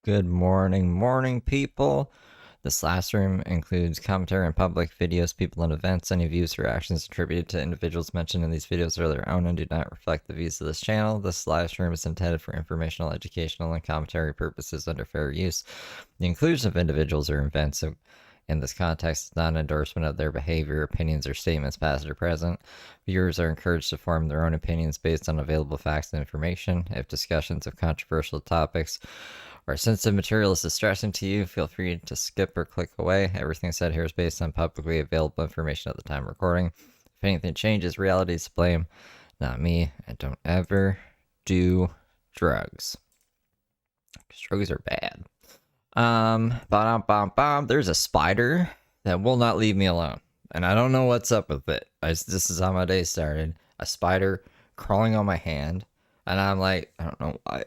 Good morning, people. This last room includes commentary on public videos, people, and events. Any views or actions attributed to individuals mentioned in these videos are their own and do not reflect the views of this channel. This live stream is intended for informational, educational, and commentary purposes under fair use. The inclusion of individuals or events in this context is not an endorsement of their behavior, opinions, or statements, past or present. Viewers are encouraged to form their own opinions based on available facts and information. If discussions of controversial topics or sensitive material is distressing to you, feel free to skip or click away. Everything said here is based on publicly available information at the time of recording. If anything changes, reality is to blame, not me. And don't ever do drugs. Drugs are bad. There's a spider that will not leave me alone, and I don't know what's up with it. This is how my day started. A spider crawling on my hand, and I'm like, I don't know why.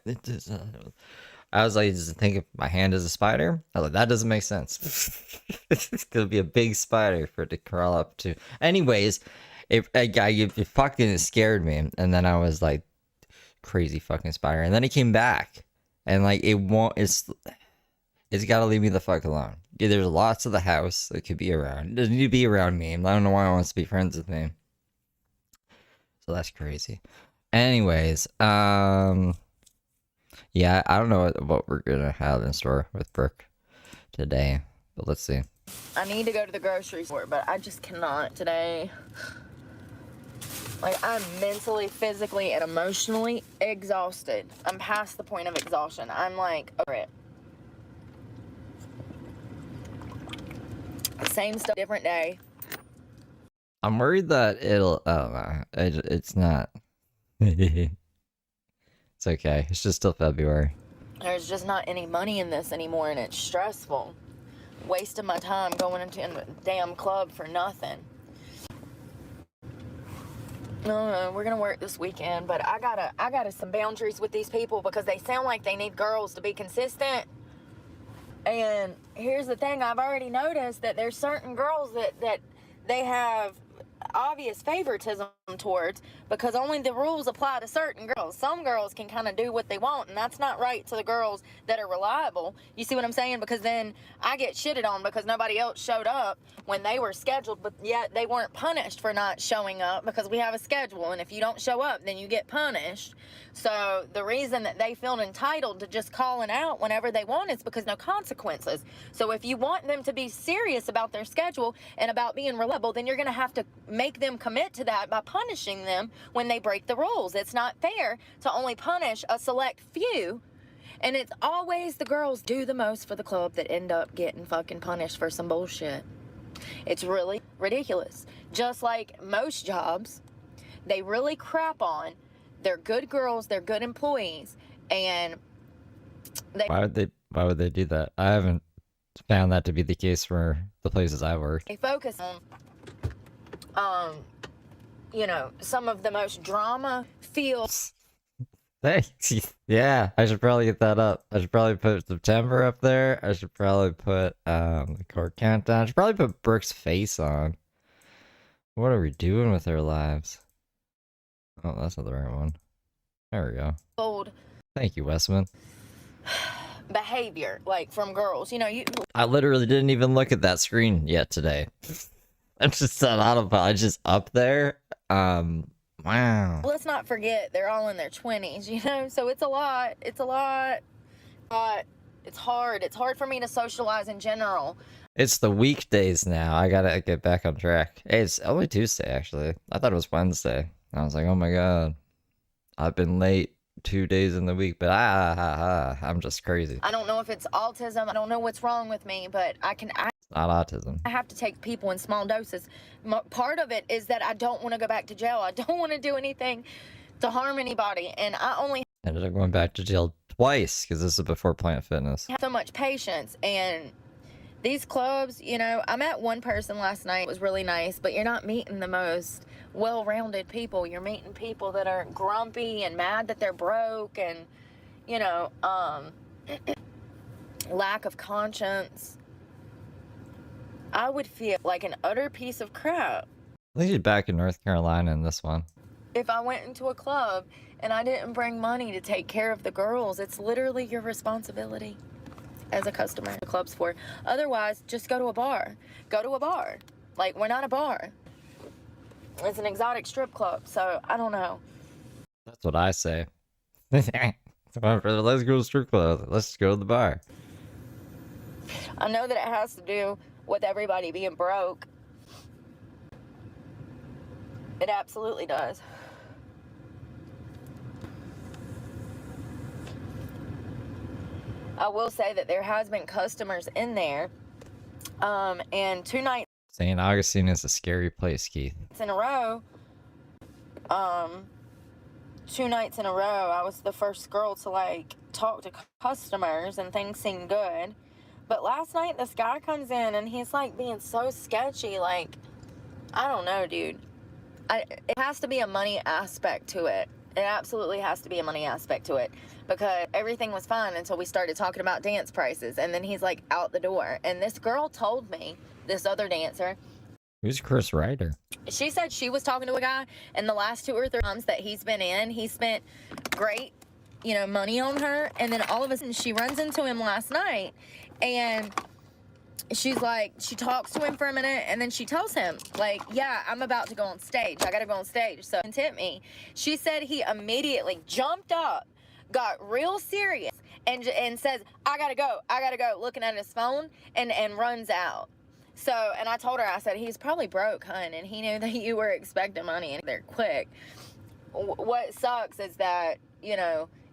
I was like, just think of my hand as a spider. I was like, that doesn't make sense. It's gonna be a big spider for it to crawl up to. Anyways, it fucking scared me, and then I was like, crazy fucking spider, and then it came back, and like it won't. It's got to leave me the fuck alone. Yeah, there's lots of the house that could be around. It doesn't need to be around me. I don't know why it wants to be friends with me. So that's crazy. Anyways, yeah, I don't know what we're gonna have in store with Brooke today, but let's see. I need to go to the grocery store, but I just cannot today. Like, I'm mentally, physically, and emotionally exhausted. I'm past the point of exhaustion. I'm like over it. Same stuff, different day. I'm worried that it'll. I don't know. It's not. It's okay. It's just still February. There's just not any money in this anymore, and it's stressful. Wasting my time going into a damn club for nothing. No, we're gonna work this weekend, but I gotta some boundaries with these people because they sound like they need girls to be consistent. And here's the thing, I've already noticed that there's certain girls that they have obvious favoritism towards because only the rules apply to certain girls. Some girls can kind of do what they want, and that's not right to the girls that are reliable. You see what I'm saying? Because then I get shitted on because nobody else showed up when they were scheduled, but yet they weren't punished for not showing up because we have a schedule, and if you don't show up, then you get punished. So the reason that they feel entitled to just calling out whenever they want is because no consequences. So if you want them to be serious about their schedule and about being reliable, then you're going to have to make them commit to that by punishing them when they break the rules. It's not fair to only punish a select few. And it's always the girls do the most for the club that end up getting fucking punished for some bullshit. It's really ridiculous. Just like most jobs, they really crap on. They're good girls, they're good employees, and Why would they do that? I haven't found that to be the case for the places I've worked. They focus on, you know, some of the most drama-filled. Thanks. Yeah, I should probably get that up. I should probably put September up there. I should probably put the court countdown. I should probably put Brooke's face on. What are we doing with our lives? Oh, that's not the right one. There we go. Old Thank you, Westman. behavior, like from girls. You know, I literally didn't even look at that screen yet today. I'm just on autopilot. It's just up there. Wow. let's not forget they're all in their 20s, you know, so it's a lot. It's hard. It's hard for me to socialize in general. It's the weekdays now. I gotta get back on track. Hey, it's only Tuesday, actually. I thought it was Wednesday. I was like, oh my god. I've been late 2 days in the week, but I'm just crazy. I don't know if it's autism. I don't know what's wrong with me, but I It's not autism. have to take people in small doses. Part of it is that I don't want to go back to jail. I don't want to do anything to harm anybody, and I only Ended up going back to jail twice because this is before Planet Fitness. have so much patience. And these clubs, you know, I met one person last night. It was really nice, but you're not meeting the most well-rounded people. You're meeting people that are grumpy and mad that they're broke and, you know, lack of conscience. I would feel like an utter piece of crap At least you're back in North Carolina in this one. if I went into a club and I didn't bring money to take care of the girls. It's literally your responsibility. as a customer the club's for. Otherwise, just go to a bar. Go to a bar. Like, we're not a bar. It's an exotic strip club, so I don't know. That's what I say. Let's go to strip club. Let's go to the bar. I know that it has to do with everybody being broke. It absolutely does. I will say that there has been customers in there, and 2 nights St. Augustine is a scary place, Keith. in a row, 2 nights in a row, I was the first girl to like talk to customers and things seemed good. But last night this guy comes in and he's like being so sketchy. Like, I don't know, dude. It has to be a money aspect to it. It absolutely has to be a money aspect to it, because everything was fine until we started talking about dance prices, and then he's like out the door. And this girl told me, this other dancer, Who's Chris Ryder? she said she was talking to a guy, and the last 2 or 3 times that he's been in, he spent great, money on her. And then all of a sudden she runs into him last night, and she's like, she talks to him for a minute, and then she tells him, like, yeah, I'm about to go on stage. I gotta go on stage, so tip me. She said he immediately jumped up, got real serious, and says, I gotta go, looking at his phone, and runs out. So, and I told her, I said, he's probably broke, hun, and he knew that you were expecting money, and they're quick. What sucks is that,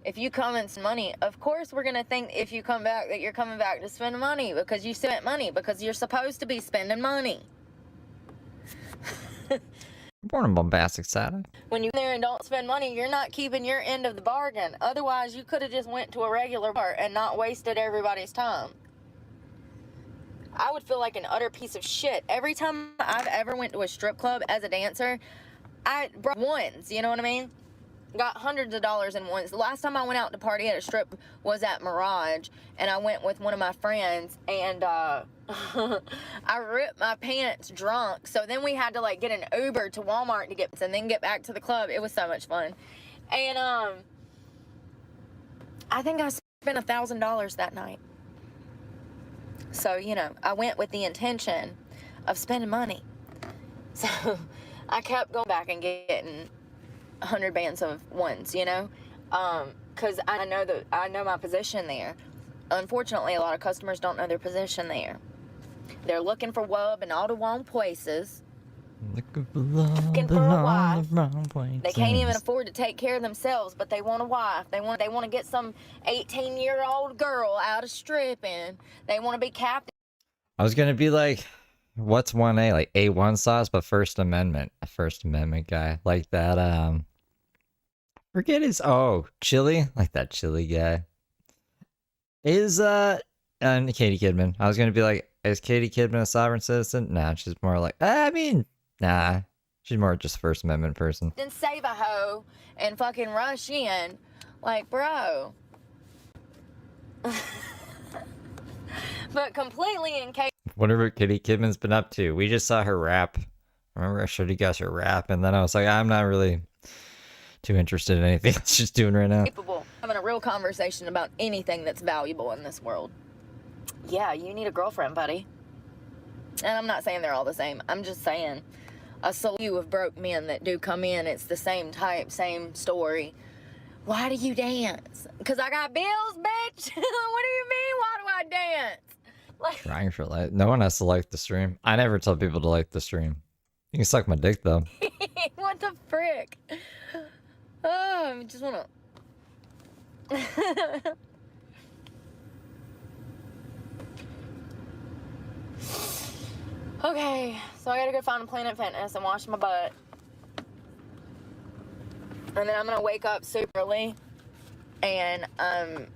if you come in some money, of course we're going to think if you come back that you're coming back to spend money, because you spent money, because you're supposed to be spending money. Born on bombastic side. When you're there and don't spend money, you're not keeping your end of the bargain. Otherwise, you could have just went to a regular bar and not wasted everybody's time. I would feel like an utter piece of shit. Every time I've ever went to a strip club as a dancer, I brought ones, you know what I mean? Got hundreds of dollars in ones. The last time I went out to party at a strip was at Mirage, and I went with one of my friends, and I ripped my pants drunk. So then we had to like get an Uber to Walmart to and then get back to the club. It was so much fun. And I think I spent $1,000 that night. So, I went with the intention of spending money. So I kept going back and getting 100 bands of ones, because I know my position there. Unfortunately, a lot of customers don't know their position there. They're looking for wub in all the wrong places. Looking for a wife. They can't even afford to take care of themselves, but they want a wife. They want to get some 18-year-old girl out of stripping. They want to be captain. I was gonna be like, what's 1A? Like A1 sauce, but First Amendment. A First Amendment guy. Like that, forget his, Chili? Like that Chili guy. Is, and Katie Kidman. I was gonna be like, is Katie Kidman a sovereign citizen? Nah, she's more like, nah. She's more just First Amendment person. Then save a hoe and fucking rush in. Like, bro. But completely in case. Whatever Katie Kidman's been up to. We just saw her rap. Remember I showed you guys her rap, and then I was like, I'm not really too interested in anything she's doing right now. Capable having a real conversation about anything that's valuable in this world. Yeah, you need a girlfriend, buddy. And I'm not saying they're all the same. I'm just saying a slew of broke men that do come in. It's the same type, same story. Why do you dance? Because I got bills, bitch. What do you mean, why do I dance? Like, Trying for life. No one has to like the stream. I never tell people to like the stream. You can suck my dick, though. what the frick? Oh, I just want to... Okay, so I gotta go find a Planet Fitness and wash my butt. And then I'm gonna wake up super early. And I'm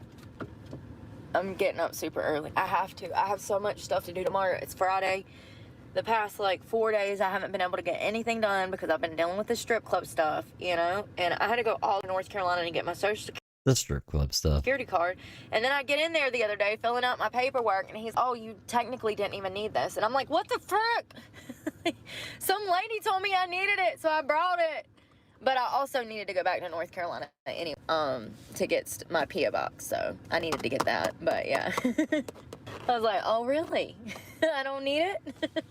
getting up super early. I have to. I have so much stuff to do tomorrow. It's Friday. The past 4 days I haven't been able to get anything done because I've been dealing with the strip club stuff, And I had to go all to North Carolina to get my social The strip club stuff. security card. And then I get in there the other day filling out my paperwork, and he's, oh, you technically didn't even need this. And I'm like, what the frick? Some lady told me I needed it, so I brought it. But I also needed to go back to North Carolina anyway, to get my PO box. So I needed to get that. But yeah, I was like, oh really? I don't need it.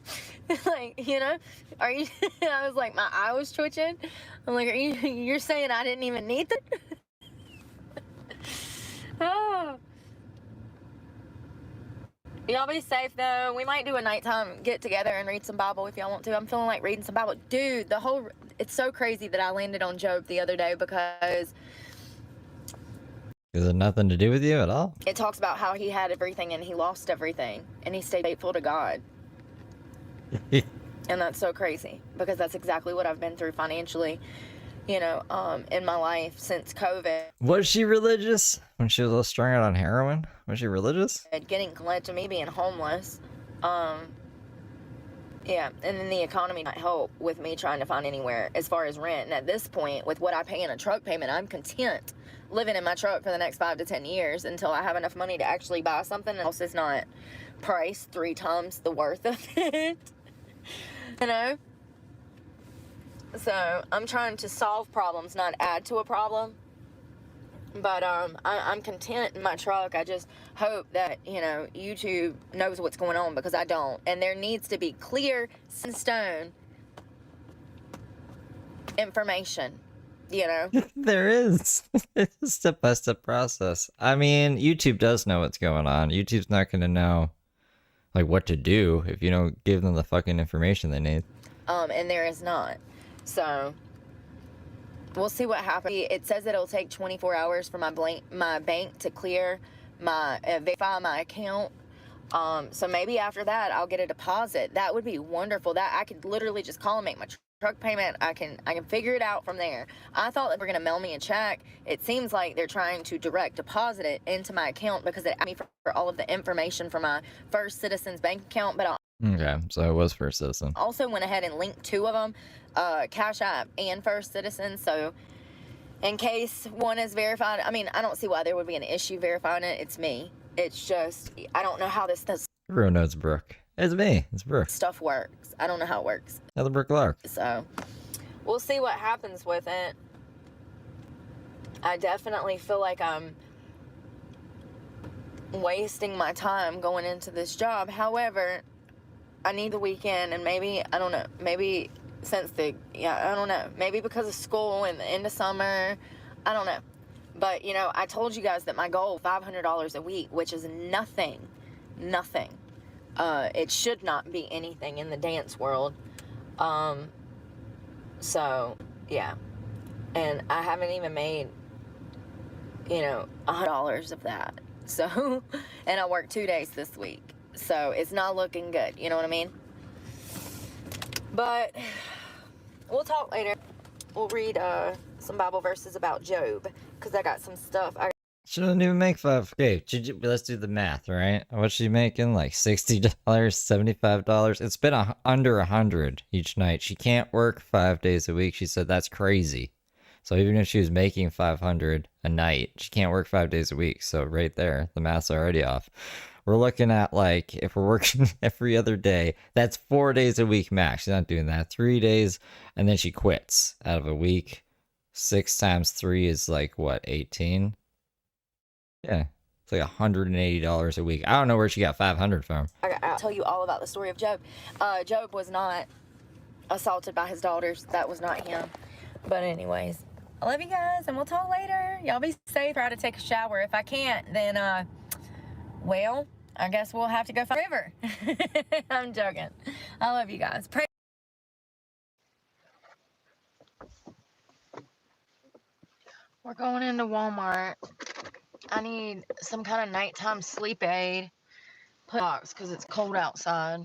Like, you know, are you? I was like, my eye was twitching. I'm like, you're saying I didn't even need that? Oh. Y'all be safe though. We might do a nighttime get together and read some Bible if y'all want to. I'm feeling like reading some Bible. Dude, it's so crazy that I landed on Job the other day because Is it nothing to do with you at all? it talks about how he had everything and he lost everything and he stayed faithful to God. And that's so crazy because that's exactly what I've been through financially, you know, in my life since COVID. Was she religious when she was all strung out on heroin? Was she religious? Getting led to me being homeless. Yeah, and then the economy not help with me trying to find anywhere as far as rent. And at this point, with what I pay in a truck payment, I'm content living in my truck for the next 5 to 10 years until I have enough money to actually buy something else that's not priced 3 times the worth of it. You know? So I'm trying to solve problems, not add to a problem. But I'm content in my truck. I just hope that, you know, YouTube knows what's going on because I don't. And there needs to be clear, set in stone information, you know? There is. It's a step-by-step process. I mean, YouTube does know what's going on. YouTube's not going to know, like, what to do if you don't give them the fucking information they need. And there is not. So we'll see what happens. It says that it'll take 24 hours for my bank to clear verify my account. So maybe after that I'll get a deposit. That would be wonderful. That I could literally just call and make my truck payment. I can figure it out from there. I thought they were gonna mail me a check. It seems like they're trying to direct deposit it into my account because it asked me for all of the information for my First Citizens bank account. But Okay, so it was First Citizen. also went ahead and linked 2 of them, Cash App and First Citizen. So in case one is verified, I mean, I don't see why there would be an issue verifying it. It's me. It's just, I don't know how this Everyone knows Brooke. It's me. It's Brooke. stuff works. I don't know how it works. Another Brooke Lark. So we'll see what happens with it. I definitely feel like I'm wasting my time going into this job. However, I need the weekend, and maybe, I don't know, maybe since I don't know, maybe because of school and the end of summer, I don't know. But, you know, I told you guys that my goal, $500 a week, which is nothing. It should not be anything in the dance world. So, yeah. And I haven't even made, you know, $100 of that. So, and I worked 2 days this week. So it's not looking good, you know what I mean? But we'll talk later. We'll read some Bible verses about Job because I got some stuff. She doesn't even make 5. Okay, let's do the math, right? What's she making? Like $60, $75? It's been under 100 each night. She can't work 5 days a week. She said that's crazy. So even if she was making 500 a night, she can't work 5 days a week. So right there, the math's already off. We're looking at, like, if we're working every other day, that's 4 days a week max. She's not doing that. 3 days, and then she quits out of a week. 6 times 3 is like, what, 18? Yeah, it's like $180 a week. I don't know where she got 500 from. I'll tell you all about the story of Job. Job was not assaulted by his daughters. That was not him. But anyways, I love you guys, and we'll talk later. Y'all be safe. Try to take a shower. If I can't, then, well, I guess we'll have to go find a river. I'm joking. I love you guys. Pray. We're going into Walmart. I need some kind of nighttime sleep aid. Put box because it's cold outside.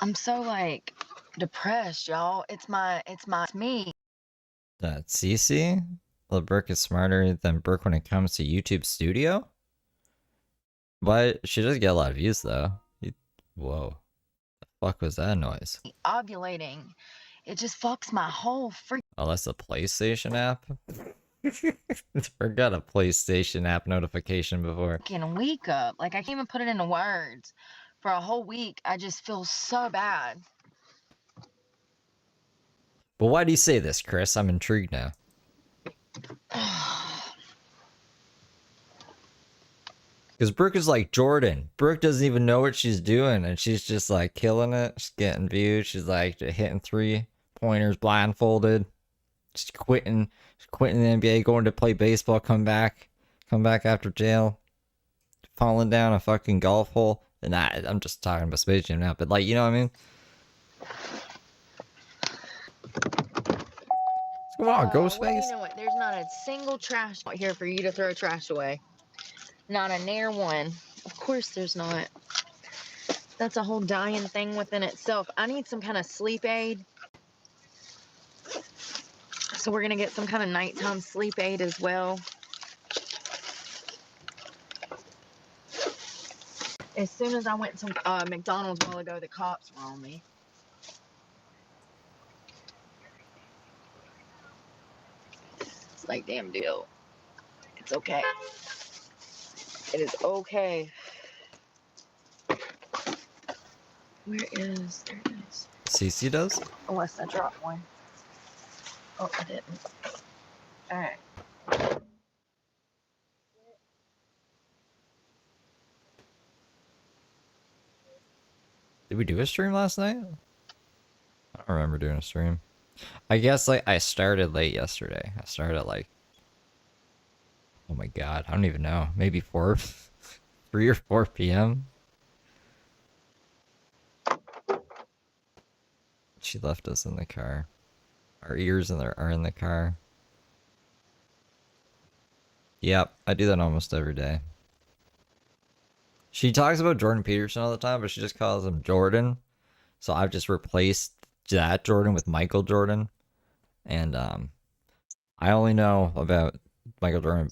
I'm so like depressed, y'all. It's me. Cece? Well, Brooke is smarter than Brooke when it comes to YouTube Studio? But she does get a lot of views, though. Whoa. The fuck was that noise? Ovulating. It just fucks my whole freaking... Oh, that's the PlayStation app? Brooke got a PlayStation app notification before. week up. Like, I can't even put it into words. For a whole week, I just feel so bad. But why do you say this, Chris? I'm intrigued now. Because Brooke is like Jordan. Brooke doesn't even know what she's doing, and she's just like killing it. She's getting views. She's like hitting 3-pointers blindfolded. She's quitting the NBA, going to play baseball, come back after jail, falling down a fucking golf hole. And I'm just talking about Space Jam now, but like, you know what I mean? Come on, Ghostface. Well, you know what? There's not a single trash out here for you to throw trash away. Not a near one. Of course there's not. That's a whole dying thing within itself. I need some kind of sleep aid. So we're gonna get some kind of nighttime sleep aid as well. As soon as I went to McDonald's a while ago, the cops were on me. It's like, damn deal. It's okay. It is okay. Where is... There it is. CC does? Unless I dropped one. Oh, I didn't. Alright. Did we do a stream last night? I don't remember doing a stream. I guess like I started late yesterday. I started at like, oh my god, I don't even know. Maybe 3 or 4 p.m. She left us in the car. Our ears are in the car. Yep, I do that almost every day. She talks about Jordan Peterson all the time, but she just calls him Jordan. So I've just replaced that Jordan with Michael Jordan. And I only know about Michael Jordan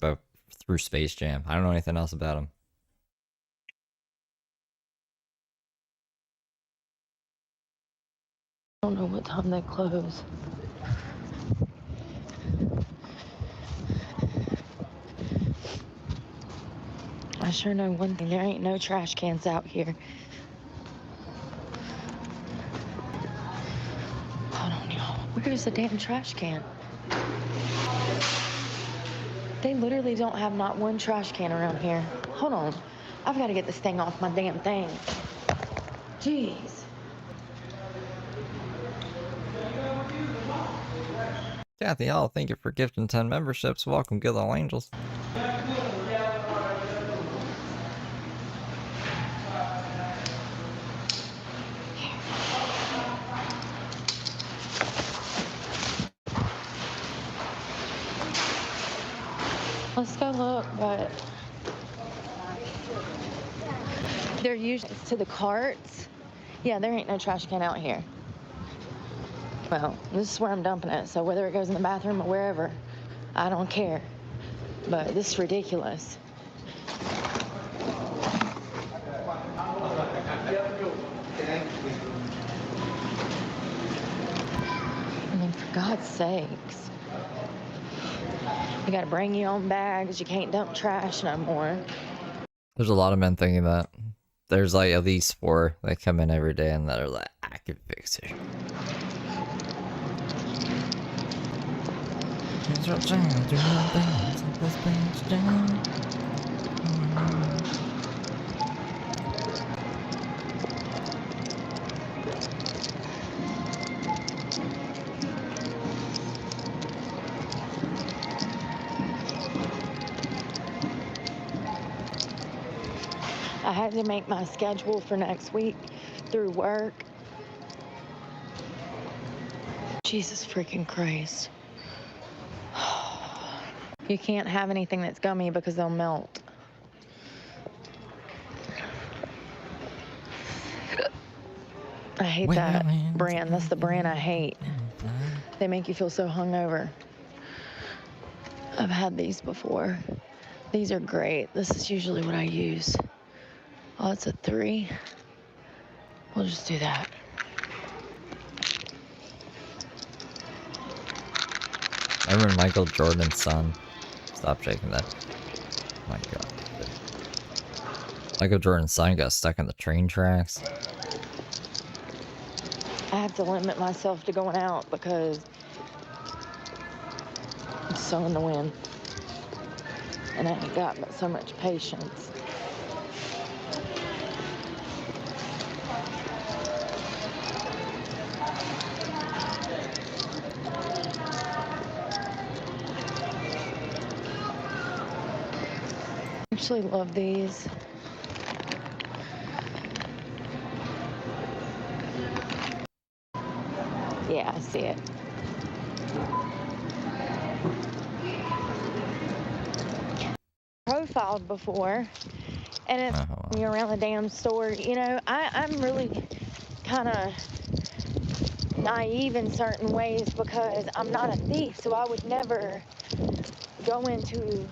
through Space Jam. I don't know anything else about him. I don't know what time they close. I sure know one thing. There ain't no trash cans out here. Hold on, y'all. Where's the damn trash can? They literally don't have not one trash can around here. Hold on. I've got to get this thing off my damn thing. Jeez. Kathy Hall, thank you for gifting 10 memberships. Welcome, good little angels. Let's go look, but they're used to the carts. Yeah, there ain't no trash can out here. Well, this is where I'm dumping it, so whether it goes in the bathroom or wherever, I don't care. But this is ridiculous. I mean, for God's sakes. You gotta bring your own bags. You can't dump trash no more. There's a lot of men thinking that. There's like at least 4 that come in every day and that are like, I can fix it. I had to make my schedule for next week through work. Jesus freaking Christ. You can't have anything that's gummy because they'll melt. I hate that brand. That's the brand I hate. They make you feel so hungover. I've had these before. These are great. This is usually what I use. Oh, it's a 3. We'll just do that. Remember Michael Jordan's son? Stop shaking that. Oh my god. Michael Jordan's son got stuck in the train tracks. I have to limit myself to going out because so in the wind. And I ain't got but so much patience. I actually love these. Yeah, I see it. Profiled before, and it's me around the damn store. You know, I'm really kind of naive in certain ways because I'm not a thief, so I would never go into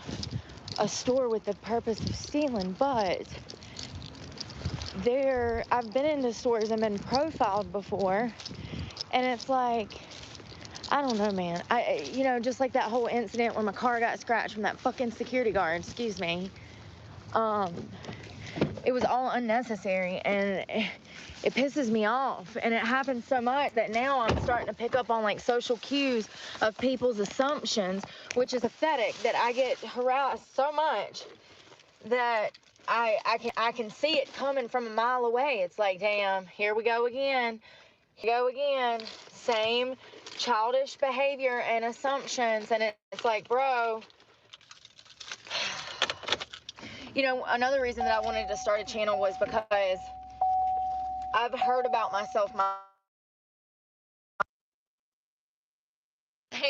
a store with the purpose of stealing. But I've been into stores and been profiled before, and it's like, I don't know, man. Just like that whole incident when my car got scratched from that fucking security guard, excuse me. It was all unnecessary, and it pisses me off. And it happens so much that now I'm starting to pick up on like social cues of people's assumptions, which is pathetic that I get harassed so much that I can see it coming from a mile away. It's like, damn, here we go again. Here we go again. Same childish behavior and assumptions. And it's like, bro. You know, another reason that I wanted to start a channel was because I've heard about myself. What do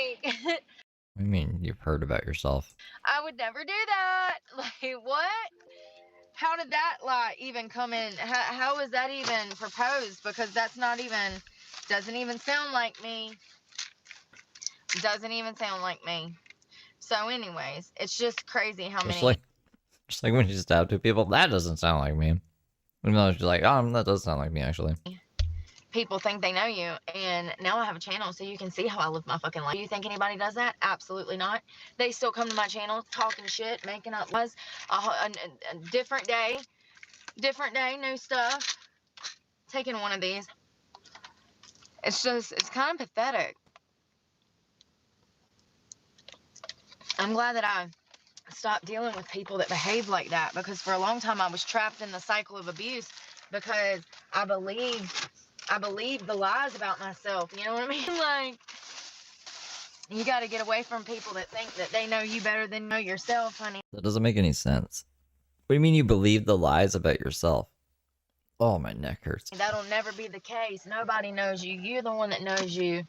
you mean you've heard about yourself? I would never do that. Like, what? How did that lie even come in? How was that even proposed? Because that's not even, doesn't even sound like me. Doesn't even sound like me. So anyways, it's just crazy how many. Just like when you stab two people, that doesn't sound like me. No, she's like, that does sound like me, actually. People think they know you, and now I have a channel so you can see how I live my fucking life. Do you think anybody does that? Absolutely not. They still come to my channel talking shit, making up lies. A different day, new stuff. Taking one of these. It's kind of pathetic. I'm glad that I stopped dealing with people that behave like that, because for a long time I was trapped in the cycle of abuse because I believed the lies about myself. You know what I mean? Like, you got to get away from people that think that they know you better than you know yourself, honey. That doesn't make any sense. What do you mean you believe the lies about yourself? Oh, my neck hurts. That'll never be the case. Nobody knows you. You're the one that knows you.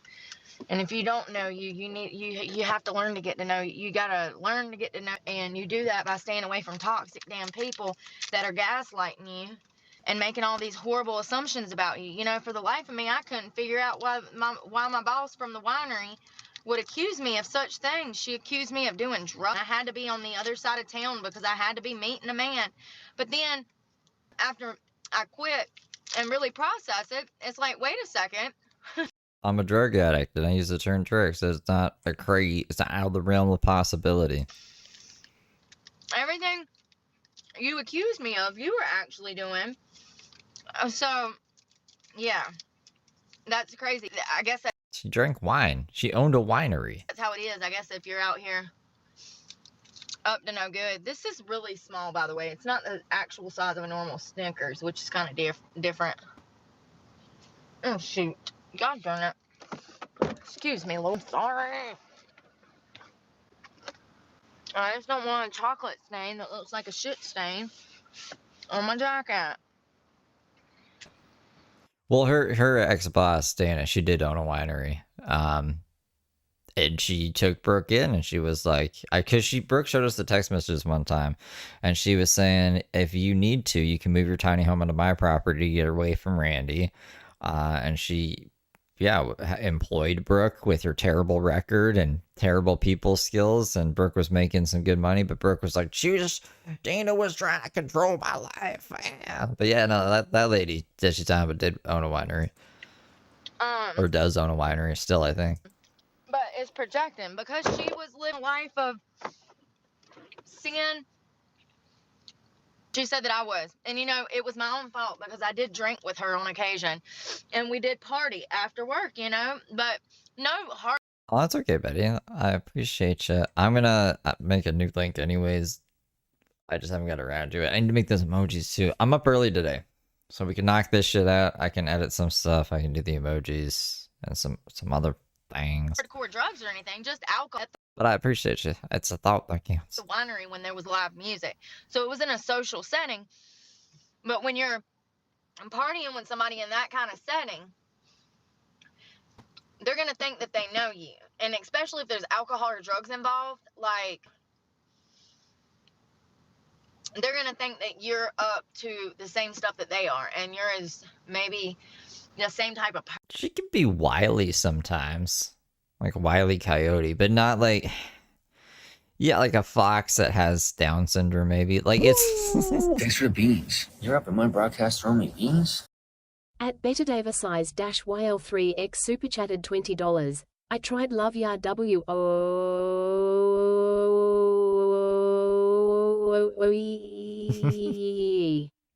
And if you don't know you, you have to learn to get to know you. You gotta learn to get to know, and you do that by staying away from toxic damn people that are gaslighting you and making all these horrible assumptions about you. You know, for the life of me, I couldn't figure out why my boss from the winery would accuse me of such things. She accused me of doing drugs. I had to be on the other side of town because I had to be meeting a man. But then after I quit and really process it, it's like, wait a second. I'm a drug addict, and I use the term drug, so it's not it's not out of the realm of possibility. Everything you accused me of, you were actually doing. So, yeah, that's crazy. I guess she drank wine. She owned a winery. That's how it is. I guess if you're out here up to no good. This is really small, by the way. It's not the actual size of a normal Snickers, which is kind of different. Oh, shoot. God darn it. Excuse me, Lord. Sorry. I just don't want a chocolate stain that looks like a shit stain on my jacket. Well, her ex-boss, Dana, she did own a winery. And she took Brooke in, and she was like, because Brooke showed us the text messages one time, and she was saying, if you need to, you can move your tiny home onto my property to get away from Randy. And she, employed Brooke with her terrible record and terrible people skills, and Brooke was making some good money, but Brooke was like, Dana was trying to control my life. Yeah. But yeah, no, that lady, did own a winery. Or does own a winery still, I think. But it's projecting because she was living a life of sin. She said that I was. And, it was my own fault because I did drink with her on occasion. And we did party after work, But no heart. Oh, that's okay, Betty. I appreciate you. I'm gonna make a new link anyways. I just haven't got around to it. I need to make those emojis too. I'm up early today, so we can knock this shit out. I can edit some stuff. I can do the emojis and some other things. Hardcore drugs or anything, just alcohol. But I appreciate you. It's a thought that counts. The winery when there was live music, so it was in a social setting. But when you're partying with somebody in that kind of setting, they're gonna think that they know you, and especially if there's alcohol or drugs involved, like they're gonna think that you're up to the same stuff that they are, and you're as maybe the same type of. She can be wily sometimes, like Wile E. Coyote, but not like. Yeah, like a fox that has Down syndrome, maybe. Like, it's. Thanks for the beans. You're up in my broadcast throwing me beans? At BetterDaversize-YL3X super chatted $20. I tried Love Ya W.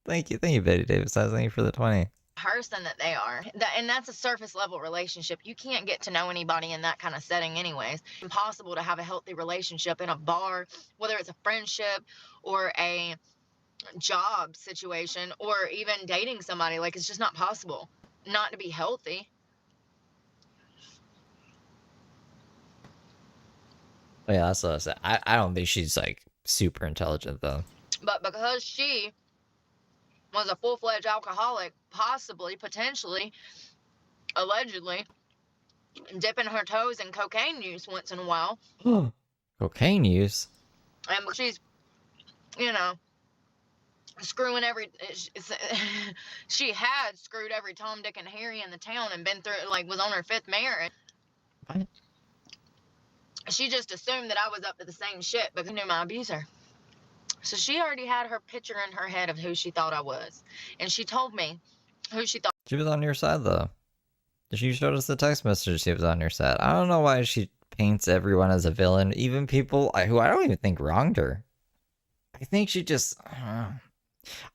Thank you, Betty Davis. Thank you for the 20. Person that they are, and that's a surface level relationship. You can't get to know anybody in that kind of setting anyways. It's impossible to have a healthy relationship in a bar, whether it's a friendship or a job situation or even dating somebody. Like, it's just not possible not to be healthy. Yeah, that's what I said. I don't think she's like super intelligent though. But because she was a full-fledged alcoholic, possibly, potentially, allegedly, dipping her toes in cocaine use once in a while. Cocaine use? And she's, you know, screwing she had screwed every Tom, Dick, and Harry in the town and been through, like, was on her 5th marriage. What? She just assumed that I was up to the same shit because I knew my abuser. So she already had her picture in her head of who she thought I was. And she told me who she thought. She was on your side, though. She showed us the text message. She was on your side. I don't know why she paints everyone as a villain, even people who I don't even think wronged her. I think she just... I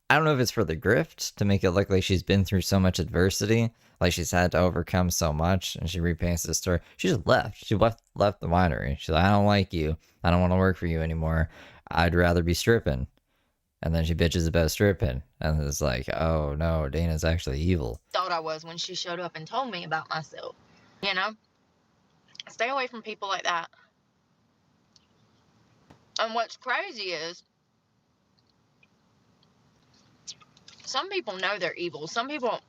don't know if it's for the grift, to make it look like she's been through so much adversity, like she's had to overcome so much, and she repaints the story. She just left. She left the winery. She's like, I don't like you. I don't want to work for you anymore. I'd rather be stripping. And then she bitches about stripping. And it's like, oh no, Dana's actually evil. Thought I was when she showed up and told me about myself. You know? Stay away from people like that. And what's crazy is, some people know they're evil. Some people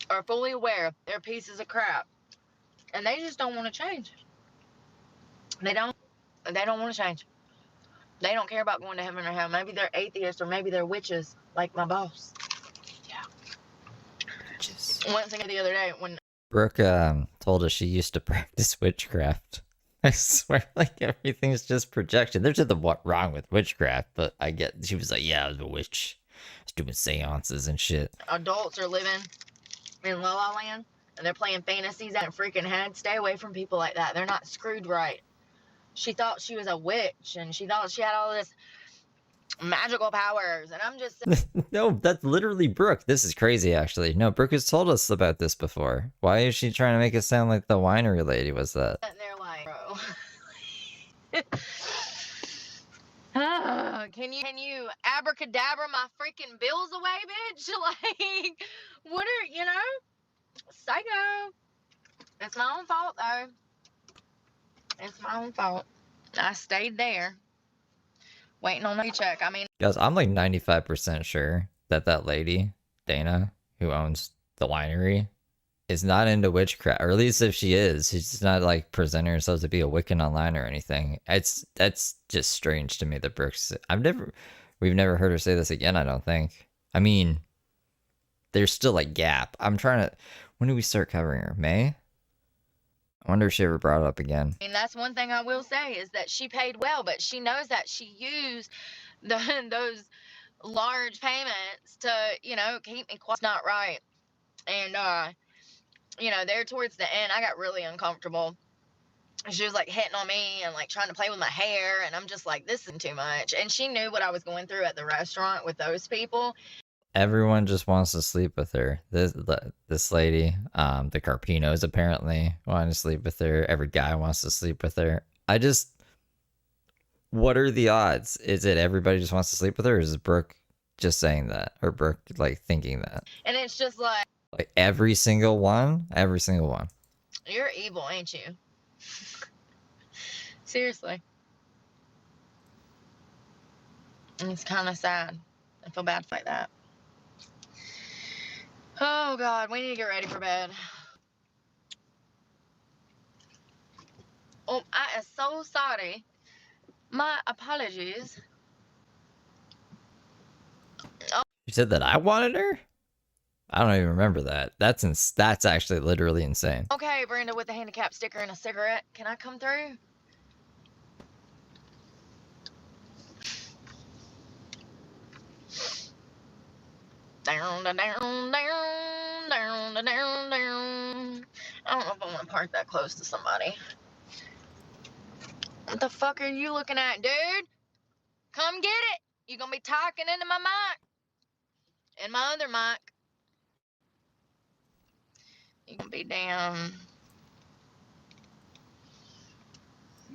are fully aware they're pieces of crap. And they just don't want to change. They don't want to change. They don't care about going to heaven or hell. Maybe they're atheists or maybe they're witches, like my boss. Yeah. Just one thing the other day when Brooke told us she used to practice witchcraft. I swear, like, everything's just projection. There's nothing wrong with witchcraft, but she was like, yeah, I was a witch. I was doing seances and shit. Adults are living in La La Land and they're playing fantasies out of freaking head. Stay away from people like that. They're not screwed right. She thought she was a witch and she thought she had all this magical powers. And I'm just No, that's literally Brooke. This is crazy, actually. No, Brooke has told us about this before. Why is she trying to make it sound like the winery lady was that? sitting there like, bro. Can you abracadabra my freaking bills away, bitch? Like, what are, you know? Psycho. It's my own fault, though. It's my own fault. I stayed there, waiting on the check. I mean, guys, I'm like 95% sure that lady, Dana, who owns the winery, is not into witchcraft. Or at least if she is, she's not like presenting herself to be a Wiccan online or anything. That's just strange to me that Brooks. We've never heard her say this again, I don't think. I mean, there's still a gap. I'm trying to. When do we start covering her? May? I wonder if she ever brought it up again. And that's one thing I will say is that she paid well, but she knows that she used those large payments to, you know, keep me quiet. It's not right. And, you know, there towards the end, I got really uncomfortable. She was like hitting on me and like trying to play with my hair. And I'm just like, this is too much. And she knew what I was going through at the restaurant with those people. Everyone just wants to sleep with her. This lady, the Carpinos apparently want to sleep with her. Every guy wants to sleep with her. What are the odds? Is it everybody just wants to sleep with her, or is it Brooke just saying that, or Brooke like thinking that? And it's just like Every single one, every single one. you're evil, ain't you? Seriously. And it's kind of sad. I feel bad like that. Oh God, we need to get ready for bed. Oh, I am so sorry. My apologies. You said that I wanted her. I don't even remember that. That's actually literally insane. Okay, Brenda with the handicap sticker and a cigarette. Can I come through? Down, down, down, down, down, down, down. I don't know if I want to park that close to somebody. What the fuck are you looking at, dude? Come get it. You gonna be talking into my mic and my other mic. You gonna be damn.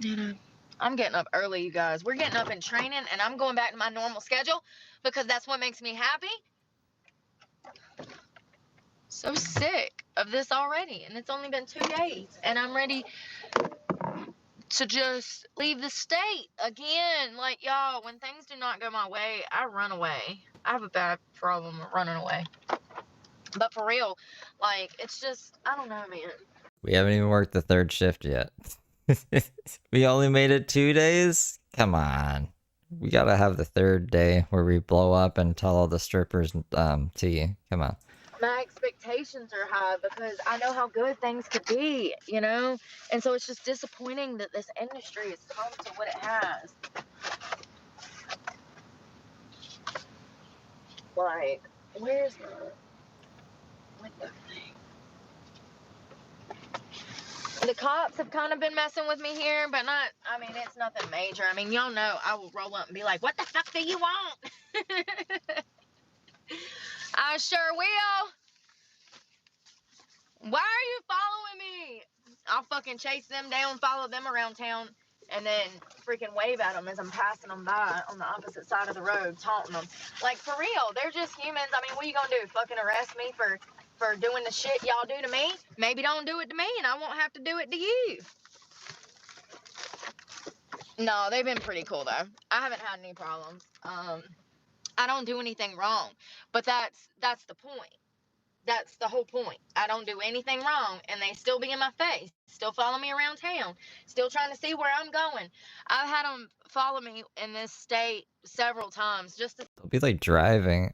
You know, I'm getting up early, you guys. We're getting up in training, and I'm going back to my normal schedule because that's what makes me happy. So sick of this already, and it's only been 2 days, and I'm ready to just leave the state again. Like, y'all, when things do not go my way, I run away. I have a bad problem with running away. But for real, like, it's just, I don't know, man. We haven't even worked the third shift yet. We only made it 2 days? Come on. We gotta have the third day where we blow up and tell all the strippers tea. Come on. My expectations are high because I know how good things could be, you know? And so it's just disappointing that this industry has come to what it has. Like, where's what the thing? The cops have kind of been messing with me here, but not, I mean, it's nothing major. I mean, y'all know I will roll up and be like, what the fuck do you want? I sure will. Why are you following me? I'll fucking chase them down, follow them around town, and then freaking wave at them as I'm passing them by on the opposite side of the road, taunting them. Like, for real, they're just humans. I mean, what are you gonna do? Fucking arrest me for doing the shit y'all do to me? Maybe don't do it to me, and I won't have to do it to you. No, they've been pretty cool though. I haven't had any problems. I don't do anything wrong, but that's the point. That's the whole point. I don't do anything wrong, and they still be in my face, still follow me around town, still trying to see where I'm going. I've had them follow me in this state several times just to. They'll be like driving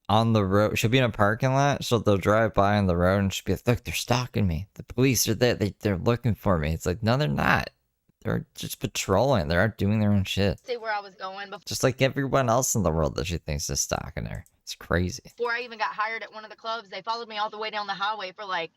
on the road. She'll be in a parking lot, so they'll drive by on the road and she'll be like, look, they're stalking me. The police are there. They're looking for me. It's like, no, they're not. They're just patrolling. They're out doing their own shit. See where I was going before. Just like everyone else in the world that she thinks is stalking her. It's crazy. Before I even got hired at one of the clubs, they followed me all the way down the highway for like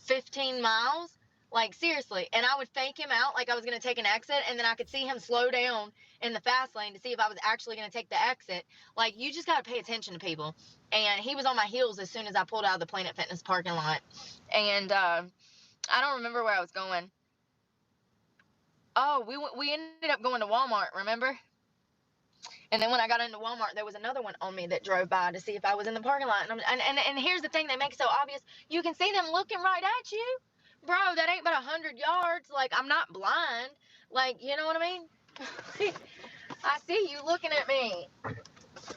15 miles. Like, seriously. And I would fake him out like I was going to take an exit, and then I could see him slow down in the fast lane to see if I was actually going to take the exit. Like, you just got to pay attention to people. And he was on my heels as soon as I pulled out of the Planet Fitness parking lot. And I don't remember where I was going. Oh, we ended up going to Walmart, remember? And then when I got into Walmart, there was another one on me that drove by to see if I was in the parking lot. And here's the thing, they make it so obvious. You can see them looking right at you. Bro, that ain't but 100 yards. Like, I'm not blind. Like, you know what I mean? I see you looking at me.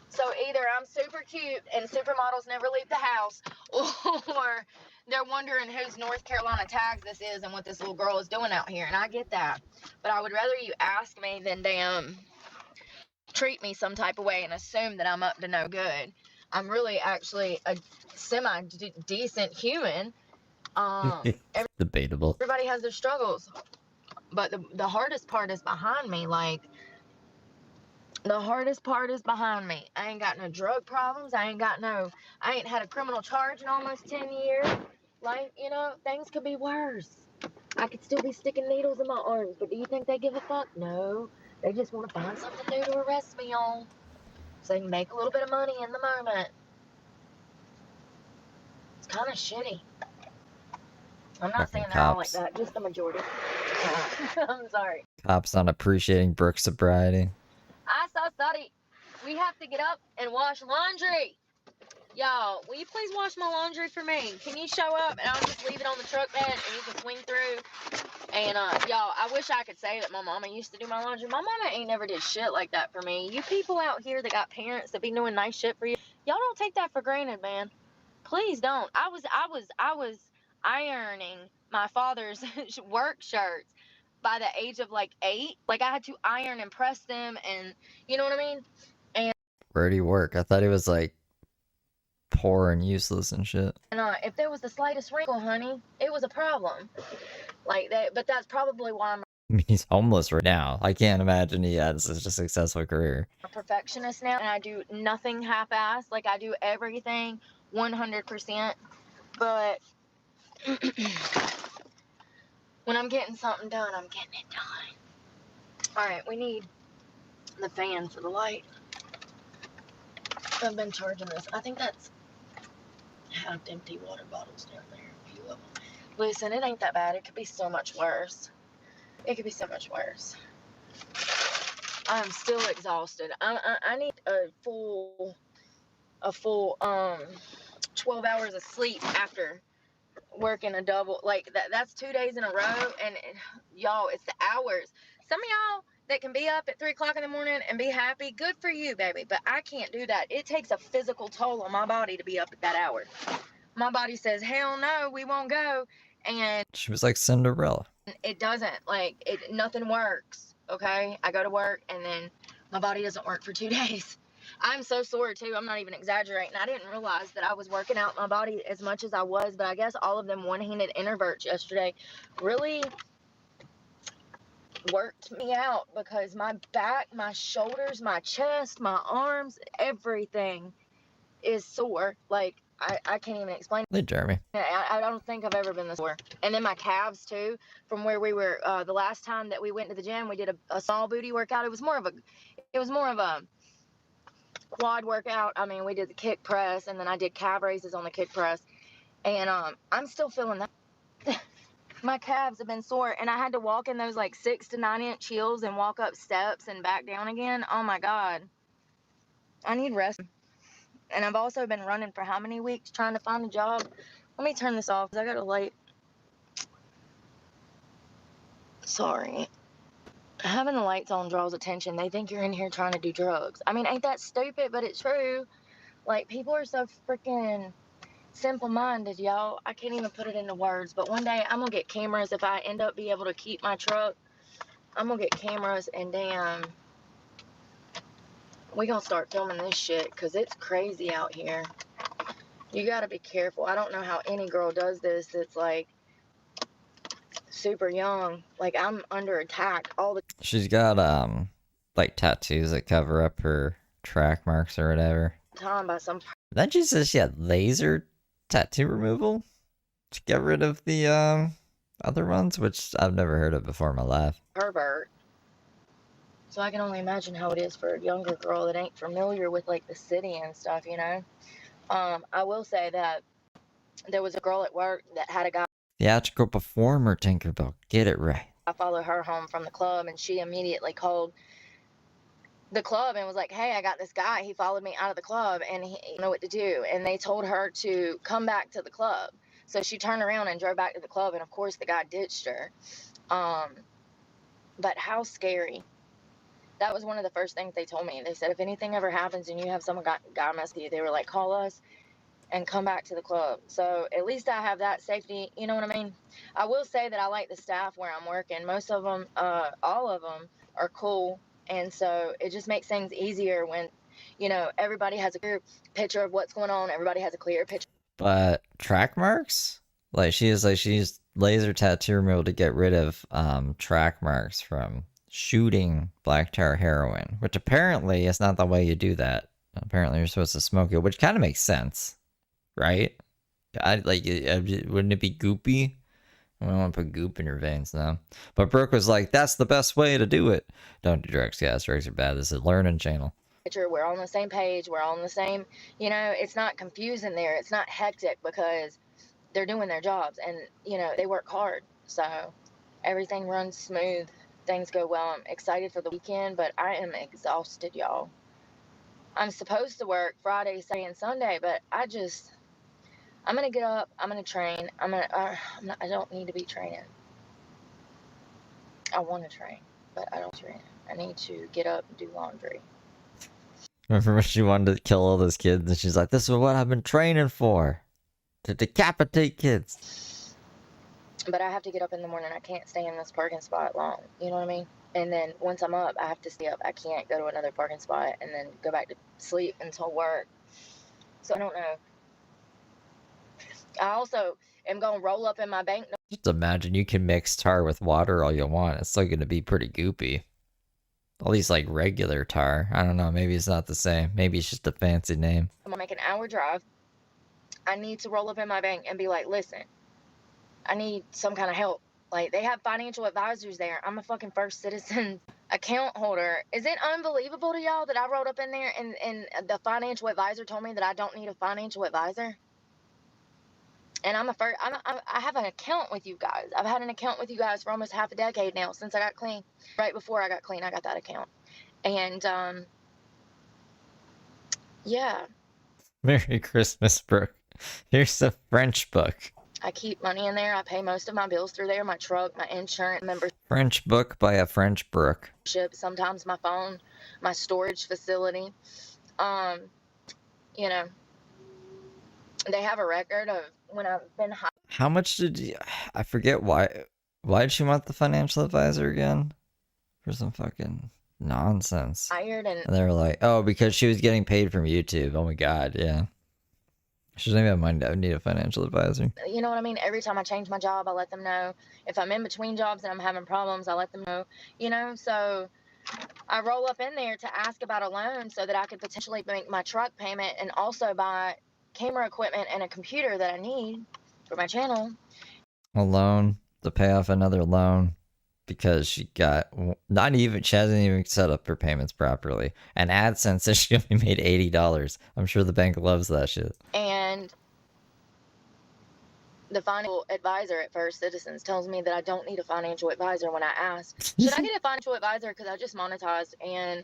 So either I'm super cute and supermodels never leave the house, or they're wondering whose North Carolina tags this is and what this little girl is doing out here. And I get that. But I would rather you ask me than damn treat me some type of way and assume that I'm up to no good. I'm really actually a semi-decent human. Debatable. Everybody has their struggles. But the hardest part is behind me. Like, the hardest part is behind me. I ain't got no drug problems. I ain't had a criminal charge in almost 10 years. Like, you know, things could be worse. I could still be sticking needles in my arms, but do you think they give a fuck? No. They just want to find something new to arrest me on so they can make a little bit of money in the moment. kind of shitty. I'm not Fucking saying they're all like cops. that, just the majority. I'm sorry. Cops not appreciating Brooke's sobriety. I so sorry. We have to get up and wash laundry. Y'all, will you please wash my laundry for me? Can you show up and I'll just leave it on the truck bed and you can swing through? And y'all, I wish I could say that my mama used to do my laundry. My mama ain't never did shit like that for me. You people out here that got parents that be doing nice shit for you, y'all don't take that for granted, man. Please don't. I was ironing my father's work shirts by the age of like 8. Like I had to iron and press them, and you know what I mean. And Where'd he work? I thought he was like poor and useless and shit. if there was the slightest wrinkle, honey, it was a problem. Like that. But that's probably why I'm I mean, he's homeless right now. I can't imagine he had such a successful career. a perfectionist now, and I do nothing half-assed. Like I do everything 100%. But when I'm getting something done, I'm getting it done. All right, we need the fan for the light. I've been charging this. I think that's half empty water bottles down there. A few of them. Listen, it ain't that bad. It could be so much worse. It could be so much worse. I'm still exhausted. I need a full 12 hours of sleep after working a double. Like that's 2 days in a row, and y'all, it's the hours. Some of y'all that can be up at 3 o'clock in the morning and be happy, good for you, baby. But I can't do that. It takes a physical toll on my body to be up at that hour. My body says, hell no, we won't go. And She was like Cinderella. it doesn't. Like, nothing works, okay? I go to work, and then my body doesn't work for 2 days. I'm so sore, too. I'm not even exaggerating. I didn't realize that I was working out my body as much as I was, but I guess all of them one-handed introverts yesterday really worked me out because my back, my shoulders, my chest, my arms, everything is sore. Like, I can't even explain. Hey, Jeremy. I don't think I've ever been this sore. And then my calves too, from where we were the last time that we went to the gym, we did a small booty workout. It was more of a quad workout. I mean, we did the kick press, and then I did calf raises on the kick press. And I'm still feeling that. My calves have been sore, and I had to walk in those like 6 to 9 inch heels and walk up steps and back down again. Oh my God. I need rest. And I've also been running for how many weeks trying to find a job. Let me turn this off because I got a light. Sorry. Having the lights on draws attention. They think you're in here trying to do drugs. I mean, ain't that stupid? But it's true. Like, people are so freaking simple-minded, y'all. I can't even put it into words. But one day, I'm going to get cameras. If I end up being able to keep my truck, I'm going to get cameras, and damn, we going to start filming this shit because it's crazy out here. You got to be careful. I don't know how any girl does this that's, like, super young. Like, I'm under attack all the She's got like tattoos that cover up her track marks or whatever. time by some Then she says she had laser tattoo removal to get rid of the other ones, which I've never heard of before in my life. pervert. So I can only imagine how it is for a younger girl that ain't familiar with, like, the city and stuff, you know? I will say that there was a girl at work that had a guy Theatrical performer, Tinkerbell. Get it right. follow her home from the club, and she immediately called the club and was like, hey, I got this guy. He followed me out of the club, and he didn't know what to do. And they told her to come back to the club. So she turned around and drove back to the club, and of course the guy ditched her. But how scary. That was one of the first things they told me. They said, if anything ever happens and you have some guy mess with you, they were like, call us and come back to the club. So at least I have that safety. You know what I mean? I will say that I like the staff where I'm working. Most of them, all of them are cool. And so it just makes things easier when, you know, everybody has a clear picture of what's going on. Everybody has a clear picture. But track marks? She used laser tattoo removal to get rid of track marks from shooting black tar heroin, which apparently is not the way you do that. Apparently you're supposed to smoke it, which kind of makes sense, right? Wouldn't it be goopy? I don't want to put goop in your veins now. But Brooke was like, that's the best way to do it. Don't do drugs, guys. Drugs are bad. This is a learning channel. we're on the same page, we're on the same, it's not confusing there. It's not hectic because they're doing their jobs and, they work hard. So everything runs smooth. Things go well. I'm excited for the weekend, but I am exhausted, y'all. I'm supposed to work Friday, Saturday, and Sunday, but I'm going to get up. I'm going to train. I don't need to be training. I want to train, but I don't train. I need to get up and do laundry. Remember when she wanted to kill all those kids and she's like, this is what I've been training for. To decapitate kids. But I have to get up in the morning. I can't stay in this parking spot long. You know what I mean? And then once I'm up, I have to stay up. I can't go to another parking spot and then go back to sleep until work. So I don't know. I also am going to roll up in my bank. Just imagine you can mix tar with water all you want. It's still going to be pretty goopy. At least like regular tar. I don't know. Maybe it's not the same. Maybe it's just a fancy name. I'm going to make an hour drive. I need to roll up in my bank and be like, listen, I need some kind of help. Like, they have financial advisors there. I'm a fucking first citizen account holder. Is it unbelievable to y'all that I rolled up in there and the financial advisor told me that I don't need a financial advisor? And I have an account with you guys. I've had an account with you guys for almost half a decade now, since I got clean. Right before I got clean, I got that account. And, yeah. Merry Christmas, Brooke. Here's a French book. I keep money in there. I pay most of my bills through there. My truck, my insurance, membership. French book by a French Brooke. Sometimes my phone, my storage facility. They have a record of when I've been high. How much did you... I forget why. Why did she want the financial advisor again? For some fucking nonsense. Hired and they were like, oh, because she was getting paid from YouTube. Oh my god, yeah. She doesn't even have money to need a financial advisor. You know what I mean? Every time I change my job, I let them know. If I'm in between jobs and I'm having problems, I let them know. So I roll up in there to ask about a loan so that I could potentially make my truck payment and also buy camera equipment and a computer that I need for my channel. A loan to pay off another loan because she hasn't even set up her payments properly. And AdSense says she only made $80. I'm sure the bank loves that shit. And the financial advisor at First Citizens tells me that I don't need a financial advisor when I ask, should I get a financial advisor? Because I just monetized and...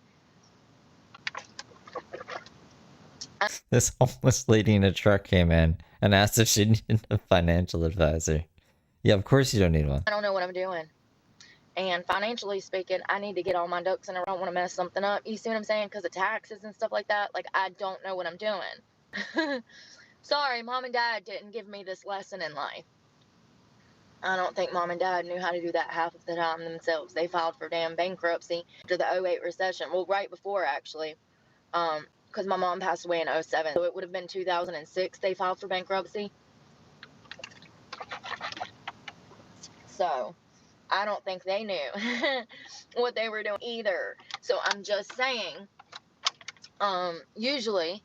This homeless lady in a truck came in and asked if she needed a financial advisor. Yeah, of course you don't need one. I don't know what I'm doing. And financially speaking, I need to get all my ducks in a row. I don't want to mess something up. You see what I'm saying? Because of taxes and stuff like that. Like, I don't know what I'm doing. Sorry, Mom and Dad didn't give me this lesson in life. I don't think Mom and Dad knew how to do that half of the time themselves. They filed for damn bankruptcy after the 08 recession. Well, right before, actually. Because my mom passed away in 07. So it would have been 2006 they filed for bankruptcy. So I don't think they knew what they were doing either. So I'm just saying, usually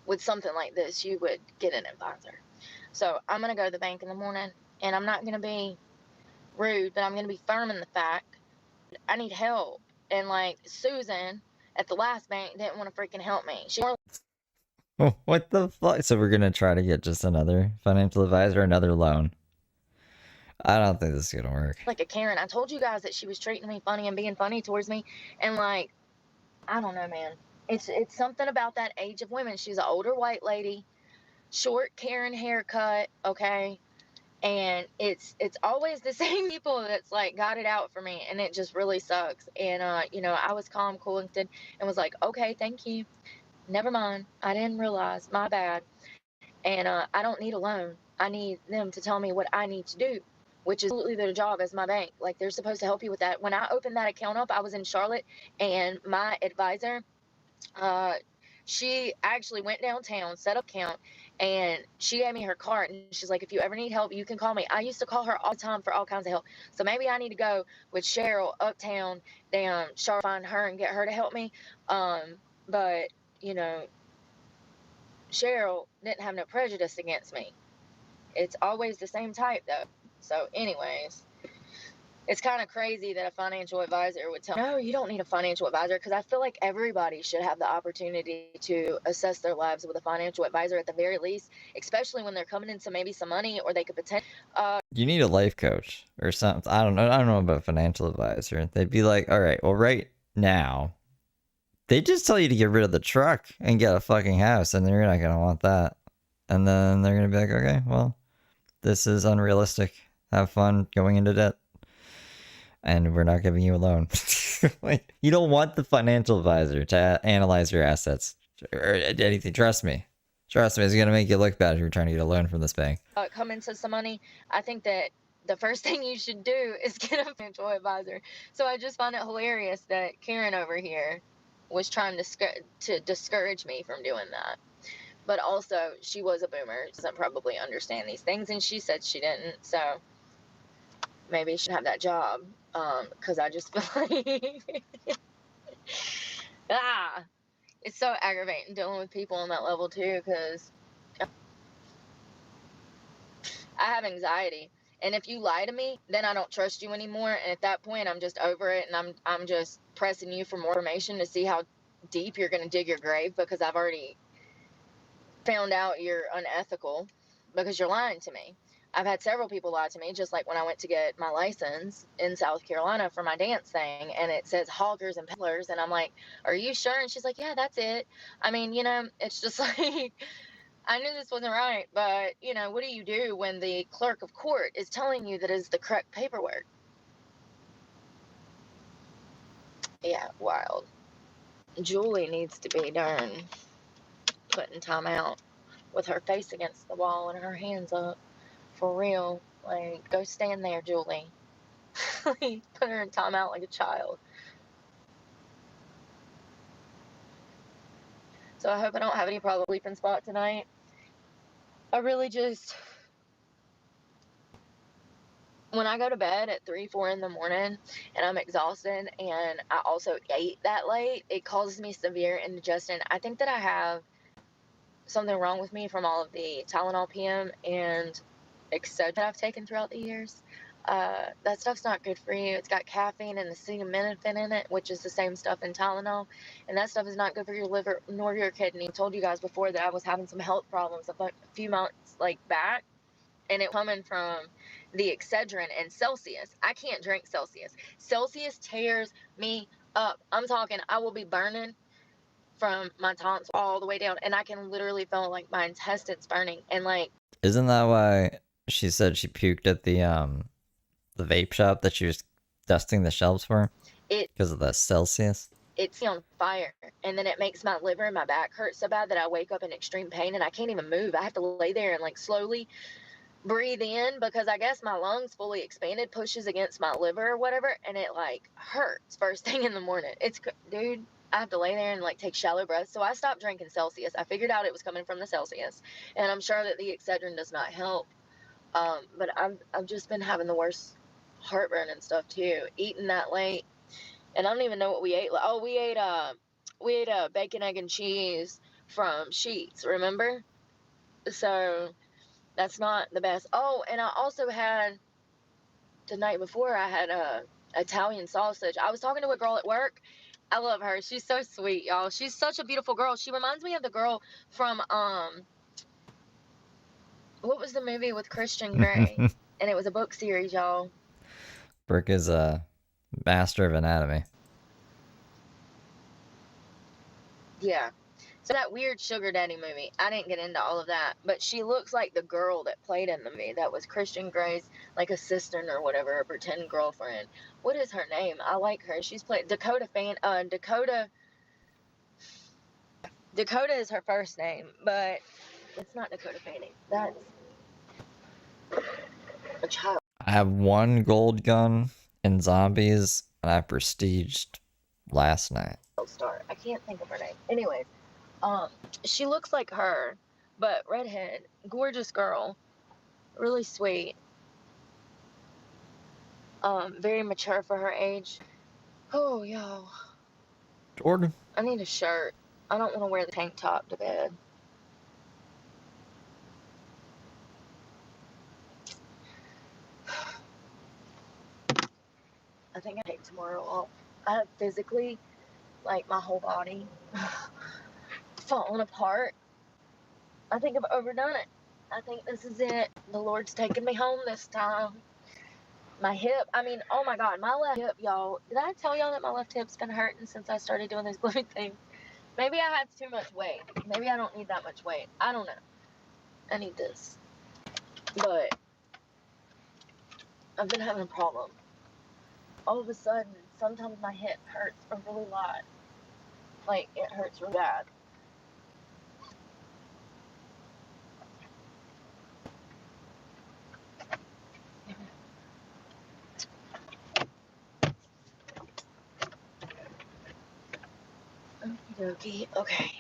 with something like this, you would get an advisor. So I'm going to go to the bank in the morning, and I'm not going to be rude, but I'm going to be firm in the fact I need help. And like Susan at the last bank didn't want to freaking help me. What the fuck? So we're going to try to get just another financial advisor, another loan. I don't think this is gonna work. Like a Karen. I told you guys that she was treating me funny and being funny towards me. And like, I don't know, man. It's something about that age of women. She's an older white lady, short Karen haircut, okay? And it's always the same people that's like got it out for me, and it just really sucks. And I was calm, cool, and was like, okay, thank you. Never mind. I didn't realize. My bad. And I don't need a loan. I need them to tell me what I need to do, which is absolutely their job as my bank. Like, they're supposed to help you with that. When I opened that account up, I was in Charlotte, and my advisor, she actually went downtown, set up account, and she gave me her card, and she's like, if you ever need help, you can call me. I used to call her all the time for all kinds of help. So maybe I need to go with Cheryl uptown, down Charlotte, find her and get her to help me. But, Cheryl didn't have no prejudice against me. It's always the same type, though. So anyways, It's kind of crazy that a financial advisor would tell, no, you don't need a financial advisor, because I feel like everybody should have the opportunity to assess their lives with a financial advisor at the very least, especially when they're coming into maybe some money, or they could potentially. You need a life coach or something. I don't know. I don't know about a financial advisor. They'd be like, all right, well, right now, they just tell you to get rid of the truck and get a fucking house, and you're not gonna want that. And then they're gonna be like, okay, well, this is unrealistic. Have fun going into debt. And we're not giving you a loan. Like, you don't want the financial advisor to analyze your assets or anything. Trust me. Trust me, it's going to make you look bad if you're trying to get a loan from this bank. Come into some money, I think that the first thing you should do is get a financial advisor. So I just find it hilarious that Karen over here was trying to discourage me from doing that. But also, she was a boomer, doesn't probably understand these things, and she said she didn't. So maybe she should have that job, because I just feel like it's so aggravating dealing with people on that level too, because I have anxiety, and if you lie to me, then I don't trust you anymore, and at that point I'm just over it, and I'm just pressing you for more information to see how deep you're going to dig your grave, because I've already found out you're unethical because you're lying to me. I've had several people lie to me, just like when I went to get my license in South Carolina for my dance thing, and it says hawkers and peddlers, and I'm like, are you sure? And she's like, yeah, that's it. I mean, it's just like, I knew this wasn't right, but, what do you do when the clerk of court is telling you that is the correct paperwork? Yeah, wild. Julie needs to be done put in timeout with her face against the wall and her hands up. For real. Like, go stand there, Julie. Like, put her in timeout like a child. So I hope I don't have any problem sleeping spot tonight. I really just, when I go to bed at 3, 4 in the morning and I'm exhausted and I also ate that late, it causes me severe indigestion. I think that I have something wrong with me from all of the Tylenol PM and Excedrin that I've taken throughout the years. That stuff's not good for you. It's got caffeine and acetaminophen in it, which is the same stuff in Tylenol, and that stuff is not good for your liver nor your kidney. I told you guys before that I was having some health problems a few months back, and it coming from the Excedrin and Celsius. I can't drink Celsius. Celsius tears me up. I'm talking, I will be burning from my tonsils all the way down, and I can literally feel like my intestines burning, and Isn't that why she said she puked at the vape shop that she was dusting the shelves for? Because of the Celsius? It's on fire, and then it makes my liver and my back hurt so bad that I wake up in extreme pain and I can't even move. I have to lay there and slowly breathe in, because I guess my lungs fully expanded pushes against my liver or whatever, and it hurts first thing in the morning. Dude, I have to lay there and take shallow breaths. So I stopped drinking Celsius. I figured out it was coming from the Celsius, and I'm sure that the Excedrin does not help. But I've just been having the worst heartburn and stuff too, eating that late. And I don't even know what we ate. Oh, we ate bacon, egg, and cheese from Sheets, remember? So that's not the best. Oh, and I also had, the night before, I had Italian sausage. I was talking to a girl at work. I love her. She's so sweet, y'all. She's such a beautiful girl. She reminds me of the girl from what was the movie with Christian Grey? And it was a book series, y'all. Brooke is a master of anatomy. Yeah. So that weird Sugar Daddy movie, I didn't get into all of that, but she looks like the girl that played in the movie. That was Christian Grey's assistant or whatever, a pretend girlfriend. What is her name? I like her. She's played Dakota Dakota. Dakota is her first name, but it's not Dakota Fanning. That's a child I have one gold gun in zombies, and I prestiged last night. star. I can't think of her name. Anyways, she looks like her, but redhead, gorgeous girl, really sweet. Very mature for her age. Oh, yo. Jordan. I need a shirt. I don't want to wear the tank top to bed. I think I take tomorrow off. I have physically, like, my whole body falling apart. I think I've overdone it. I think this is it. The Lord's taking me home this time. My hip, I mean, oh my God, my left hip, y'all. Did I tell y'all that my left hip's been hurting since I started doing these gluing things? Maybe I have too much weight. Maybe I don't need that much weight. I don't know. I need this. But I've been having a problem. All of a sudden, sometimes my hip hurts a really lot. Like, it hurts really bad. Okie dokie. Okay.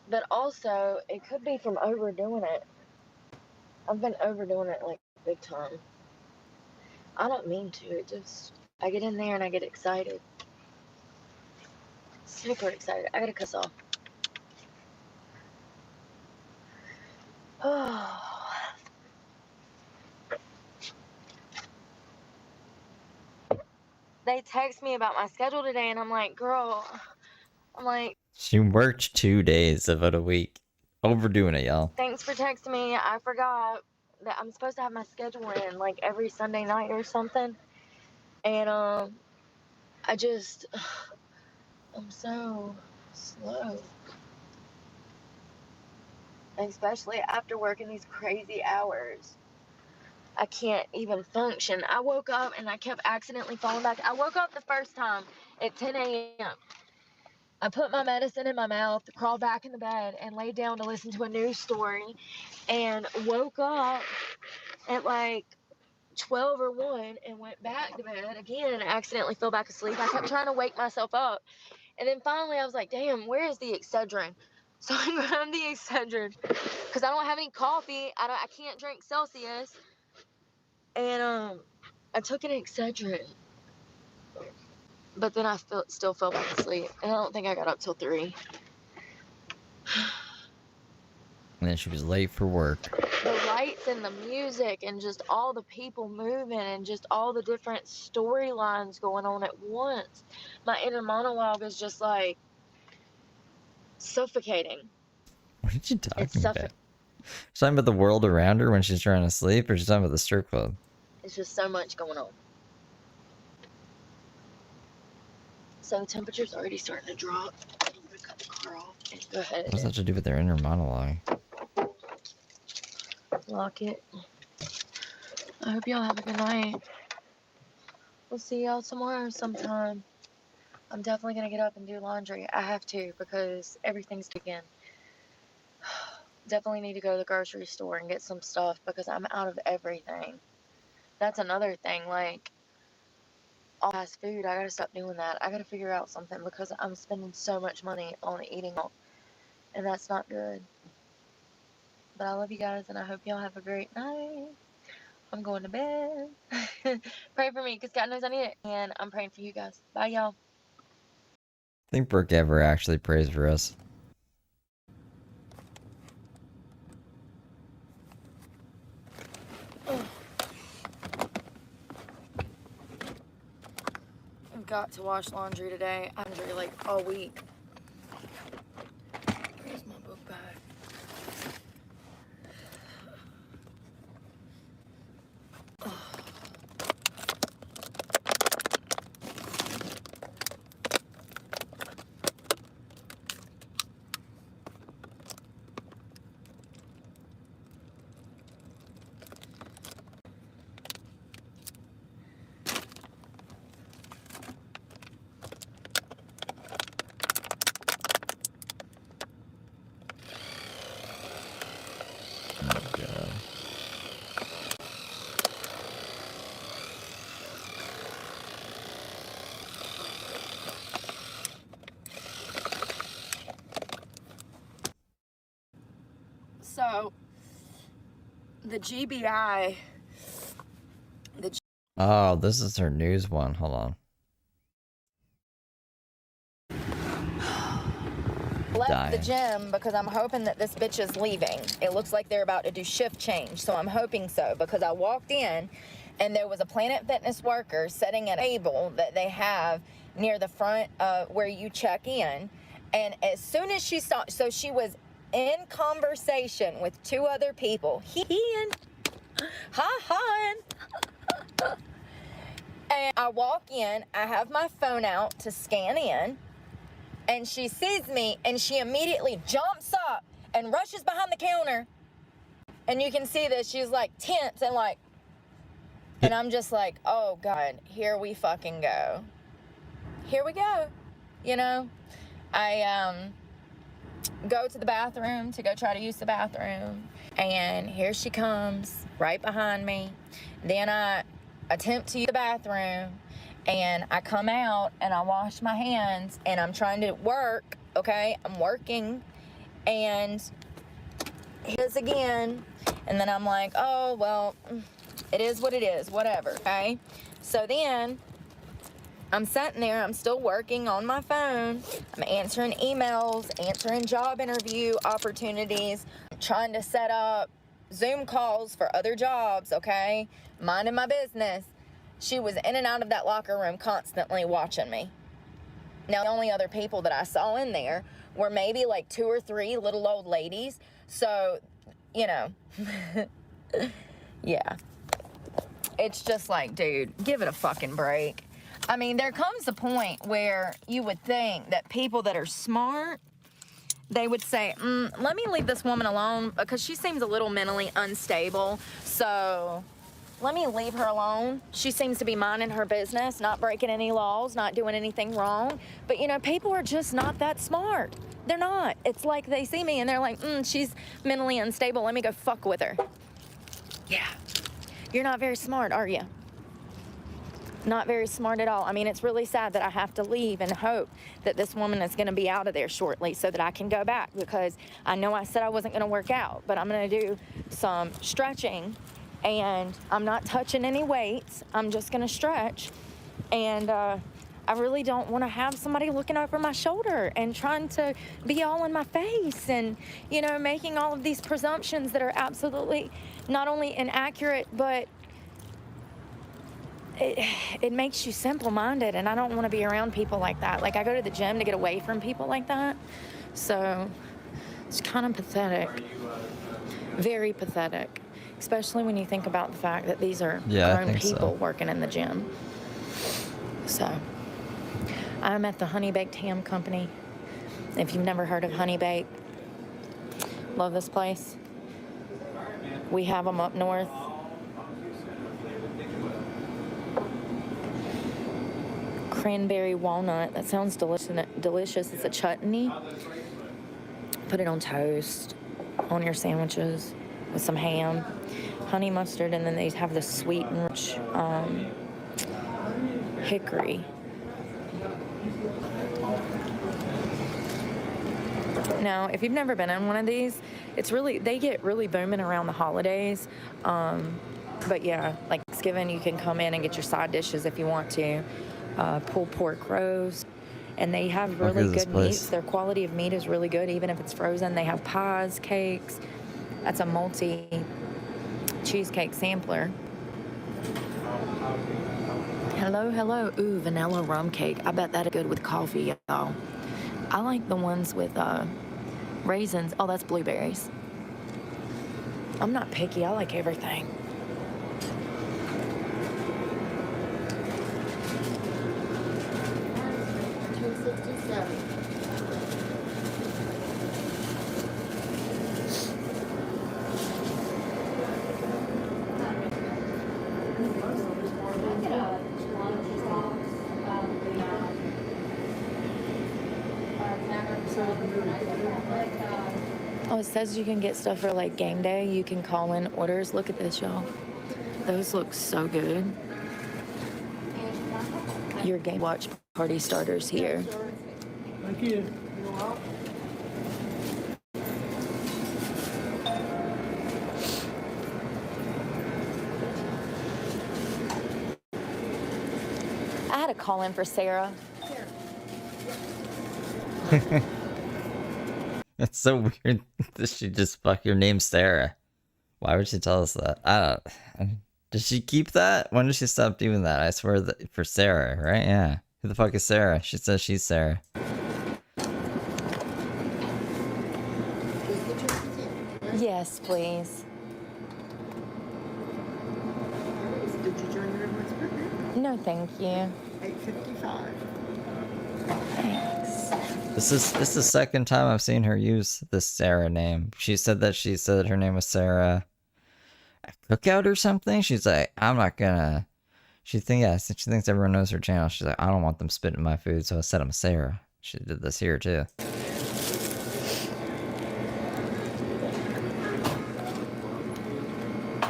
But also, it could be from overdoing it. I've been overdoing it, like, big time. I don't mean to. It just, I get in there and I get excited. Super excited. I gotta cuss off. Oh. They text me about my schedule today, and I'm like, girl, I'm like, She worked 2 days of it a week. Overdoing it, y'all. thanks for texting me. I forgot that I'm supposed to have my schedule in, like, every Sunday night or something. And, I just, I'm so slow. Especially after working these crazy hours. I can't even function. I woke up and I kept accidentally falling back. I woke up the first time at 10 a.m. I put my medicine in my mouth, crawled back in the bed, and laid down to listen to a news story, and woke up at like 12 or 1 and went back to bed again and accidentally fell back asleep. I kept trying to wake myself up. And then finally I was like, damn, where is the Excedrin? So I grabbed the Excedrin because I don't have any coffee. I can't drink Celsius. And I took an Excedrin. But then I still fell back asleep. And I don't think I got up till 3. And then she was late for work. The lights and the music and just all the people moving and just all the different storylines going on at once. My inner monologue is just like suffocating. What are you talking It's about? She's talking about the world around her when she's trying to sleep, or she's talking about the strip club? It's just so much going on. So the temperature's already starting to drop. I'm gonna cut the car off and go ahead What does that and have to do with their inner monologue? lock it. I hope y'all have a good night. We'll see y'all tomorrow sometime. I'm definitely gonna get up and do laundry. I have to because everything's again. Definitely need to go to the grocery store and get some stuff because I'm out of everything. That's another thing, like all fast food, I gotta stop doing that. I gotta figure out something because I'm spending so much money on eating out, and that's not good. But I love you guys, and I hope y'all have a great night. I'm going to bed. Pray for me because God knows I need it, and I'm praying for you guys. Bye, y'all. I think Brooke ever actually prays for us. I've got to wash laundry today. I'm laundry like all week. Where's my book bag? Oh god. So, the GBI, Oh, this is her news one. Hold on. left the Dying. gym because I'm hoping that this bitch is leaving. It looks like they're about to do shift change, so I'm hoping so, because I walked in and there was a Planet Fitness worker sitting at a table that they have near the front where you check in. And as soon as she saw, so she was in conversation with two other people. And I walk in, I have my phone out to scan in, and she sees me and she immediately jumps up and rushes behind the counter. And you can see that she's like tense and like, and I'm just like, oh God, here we fucking go. Here we go. You know, I go to the bathroom to go try to use the bathroom, and here she comes right behind me. Then I attempt to use the bathroom, and I come out and I wash my hands and I'm trying to work, okay? I'm working, and it is again. And then I'm like, oh, well, it is what it is, whatever, okay? So then I'm sitting there, I'm still working on my phone. I'm answering emails, answering job interview opportunities, trying to set up Zoom calls for other jobs, okay? Minding my business. She was in and out of that locker room constantly watching me. Now, the only other people that I saw in there were maybe like 2 or 3 little old ladies. So, you know, yeah. It's just like, dude, give it a fucking break. I mean, there comes a point where you would think that people that are smart, they would say, let me leave this woman alone because she seems a little mentally unstable. So let me leave her alone. She seems to be minding her business, not breaking any laws, not doing anything wrong. But, you know, people are just not that smart. They're not. It's like they see me and they're like, she's mentally unstable. Let me go fuck with her. Yeah. You're not very smart, are you? Not very smart at all. I mean, it's really sad that I have to leave and hope that this woman is going to be out of there shortly so that I can go back, because I know I said I wasn't going to work out, but I'm going to do some stretching, and I'm not touching any weights. I'm just going to stretch, and I really don't want to have somebody looking over my shoulder and trying to be all in my face and, you know, making all of these presumptions that are absolutely not only inaccurate, but it makes you simple-minded, and I don't want to be around people like that. Like, I go to the gym to get away from people like that. So it's kind of pathetic. Very pathetic. Especially when you think about the fact that these are grown people working in the gym. So I'm at the Honey Baked Ham Company. If you've never heard of Honey Baked, love this place. We have them up north. Cranberry walnut. That sounds delicious. It's a chutney. Put it on toast, on your sandwiches with some ham, honey mustard, and then they have the sweet and rich hickory. Now, if you've never been in one of these, they get really booming around the holidays. But yeah, like Thanksgiving, you can come in and get your side dishes if you want to. Pulled pork roast, and they have really good meats. Their quality of meat is really good, even if it's frozen. They have pies, cakes. That's a multi-cheesecake sampler. Hello. Ooh, vanilla rum cake. I bet that's good with coffee, y'all. I like the ones with raisins. Oh, that's blueberries. I'm not picky. I like everything. Oh, it says you can get stuff for like game day. You can call in orders. Look at this, y'all. Those look so good. Your game watch party starters here. Thank you. I had a call in for Sarah. It's so weird that she just fuck your name's Sarah. Why would she tell us that? I don't. Did she keep that? When did she stop doing that? I swear that for Sarah, right? Yeah. Who the fuck is Sarah? She says she's Sarah. Yes, please. Did you join the rewards program? No, thank you. $8.55. Thanks. This is the second time I've seen her use this Sarah name. She said her name was Sarah at Cookout or something. She's like, I'm not gonna. She thinks everyone knows her channel. She's like, I don't want them spitting my food, so I said I'm Sarah. She did this here too.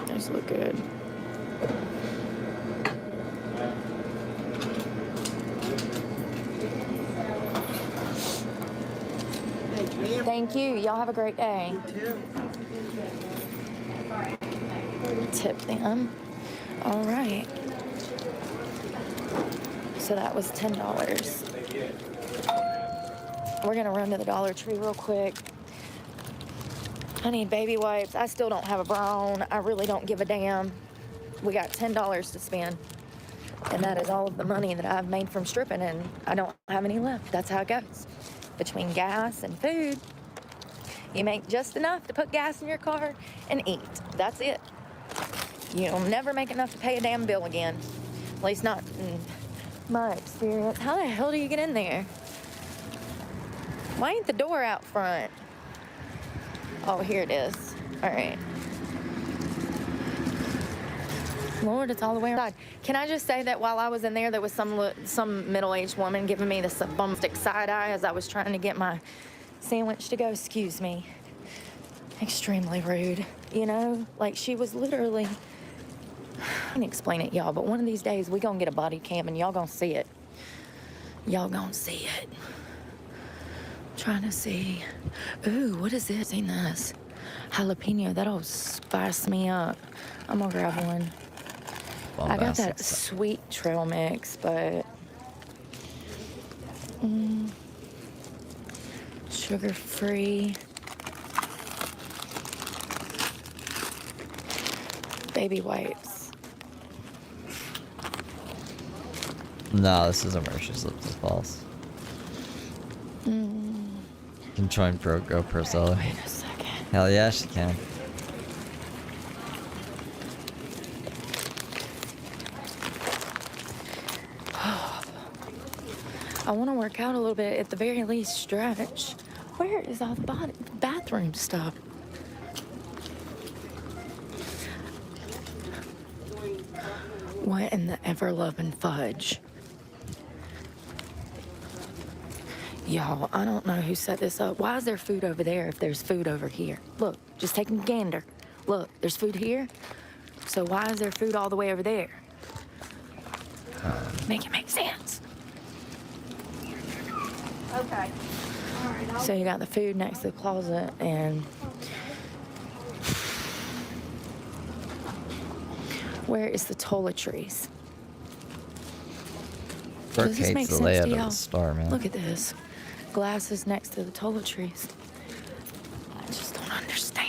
Those look good. Thank you. Y'all have a great day. Tip them. All right. So that was $10. We're going to run to the Dollar Tree real quick. I need baby wipes. I still don't have a bra on. I really don't give a damn. We got $10 to spend. And that is all of the money that I've made from stripping, and I don't have any left. That's how it goes. Between gas and food, you make just enough to put gas in your car and eat. That's it. You'll never make enough to pay a damn bill again. At least not in my experience. How the hell do you get in there? Why ain't the door out front? Oh, here it is. All right. Lord, it's all the way around. Can I just say that while I was in there was some middle-aged woman giving me this bombastic side eye as I was trying to get my sandwich to go. Excuse me. Extremely rude. You know, like she was literally. I can't explain it, y'all, but one of these days we gonna get a body cam and y'all gonna see it. Y'all gonna see it. Trying to see. Ooh, what is this? Seen this? Jalapeno. That'll spice me up. I'm gonna grab one. I got that sweet trail mix, but sugar-free. Baby wipes. No, this isn't where she slips and falls. Can join Brooke GoPro seller. Wait a second. Hell yeah, she can. I want to work out a little bit, at the very least stretch. Where is all the bathroom stuff? What in the ever-loving fudge? Y'all, I don't know who set this up. Why is there food over there if there's food over here? Look, just taking a gander. Look, there's food here. So why is there food all the way over there? Make it make sense. Okay. All right. So you got the food next to the closet, and where is the toiletries? Brooke Does this make hates the sense layout to of y'all? the store, man. Look at this. Glasses next to the toiletries. I just don't understand.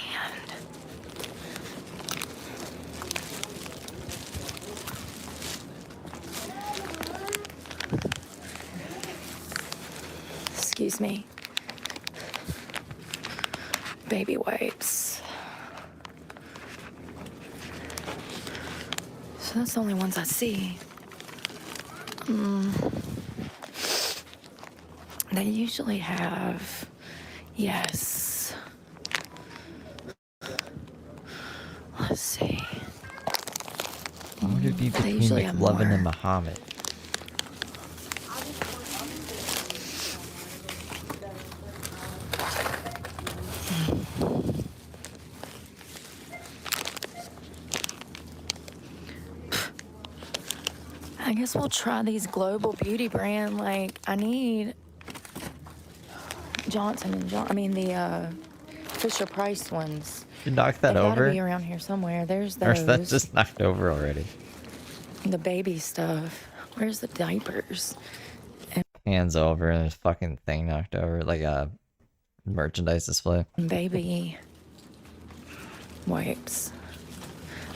Excuse me. Baby wipes. So that's the only ones I see. They usually have, yes. Let's see. What would it be They between usually like have Levin more. and Muhammad? I guess we'll try these global beauty brand. Like, I need Johnson and John. I mean the Fisher Price ones. You knocked that They gotta over? be around here somewhere. There's Or those. is that just knocked over already? The baby stuff. Where's the diapers? Hands over and there's fucking thing knocked over. Like a merchandise display. Baby wipes.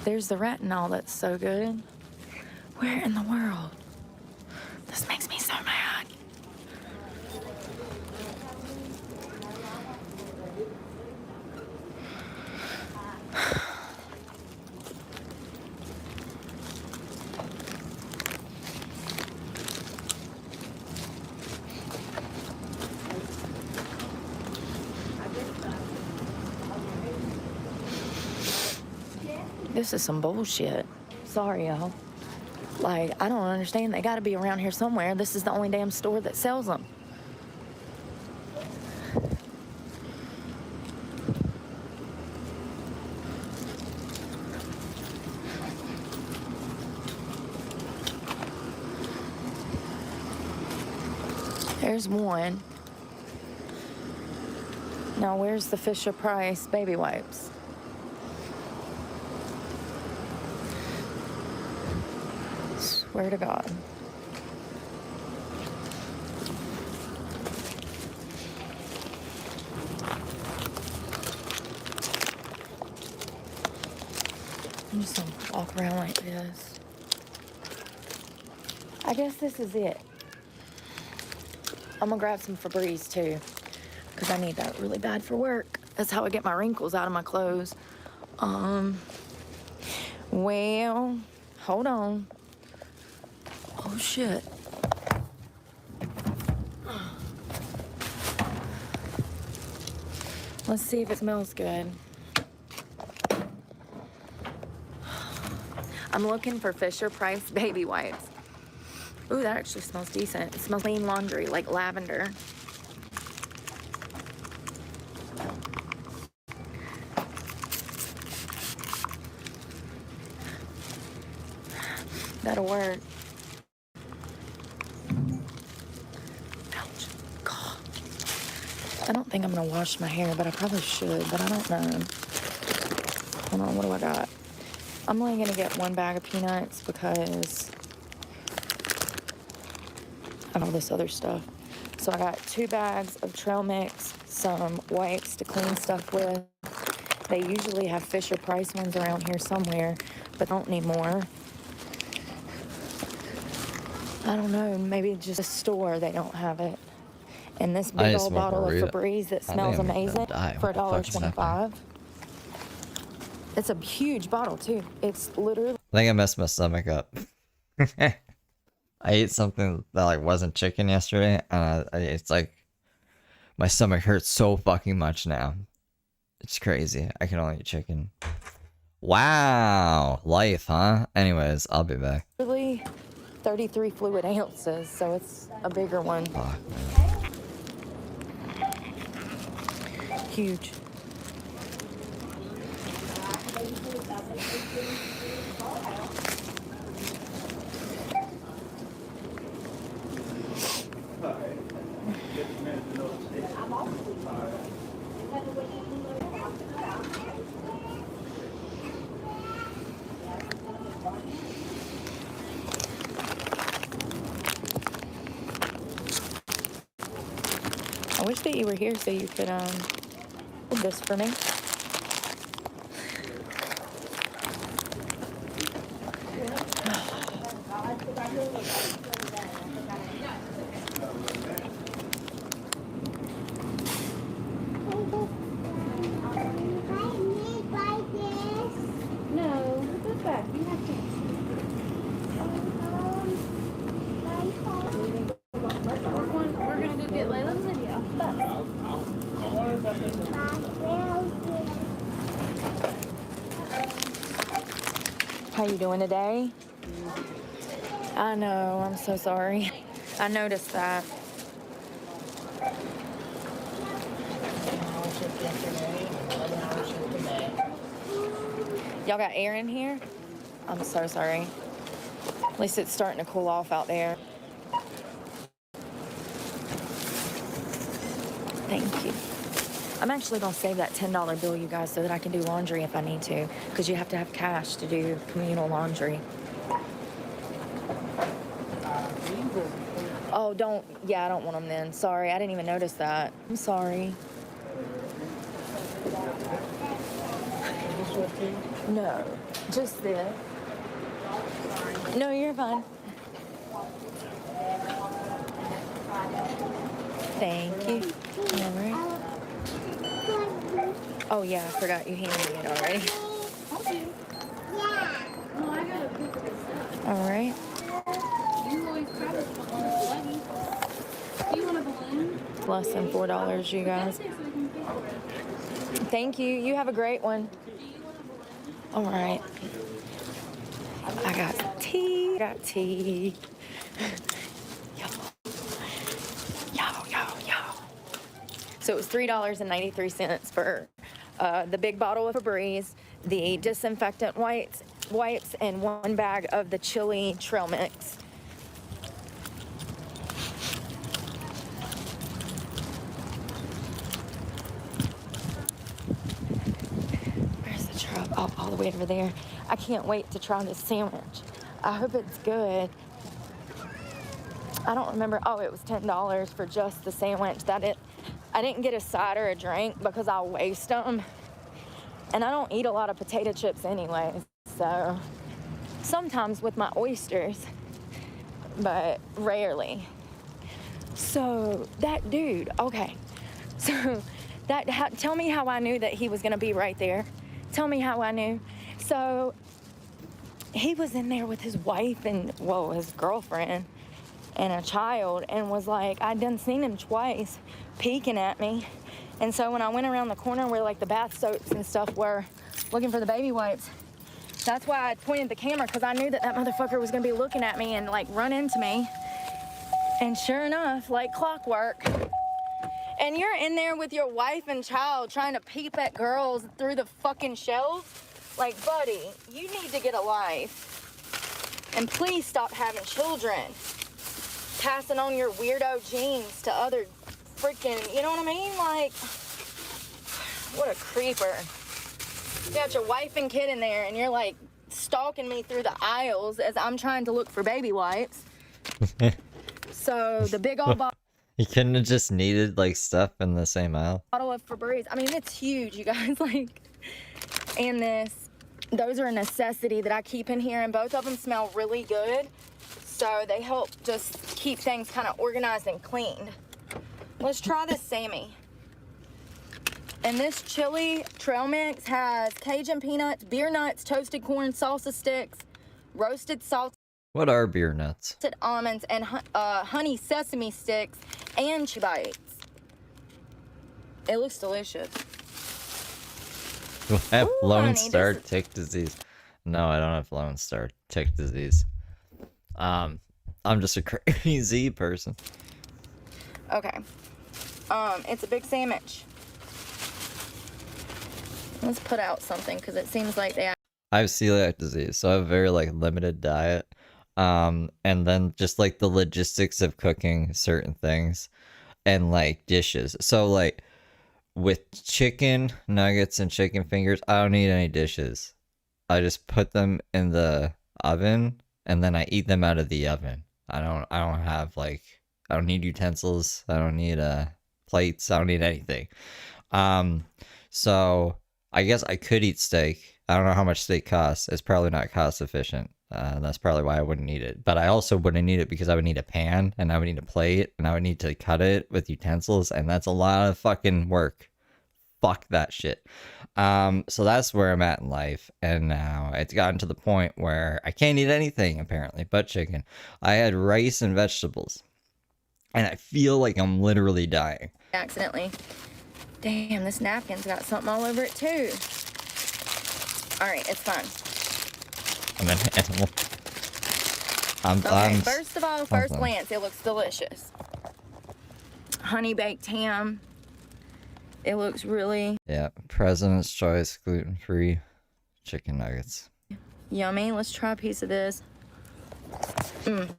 There's the retinol that's so good. Where in the world? This makes me so mad. This is some bullshit. Sorry, y'all. Like, I don't understand. They gotta be around here somewhere. This is the only damn store that sells them. There's one. Now, where's the Fisher Price baby wipes? Swear to God. I'm just gonna walk around like this. I guess this is it. I'm gonna grab some Febreze too, because I need that really bad for work. That's how I get my wrinkles out of my clothes. Well, hold on. Oh, shit. Let's see if it smells good. I'm looking for Fisher Price baby wipes. Ooh, that actually smells decent. It smells clean laundry, like lavender. That'll work. Ouch. God. I don't think I'm gonna wash my hair, but I probably should, but I don't know. Hold on, what do I got? I'm only gonna get one bag of peanuts because of all this other stuff. So I got 2 bags of trail mix, some wipes to clean stuff with. They usually have Fisher Price ones around here somewhere, but don't need more. I don't know, maybe just a store they don't have it. And this big old bottle of Febreze that smells amazing for $1.25. It's a huge bottle too. It's literally. I think I messed my stomach up. I ate something that like wasn't chicken yesterday, and it's like my stomach hurts so fucking much now. It's crazy. I can only eat chicken. Wow, life, huh? Anyways, I'll be back. Really 33 fluid ounces, so it's a bigger one. Fuck, Huge. I wish that you were here so you could hold this for me. How you doing today? I know, I'm so sorry. I noticed that. Y'all got air in here? I'm so sorry. At least it's starting to cool off out there. Thank you. I'm actually gonna save that $10 bill, you guys, so that I can do laundry if I need to, because you have to have cash to do communal laundry. Oh, I don't want them then. Sorry, I didn't even notice that. I'm sorry. No, just this. No, you're fine. Thank you. All right. Oh yeah, I forgot you handed me it already. All right. Less than $4, you guys. Thank you. You have a great one. All right. I got tea. Got tea. Yo. So it was $3.93 for the big bottle of Febreze, the disinfectant wipes, and 1 bag of the chili trail mix. Where's the truck? Oh, all the way over there. I can't wait to try this sandwich. I hope it's good. I don't remember. Oh, it was $10 for just the sandwich. I didn't get a side or a drink because I'll waste them. And I don't eat a lot of potato chips anyways. So sometimes with my oysters, but rarely. So that dude, okay. So tell me how I knew that he was gonna be right there. Tell me how I knew. So he was in there with his wife and, well, his girlfriend and a child, and was like, I'd done seen him twice peeking at me. And so when I went around the corner where like the bath soaps and stuff were, looking for the baby wipes, that's why I pointed the camera, because I knew that motherfucker was gonna be looking at me and like run into me. And sure enough, like clockwork. And you're in there with your wife and child trying to peep at girls through the fucking shelves. Like, buddy, you need to get a life. And please stop having children. Passing on your weirdo genes to other freaking, you know what I mean? Like, what a creeper. You got your wife and kid in there and you're like stalking me through the aisles as I'm trying to look for baby wipes. So the big old You couldn't have just needed like stuff in the same aisle. bottle of Febreze. I mean, it's huge, you guys. Like, and those are a necessity that I keep in here, and both of them smell really good. So they help just keep things kind of organized and clean. Let's try this Sammy. And this chili trail mix has Cajun peanuts, beer nuts, toasted corn, salsa sticks, roasted salted What are beer nuts? almonds, and honey sesame sticks, and chew bites. It looks delicious. Do I have Ooh, Lone honey, Star this is- tick disease? No, I don't have Lone Star tick disease. I'm just a crazy person. Okay. It's a big sandwich. Let's put out something, because it seems like they... I have celiac disease, so I have a very like limited diet. And then just like the logistics of cooking certain things and like dishes. So like with chicken nuggets and chicken fingers, I don't need any dishes. I just put them in the oven and then I eat them out of the oven. I don't have like, I don't need utensils. I don't need plates. I don't need anything. So I guess I could eat steak. I don't know how much steak costs. It's probably not cost efficient. That's probably why I wouldn't need it. But I also wouldn't need it because I would need a pan and I would need a plate and I would need to cut it with utensils, and that's a lot of fucking work. Fuck that shit. So that's where I'm at in life, and now it's gotten to the point where I can't eat anything apparently but chicken. I had rice and vegetables, and I feel like I'm literally dying. accidentally. Damn, this napkin's got something all over it too. All right, it's fine. I'm an animal. Okay, first of all, first fine. glance, it looks delicious. Honey baked ham. It looks really Yeah, President's Choice gluten-free chicken nuggets. yummy. Let's try a piece of this. It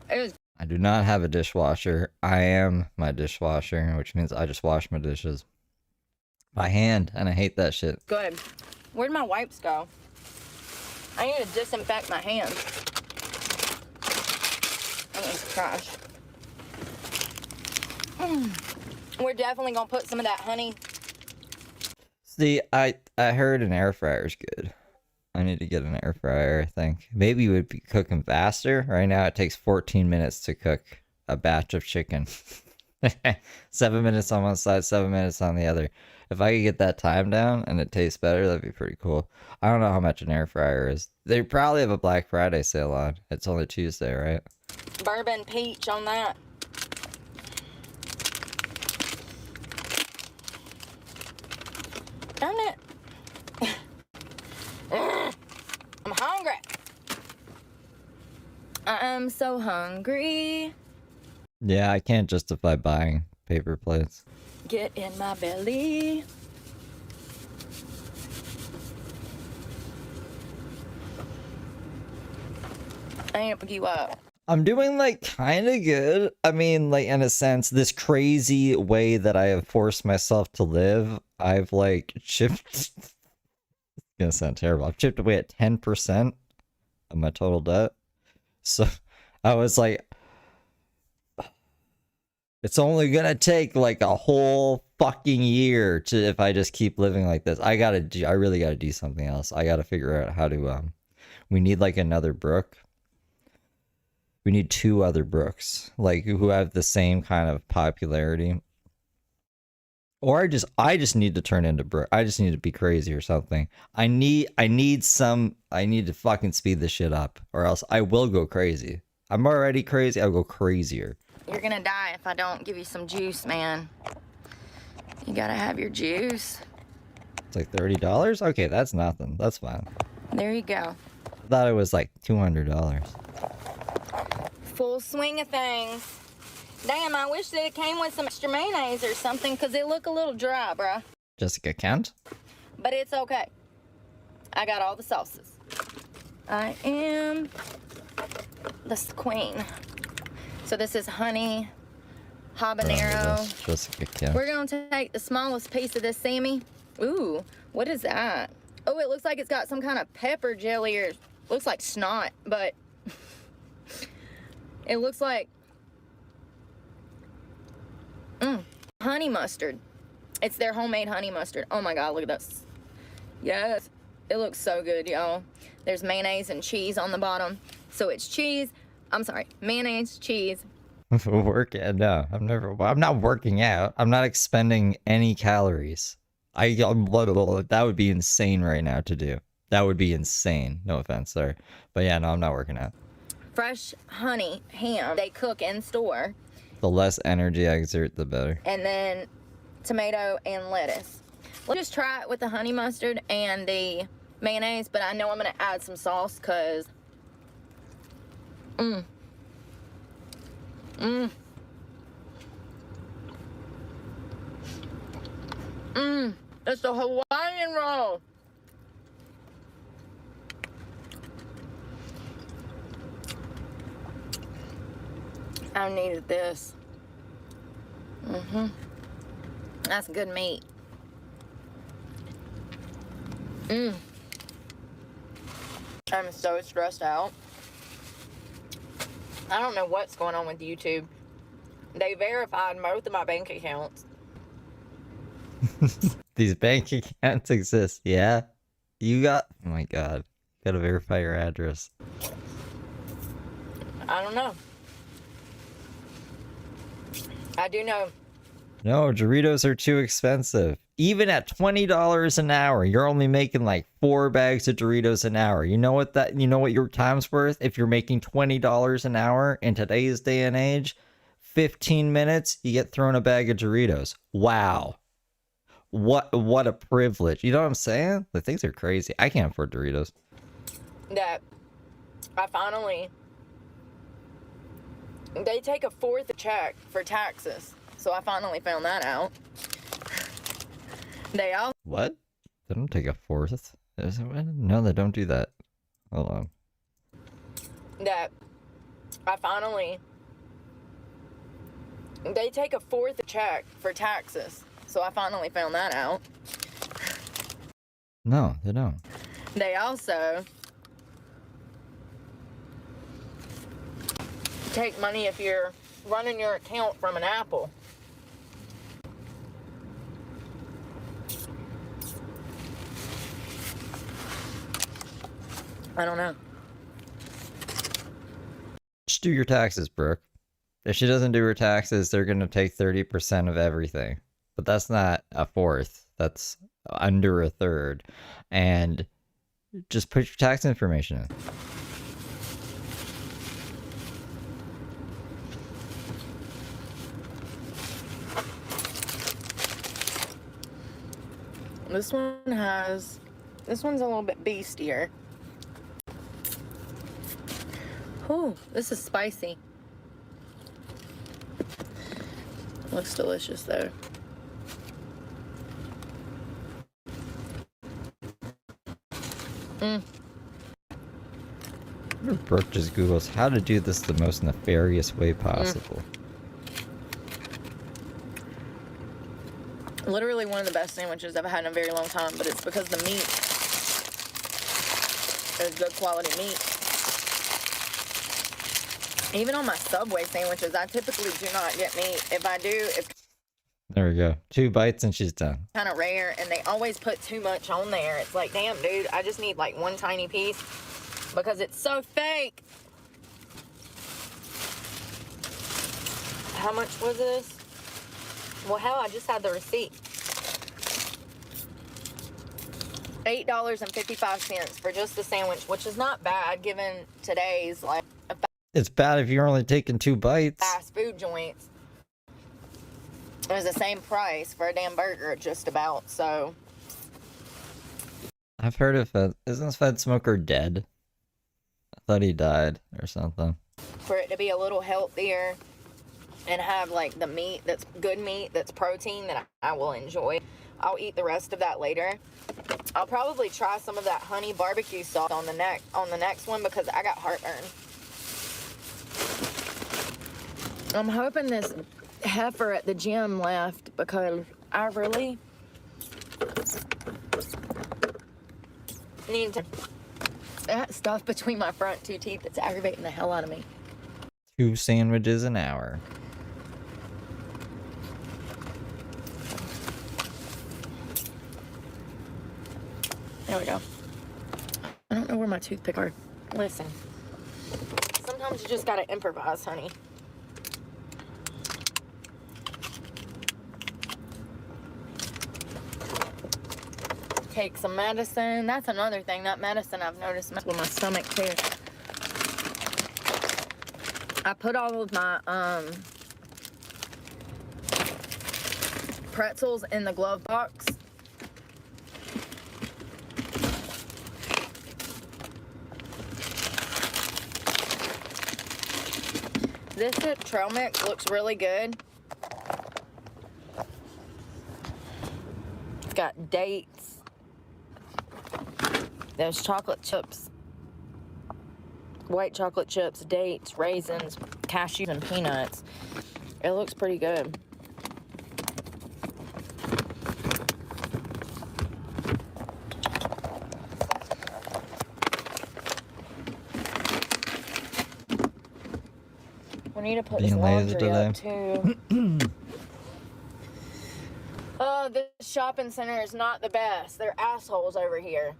is. I do not have a dishwasher. I am my dishwasher, which means I just wash my dishes by hand, and I hate that shit. Good. Where'd my wipes go? I need to disinfect my hands. Oh, it's trash. We're definitely gonna put some of that honey. See, I heard an air fryer is good. I need to get an air fryer, I think. Maybe it would be cooking faster. Right now it takes 14 minutes to cook a batch of chicken. 7 minutes on one side, 7 minutes on the other. If I could get that time down and it tastes better, that'd be pretty cool. I don't know how much an air fryer is. They probably have a Black Friday sale on. It's only Tuesday, right? Bourbon peach on that. Darn it. I'm hungry. I'm so hungry. Yeah, I can't justify buying paper plates. Get in my belly. Amp you up. I'm doing like kind of good. I mean, like in a sense, this crazy way that I have forced myself to live, I've like chipped. It's gonna sound terrible. I've chipped away at 10% of my total debt. So I was like, it's only gonna take like a whole fucking year to if I just keep living like this. I really gotta do something else. I gotta figure out how to we need like another Brooke. We need 2 other Brooks, like who have the same kind of popularity. Or I just need to turn into Brooke. I just need to be crazy or something. I need to fucking speed this shit up, or else I will go crazy. I'm already crazy. I'll go crazier. You're gonna die if I don't give you some juice, man. You gotta have your juice. It's like $30. Okay, that's nothing. That's fine. There you go. I thought it was like $200. Full swing of things. Damn, I wish that it came with some extra mayonnaise or something, because it look a little dry, bruh. Jessica Kent? But it's okay. I got all the sauces. I am the queen. So this is honey, habanero. Jessica Kent. We're going to take the smallest piece of this Sammy. Ooh, what is that? Oh, it looks like it's got some kind of pepper jelly, or looks like snot, but it looks like honey mustard. It's their homemade honey mustard. Oh my God, look at this. Yes, it looks so good, y'all. There's mayonnaise and cheese on the bottom. So it's cheese. I'm sorry, mayonnaise, cheese. No, I'm not working out. I'm not expending any calories. That would be insane right now to do. That would be insane. No offense, sorry. But yeah, no, I'm not working out. Fresh honey ham. They cook in store. The less energy I exert, the better. And then tomato and lettuce. Let's just try it with the honey mustard and the mayonnaise, but I know I'm gonna add some sauce because it's the Hawaiian roll. I needed this. That's good meat. I'm so stressed out. I don't know what's going on with YouTube. They verified both of my bank accounts. These bank accounts exist, yeah? Oh my God. Gotta verify your address. I don't know. I do know. No, Doritos are too expensive. Even at $20 an hour, you're only making like 4 bags of Doritos an hour. You know what your time's worth? If you're making $20 an hour in today's day and age, 15 minutes, you get thrown a bag of Doritos. Wow. What a privilege. You know what I'm saying? The things are crazy. I can't afford Doritos. That I finally, they take a fourth check for taxes. So I finally found that out. They all. What? They don't take a fourth? No, they don't do that. Hold on. That I finally. They take a fourth check for taxes. So I finally found that out. No, they don't. They also take money if you're running your account from an Apple. I don't know. Just do your taxes, Brooke. If she doesn't do her taxes, they're going to take 30% of everything. But that's not a fourth. That's under a third. And just put your tax information in. This one's a little bit beastier. Ooh, this is spicy. Looks delicious though. Brooke just Googles how to do this the most nefarious way possible. Literally one of the best sandwiches I've had in a very long time, but it's because the meat is good quality meat. Even on my Subway sandwiches, I typically do not get meat. If I do, it's There we go. 2 bites and she's done. kind of rare, and they always put too much on there. It's like, damn, dude, I just need like one tiny piece because it's so fake. How much was this? Well, hell, I just had the receipt. $8.55 for just the sandwich, which is not bad given today's like It's bad if you're only taking 2 bites. fast food joints. It was the same price for a damn burger, just about. So I've heard of it. Isn't Fed Smoker dead? I thought he died or something. for it to be a little healthier and have like the meat that's good meat, that's protein that I will enjoy, I'll eat the rest of that later. I'll probably try some of that honey barbecue sauce on the next one because I got heartburn. I'm hoping this heifer at the gym left because I really need to. That stuff between my front 2 teeth, it's aggravating the hell out of me. 2 sandwiches an hour. There we go. I don't know where my toothpick are. Listen. Sometimes you just gotta improvise, honey. Take some medicine. That's another thing. That medicine I've noticed messes with my stomach too. I put all of my pretzels in the glove box. This trail mix looks really good. It's got dates. There's chocolate chips. White chocolate chips, dates, raisins, cashews, and peanuts. It looks pretty good. We need to put this Being lazy laundry up today. too. Oh, this shopping center is not the best. They're assholes over here.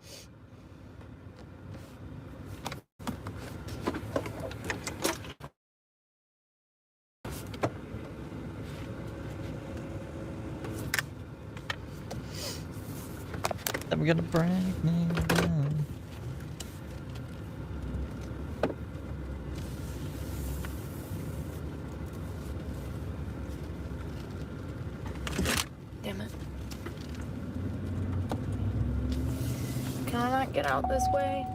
I'm gonna break me down. Damn it. Can I not get out this way?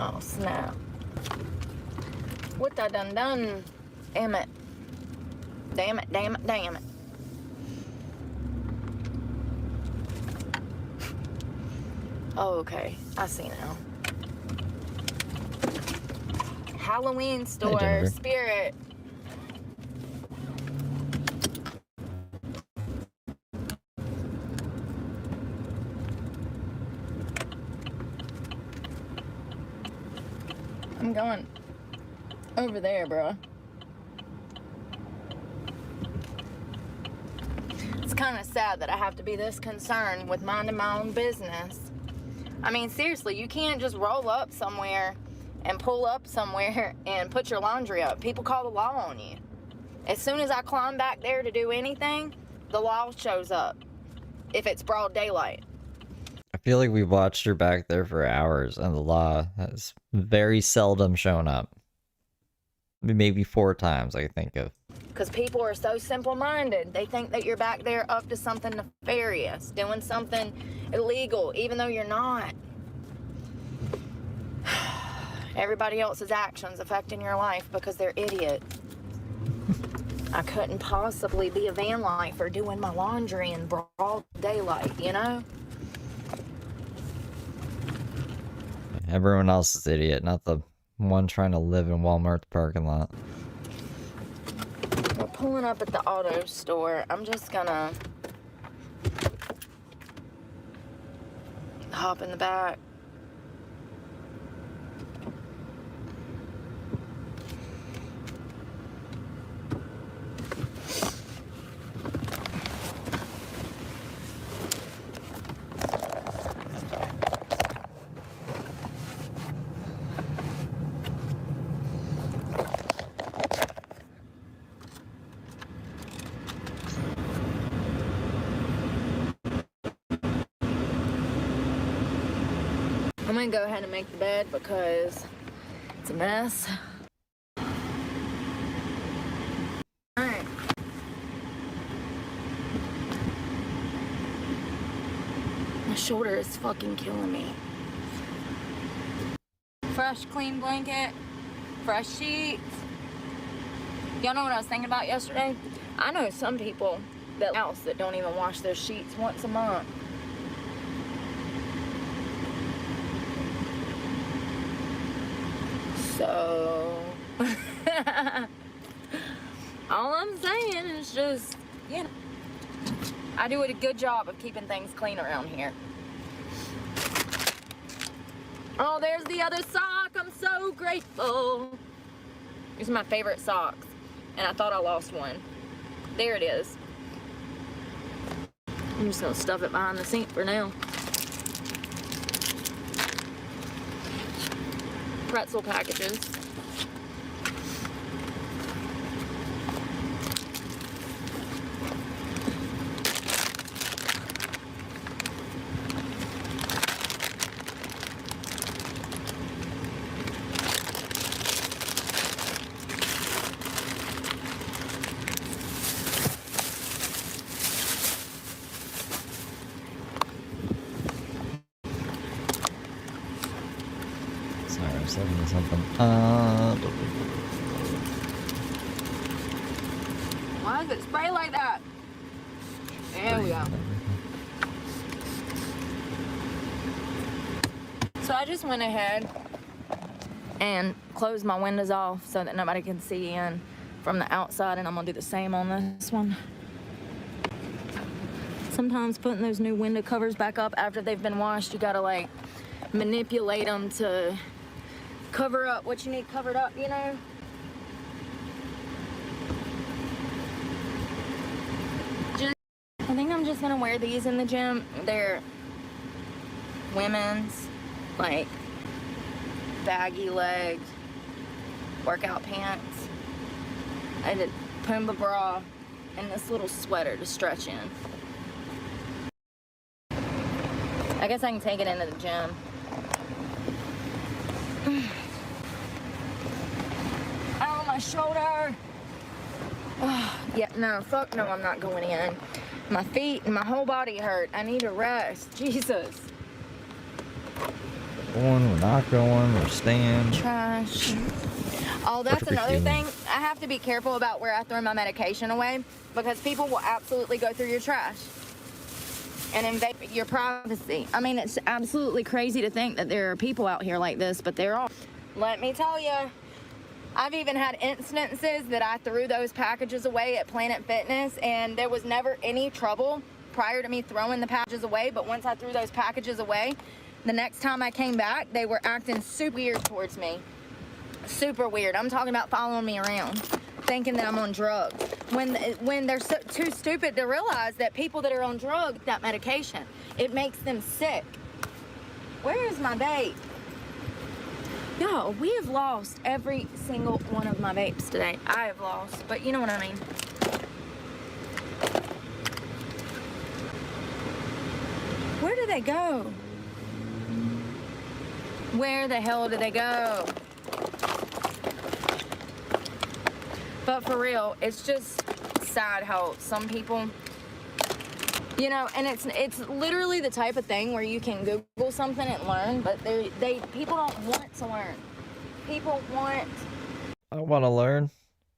Oh, snap. What I done? Damn it. Damn it, damn it, damn it. Oh, okay. I see now. Halloween store, Jennifer. Spirit. I'm going over there, bro. It's kind of sad that I have to be this concerned with minding my own business. I mean, seriously, you can't just roll up somewhere and pull up somewhere and put your laundry up. People call the law on you. As soon as I climb back there to do anything, the law shows up if it's broad daylight. I feel like we watched her back there for hours, and the law has very seldom shown up. Maybe 4 times, I think of. Because people are so simple-minded. They think that you're back there up to something nefarious, doing something illegal, even though you're not. Everybody else's actions affecting your life because they're idiots. I couldn't possibly be a van lifer doing my laundry in broad daylight, you know? Everyone else is idiot, not the one trying to live in Walmart's parking lot. We're pulling up at the auto store. I'm just gonna hop in the back. I'm gonna go ahead and make the bed because it's a mess. Alright. My shoulder is fucking killing me. Fresh, clean blanket, fresh sheets. Y'all know what I was thinking about yesterday? I know some people that don't even wash their sheets once a month. So, all I'm saying is just, you know, I do a good job of keeping things clean around here. Oh, there's the other sock. I'm so grateful. These are my favorite socks, and I thought I lost one. There it is. I'm just gonna stuff it behind the sink for now. Pretzel packages. Sorry, I'm looking at something. Why does it spray like that? There we go. So I just went ahead and closed my windows off so that nobody can see in from the outside, and I'm gonna do the same on this one. Sometimes putting those new window covers back up after they've been washed, you gotta like manipulate them to cover up what you need covered up, you know? I think I'm just gonna wear these in the gym. They're women's, like, baggy legged workout pants. I did Puma bra and this little sweater to stretch in. I guess I can take it into the gym. Oh, my shoulder. Oh, yeah, no, fuck no, I'm not going in. My feet and my whole body hurt. I need a rest. Jesus. Going, we're not going, we're staying. Trash. Oh, that's another thing. I have to be careful about where I throw my medication away because people will absolutely go through your trash and invade your privacy. I mean, it's absolutely crazy to think that there are people out here like this, but there are. Let me tell you, I've even had instances that I threw those packages away at Planet Fitness, and there was never any trouble prior to me throwing the packages away, but once I threw those packages away, the next time I came back, they were acting super weird towards me. Super weird. I'm talking about following me around, thinking that I'm on drugs. When they're too stupid to realize that people that are on drugs, that medication, it makes them sick. Where is my vape? Y'all, we have lost every single one of my vapes today. I have lost, but you know what I mean. Where do they go? Where the hell do they go? But for real, it's just sad how some people, you know, and it's literally the type of thing where you can Google something and learn, but people don't want to learn. People want. I want to learn.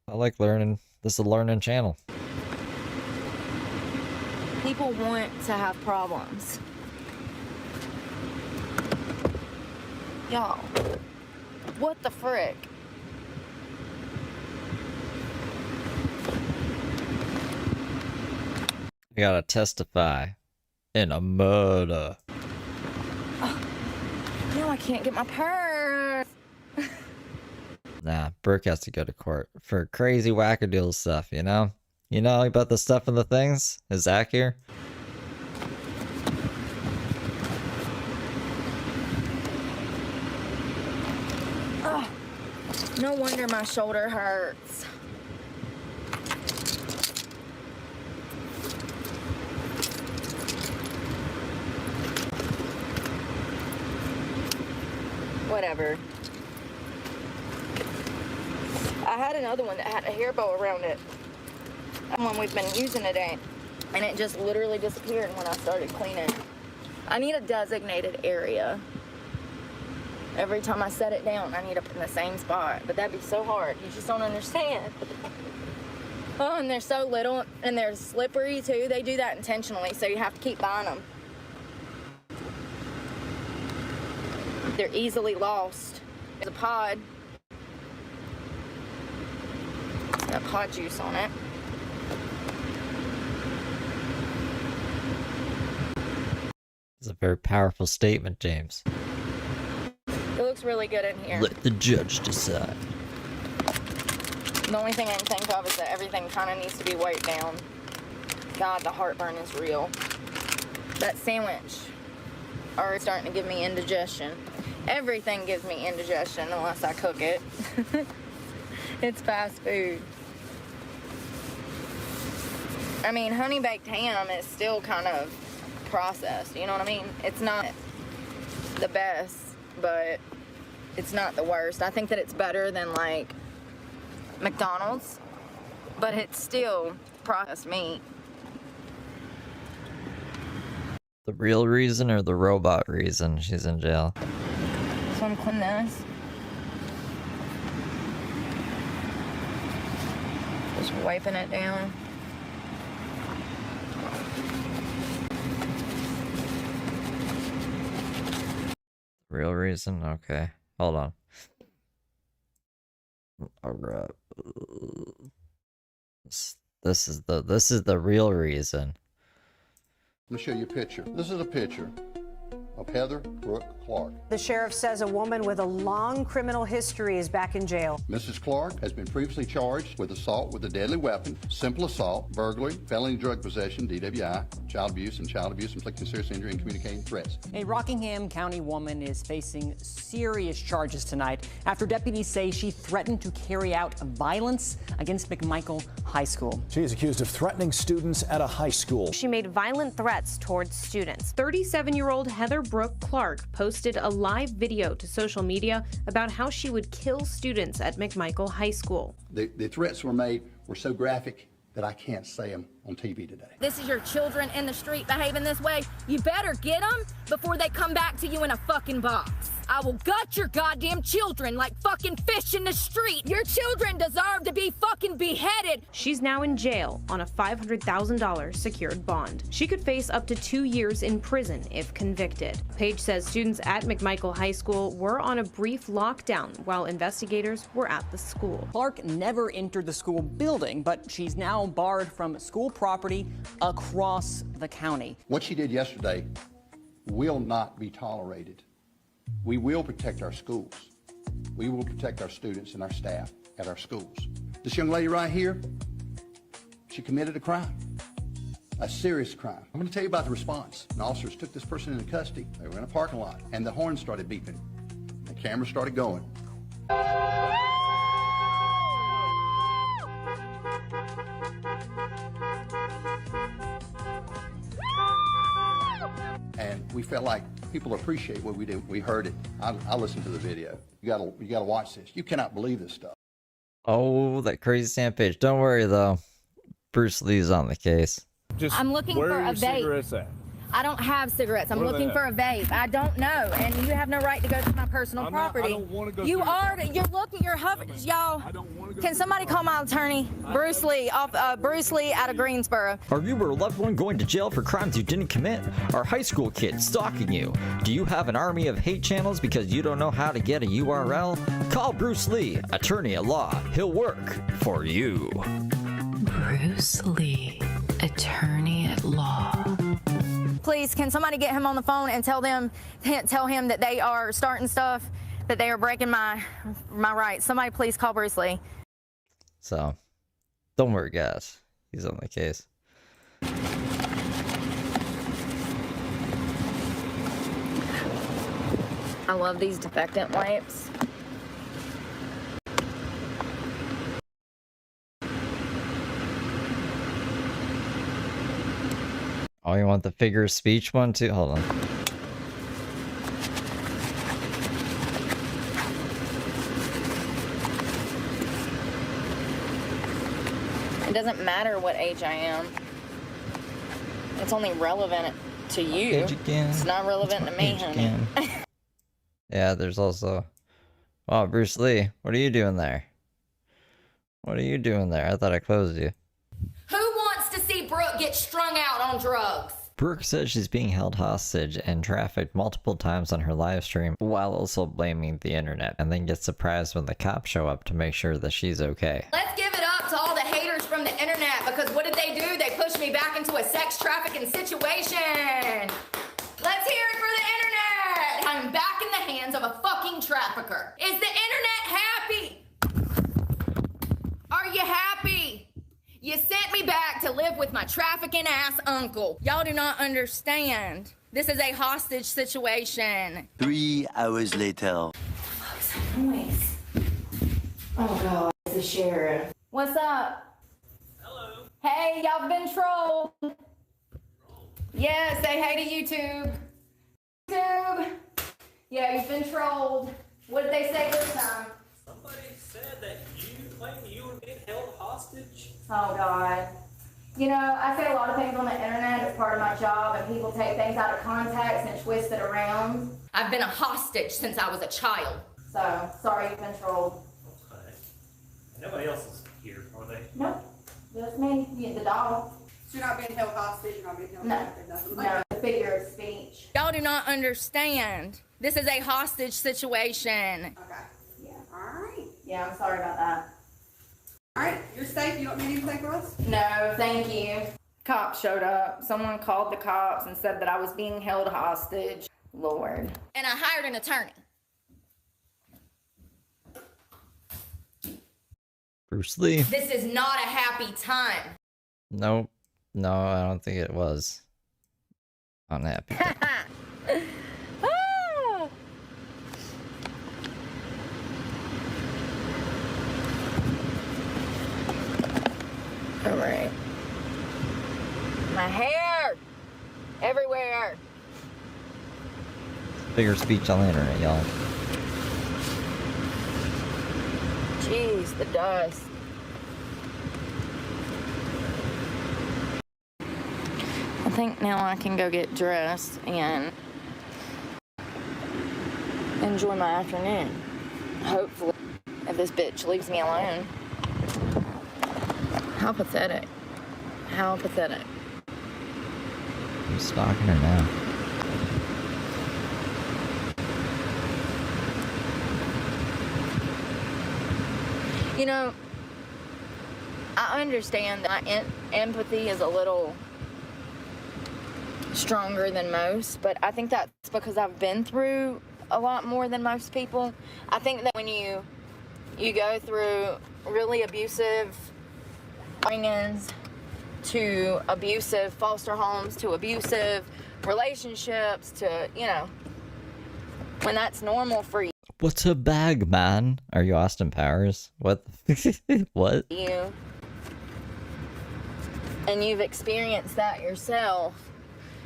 I like learning. This is a learning channel. People want to have problems. Y'all, what the frick? I gotta testify in a murder. No, I can't get my purse. Nah, Brooke has to go to court for crazy wackadoodle stuff, you know? You know about the stuff and the things? Is Zach here? Oh, no wonder my shoulder hurts. Whatever. I had another one that had a hair bow around it. That one we've been using today. And it just literally disappeared when I started cleaning. I need a designated area. Every time I set it down, I need to put in the same spot. But that'd be so hard. You just don't understand. Oh, and they're so little, and they're slippery too. They do that intentionally, so you have to keep buying them. They're easily lost. There's a pod. It's got pod juice on it. It's a very powerful statement, James. It looks really good in here. Let the judge decide. The only thing I can think of is that everything kind of needs to be wiped down. God, the heartburn is real. That sandwich are starting to give me indigestion. Everything gives me indigestion unless I cook it. It's fast food. I mean, honey baked ham is still kind of processed, you know what I mean? It's not the best, but it's not the worst. I think that it's better than like McDonald's, but it's still processed meat. The real reason or the robot reason she's in jail? So I'm cleaning this. Just wiping it down. Real reason? Okay. Hold on. Alright. This is the real reason. Let me show you a picture. This is a picture of Heather Brooke Clark. The sheriff says a woman with a long criminal history is back in jail. Mrs. Clark has been previously charged with assault with a deadly weapon, simple assault, burglary, felony drug possession, DWI, child abuse, inflicting serious injury, and communicating threats. A Rockingham County woman is facing serious charges tonight after deputies say she threatened to carry out violence against McMichael High School. She is accused of threatening students at a high school. She made violent threats towards students. 37-year-old Heather Brooke Clark posted a live video to social media about how she would kill students at McMichael High School. The threats were made were so graphic that I can't say them on TV today. This is your children in the street behaving this way. You better get them before they come back to you in a fucking box. I will gut your goddamn children like fucking fish in the street. Your children deserve to be fucking beheaded. She's now in jail on a $500,000 secured bond. She could face up to 2 years in prison if convicted. Page says students at McMichael High School were on a brief lockdown while investigators were at the school. Clark never entered the school building, but she's now barred from school property across the county. What she did yesterday will not be tolerated. We will protect our schools. We will protect our students and our staff at our schools. This young lady right here, she committed a crime, a serious crime. I'm going to tell you about the response. And officers took this person into custody. They were in a parking lot, and the horn started beeping. The camera started going. And we felt like people appreciate what we do. We heard it. I listened to the video. You gotta watch this. You cannot believe this stuff. Oh, that crazy stampede. Don't worry though. Bruce Lee's on the case. I'm looking for a vape. I don't have cigarettes. I'm looking for a vape. I don't know, and you have no right to go to my personal property. I don't want to go. You're looking. You're hovering, y'all. Can somebody call my attorney, Bruce Lee, out of Greensboro? Are you or a loved one going to jail for crimes you didn't commit? Are high school kids stalking you? Do you have an army of hate channels because you don't know how to get a URL? Call Bruce Lee, attorney at law. He'll work for you. Bruce Lee, attorney at law. Please, can somebody get him on the phone and tell him that they are starting stuff, that they are breaking my rights. Somebody please call Bruce Lee. So, don't worry, guys. He's on the case. I love these defectant wipes. Oh, you want the figure of speech one too? Hold on. It doesn't matter what age I am. It's only relevant to you. It's not relevant to me, honey. Yeah, there's also... Oh, Bruce Lee, what are you doing there? What are you doing there? I thought I closed you. Who wants to see Brooke get strung out on drugs? Brooke says she's being held hostage and trafficked multiple times on her live stream while also blaming the internet, and then gets surprised when the cops show up to make sure that she's okay. Let's give it up to all the haters from the internet, because what did they do? They pushed me back into a sex trafficking situation. Let's hear it for the internet. I'm back in the hands of a fucking trafficker. Is the internet happy? Are you happy? You sent me back to live with my trafficking ass uncle. Y'all do not understand. This is a hostage situation. 3 hours later. What's that noise? Oh God, it's the sheriff. What's up? Hello. Hey, y'all been trolled. Yeah, say hey to YouTube. YouTube. Yeah, you've been trolled. What did they say this time? Somebody said that you claimed you were being held hostage. Oh God. You know, I say a lot of things on the internet as part of my job, and people take things out of context and twist it around. I've been a hostage since I was a child. So, sorry you've been trolled. Okay. Nobody else is here, are they? Nope. Just me, the dog. So you're not being held hostage, you're not being held hostage, nothing like No, the figure of speech. Y'all do not understand. This is a hostage situation. Okay. Yeah. Alright. Yeah, I'm sorry about that. Alright, you're safe. You don't need anything for us? No, thank you. Cops showed up. Someone called the cops and said that I was being held hostage. Lord. And I hired an attorney. Bruce Lee. This is not a happy time. Nope. No, I don't think it was. Unhappy. Ah! All right. My hair everywhere. Figure of speech on the internet, y'all. Jeez, the dust. I think now I can go get dressed and enjoy my afternoon. Hopefully, if this bitch leaves me alone. How pathetic. How pathetic. I'm stalking her now. You know, I understand that my empathy is a little stronger than most, but I think that's because I've been through a lot more than most people. I think that when you go through really abusive bring-ins to abusive foster homes to abusive relationships to, you know, when that's normal for you. What's a bag, man? Are you Austin Powers? What? What? You and you've experienced that yourself,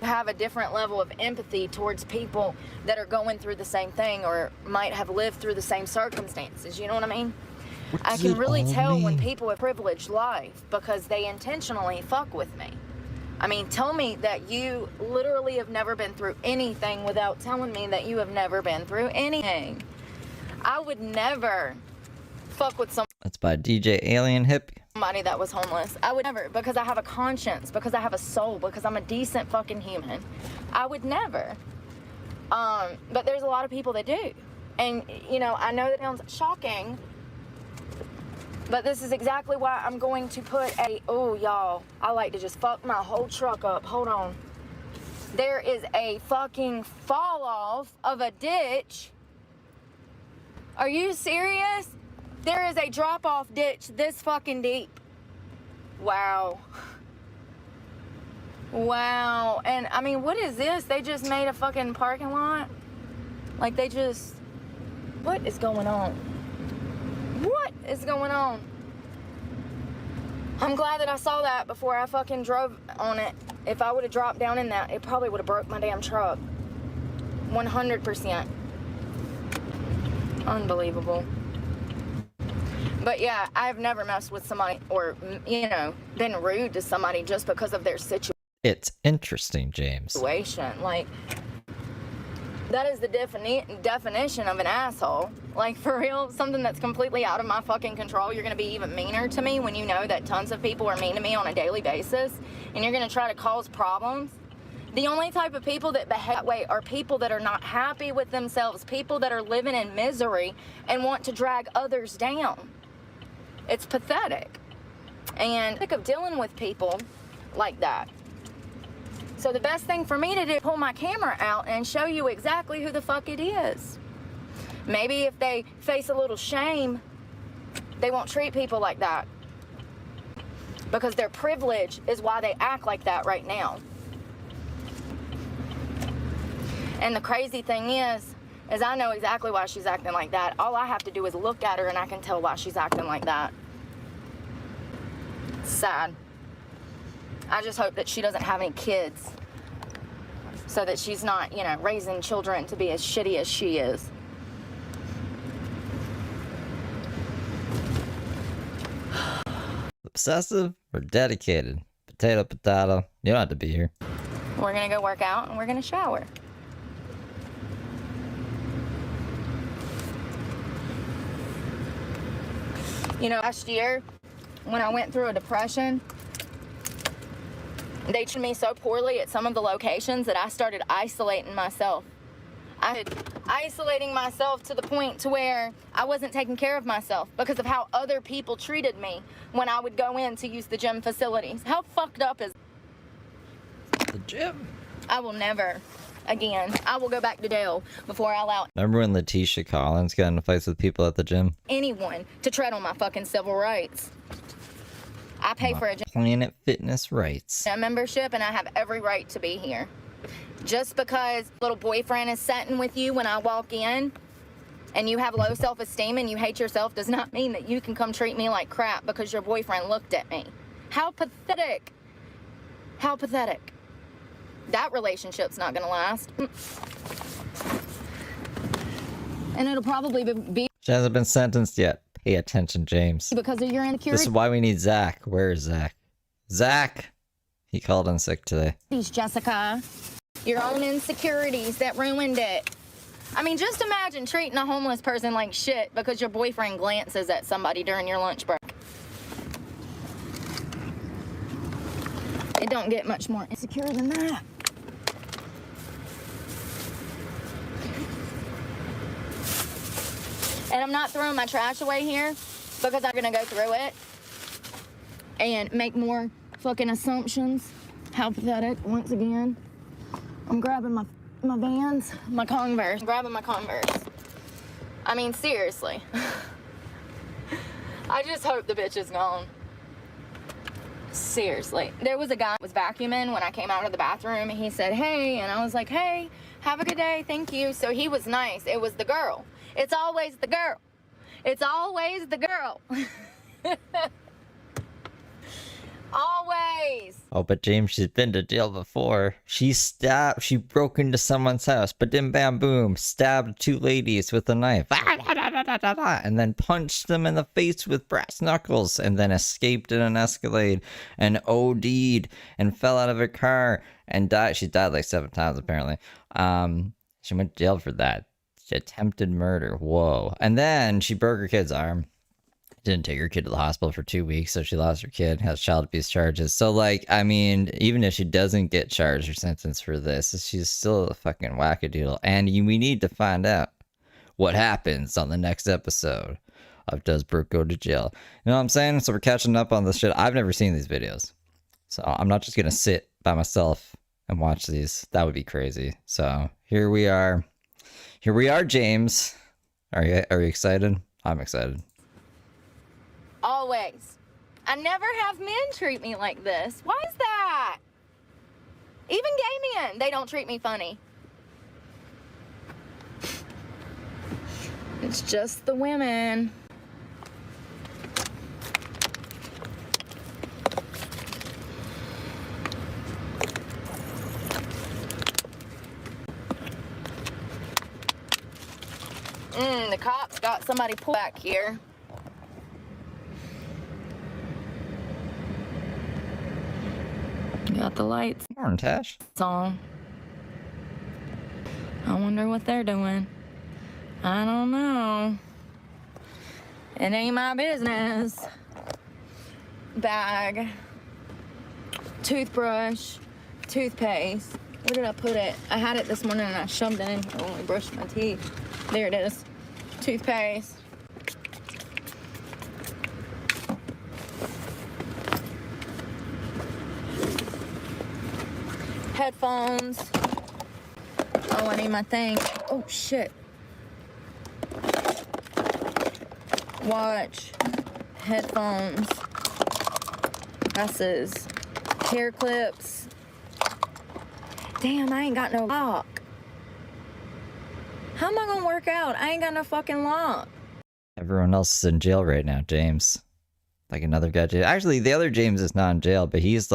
have a different level of empathy towards people that are going through the same thing or might have lived through the same circumstances. You know what I mean? I can really tell when people have privileged life because they intentionally fuck with me. I mean, tell me that you literally have never been through anything without telling me that you have never been through anything. I would never fuck with That's by DJ Alien Hippie. somebody that was homeless. I would never, because I have a conscience, because I have a soul, because I'm a decent fucking human. I would never. But there's a lot of people that do. And, you know, I know that sounds shocking, but this is exactly why I'm going to put oh, y'all, I like to just fuck my whole truck up. Hold on. There is a fucking fall off of a ditch. Are you serious? There is a drop off ditch this fucking deep. Wow. Wow. And I mean, what is this? They just made a fucking parking lot? Like they just, what is going on? What is going on? I'm glad that I saw that before I fucking drove on it. If I would have dropped down in that, it probably would have broke my damn truck. 100%. Unbelievable. But yeah, I've never messed with somebody or, you know, been rude to somebody just because of their situation. It's interesting, James. Like, that is the definition of an asshole. Like, for real, something that's completely out of my fucking control. You're going to be even meaner to me when you know that tons of people are mean to me on a daily basis, and you're going to try to cause problems. The only type of people that behave that way are people that are not happy with themselves, people that are living in misery and want to drag others down. It's pathetic. And I'm sick of dealing with people like that. So the best thing for me to do is pull my camera out and show you exactly who the fuck it is. Maybe if they face a little shame, they won't treat people like that. Because their privilege is why they act like that right now. And the crazy thing is I know exactly why she's acting like that. All I have to do is look at her and I can tell why she's acting like that. It's sad. I just hope that she doesn't have any kids so that she's not, you know, raising children to be as shitty as she is. Obsessive or dedicated? Potato, potato. You don't have to be here. We're gonna go work out and we're gonna shower. You know, last year when I went through a depression, they treated me so poorly at some of the locations that I started isolating myself. I started isolating myself to the point to where I wasn't taking care of myself because of how other people treated me when I would go in to use the gym facilities. How fucked up is the gym? I will never again. I will go back to Dale before I allow Remember when Letitia Collins got in a fight with people at the gym? anyone to tread on my fucking civil rights. I pay for a Planet Fitness rights. membership and I have every right to be here. Just because little boyfriend is sitting with you when I walk in and you have low self-esteem and you hate yourself does not mean that you can come treat me like crap because your boyfriend looked at me. How pathetic. How pathetic. That relationship's not gonna last. And it'll probably be She hasn't been sentenced yet. Pay attention, James. because of your insecurity. This is why we need Zach. Where is Zach? Zach! He called in sick today. Jessica, your own insecurities that ruined it. I mean, just imagine treating a homeless person like shit because your boyfriend glances at somebody during your lunch break. It don't get much more insecure than that. And I'm not throwing my trash away here because I'm gonna go through it and make more fucking assumptions. How pathetic, once again. I'm grabbing my My Vans, my Converse. I'm grabbing my Converse. I mean, seriously. I just hope the bitch is gone. Seriously. There was a guy who was vacuuming when I came out of the bathroom, and he said, hey, and I was like, hey, have a good day, thank you. So he was nice. It was the girl. It's always the girl. It's always the girl. Always. Oh, but James, she's been to jail before. She broke into someone's house, but then bam boom, stabbed 2 ladies with a knife. And then punched them in the face with brass knuckles, and then escaped in an Escalade and OD'd and fell out of her car and died. She died like 7 times apparently. She went to jail for that. She attempted murder. Whoa. And then she broke her kid's arm. Didn't take her kid to the hospital for 2 weeks, so she lost her kid, has child abuse charges. So, like, I mean, even if she doesn't get charged or sentenced for this, she's still a fucking wackadoodle. And we need to find out what happens on the next episode of Does Brooke Go to Jail? You know what I'm saying? So we're catching up on this shit. I've never seen these videos, so I'm not just going to sit by myself and watch these. That would be crazy. So here we are. Here we are, James. Are you excited? I'm excited. Always. I never have men treat me like this. Why is that? Even gay men, they don't treat me funny. It's just the women. The cops got somebody pulled back here. Got the lights Morning, Tash. on. I wonder what they're doing. I don't know. It ain't my business. Bag. Toothbrush. Toothpaste. Where did I put it? I had it this morning and I shoved it in here when we brushed my teeth. There it is. Toothpaste. Headphones. Oh, I need my thing. Oh, shit. Watch. Headphones. Glasses. Hair clips. Damn, I ain't got no lock. How am I gonna work out? I ain't got no fucking lock. Everyone else is in jail right now, James. Like another guy. Actually, the other James is not in jail, but he's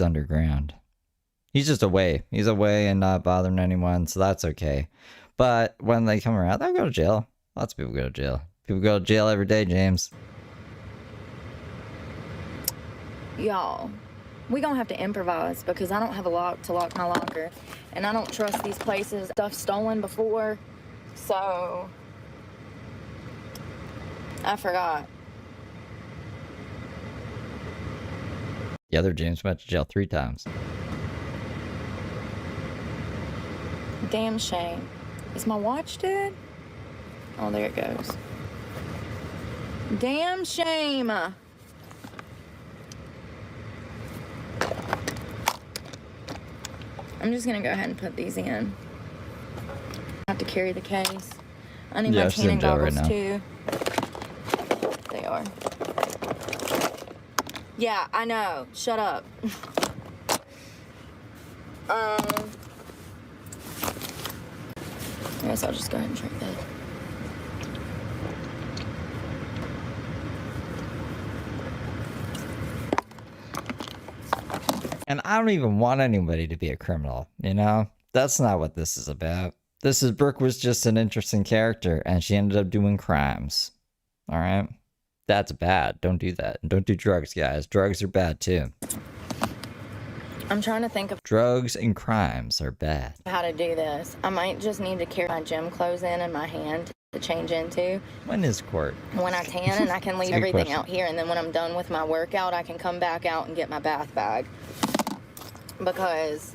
underground. He's just away. He's away and not bothering anyone, so that's okay. But when they come around, they'll go to jail. Lots of people go to jail. People go to jail every day, James. Y'all, we gonna have to improvise because I don't have a lock to lock my locker. And I don't trust these places. Stuff stolen before, so I forgot. The other James went to jail 3 times. Damn shame. Is my watch dead? Oh, there it goes. Damn shame. I'm just gonna go ahead and put these in. I have to carry the case. I need my tanning goggles too. They are. Yeah, I know. Shut up. I guess I'll just go ahead and drink this. And I don't even want anybody to be a criminal, you know? That's not what this is about. Brooke was just an interesting character, and she ended up doing crimes. Alright? That's bad. Don't do that. And don't do drugs, guys. Drugs are bad, too. I'm trying to think of drugs and crimes are bad. How to do this. I might just need to carry my gym clothes in my hand to change into. When is court? When I tan, and I can leave everything out here, and then when I'm done with my workout, I can come back out and get my bath bag. Because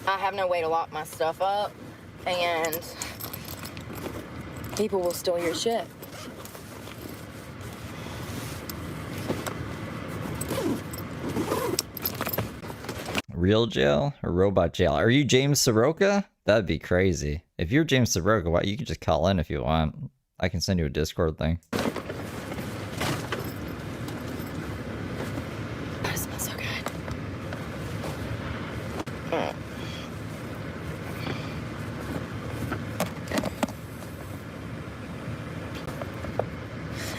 I have no way to lock my stuff up, and people will steal your shit. Real jail or robot jail? Are you James Soroka? That'd be crazy. If you're James Soroka, why you can just call in if you want. I can send you a Discord thing. That smells so good.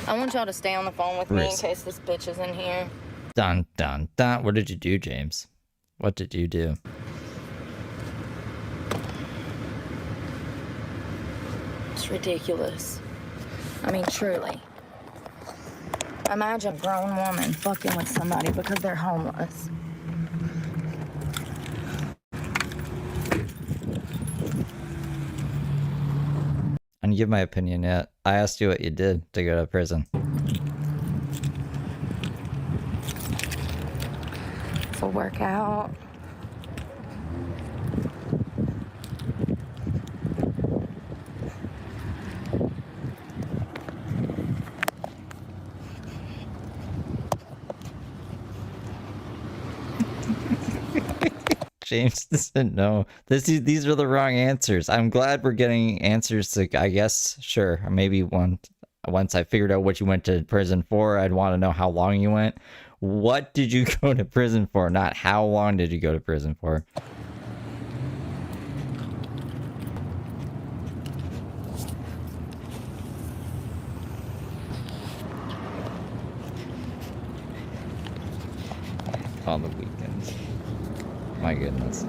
I want y'all to stay on the phone with me in case this bitch is in here. Dun dun dun. What did you do, James? What did you do? It's ridiculous. I mean, truly. Imagine a grown woman fucking with somebody because they're homeless. I didn't give my opinion yet. I asked you what you did to go to prison. For workout. James doesn't know. These are the wrong answers. I'm glad we're getting answers to, I guess, sure. Maybe once I figured out what you went to prison for, I'd want to know how long you went. What did you go to prison for? Not how long did you go to prison for? On the weekends. My goodness.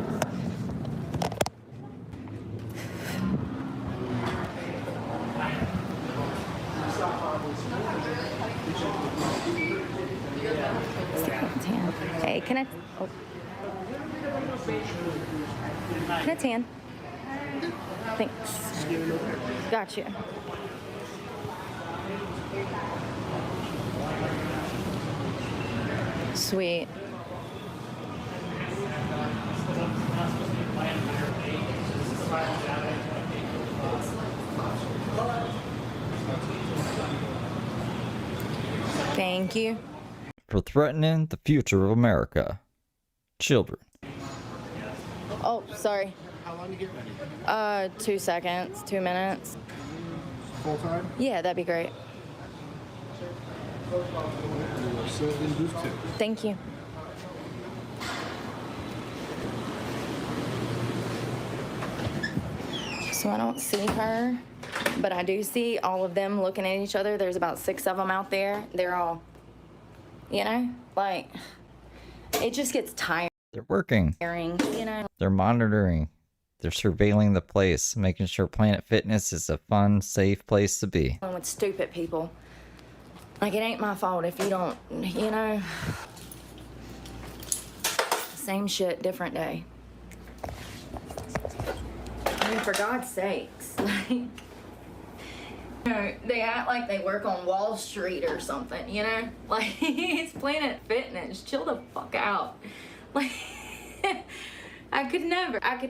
Hey, can I? Oh. Can I tan? Thanks. Gotcha. Sweet. Thank you. For threatening the future of America. Children. Oh, sorry. How long to get ready? 2 seconds, 2 minutes. Full time? Yeah, that'd be great. Thank you. So I don't see her, but I do see all of them looking at each other. There's about 6 of them out there. They're all, you know, like, it just gets tiring. They're working. You know. They're monitoring. They're surveilling the place, making sure Planet Fitness is a fun, safe place to be. With stupid people. Like, it ain't my fault if you don't, you know. Same shit, different day. I mean, for God's sakes. Like, you know, they act like they work on Wall Street or something, you know? Like, it's Planet Fitness. Chill the fuck out. Like, I could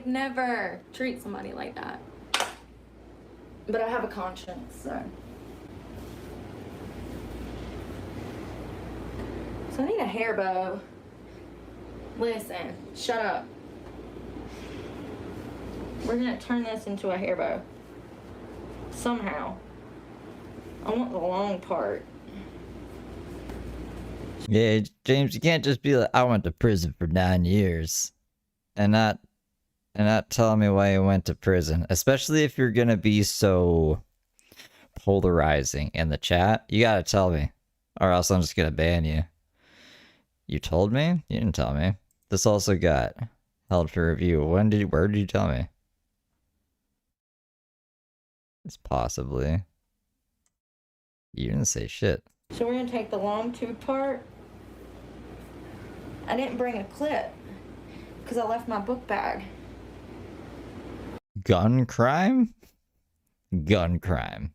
never treat somebody like that. But I have a conscience, so. So I need a hair bow. Listen, shut up. We're gonna turn this into a hair bow. Somehow. I want the long part. Yeah, James, you can't just be like, I went to prison for 9 years. And not tell me why you went to prison. Especially if you're gonna be so polarizing in the chat. You gotta tell me. Or else I'm just gonna ban you. You told me? You didn't tell me. This also got held for review. Where did you tell me? It's possibly. You didn't say shit. So we're gonna take the long tube part. I didn't bring a clip because I left my book bag. Gun crime? Gun crime.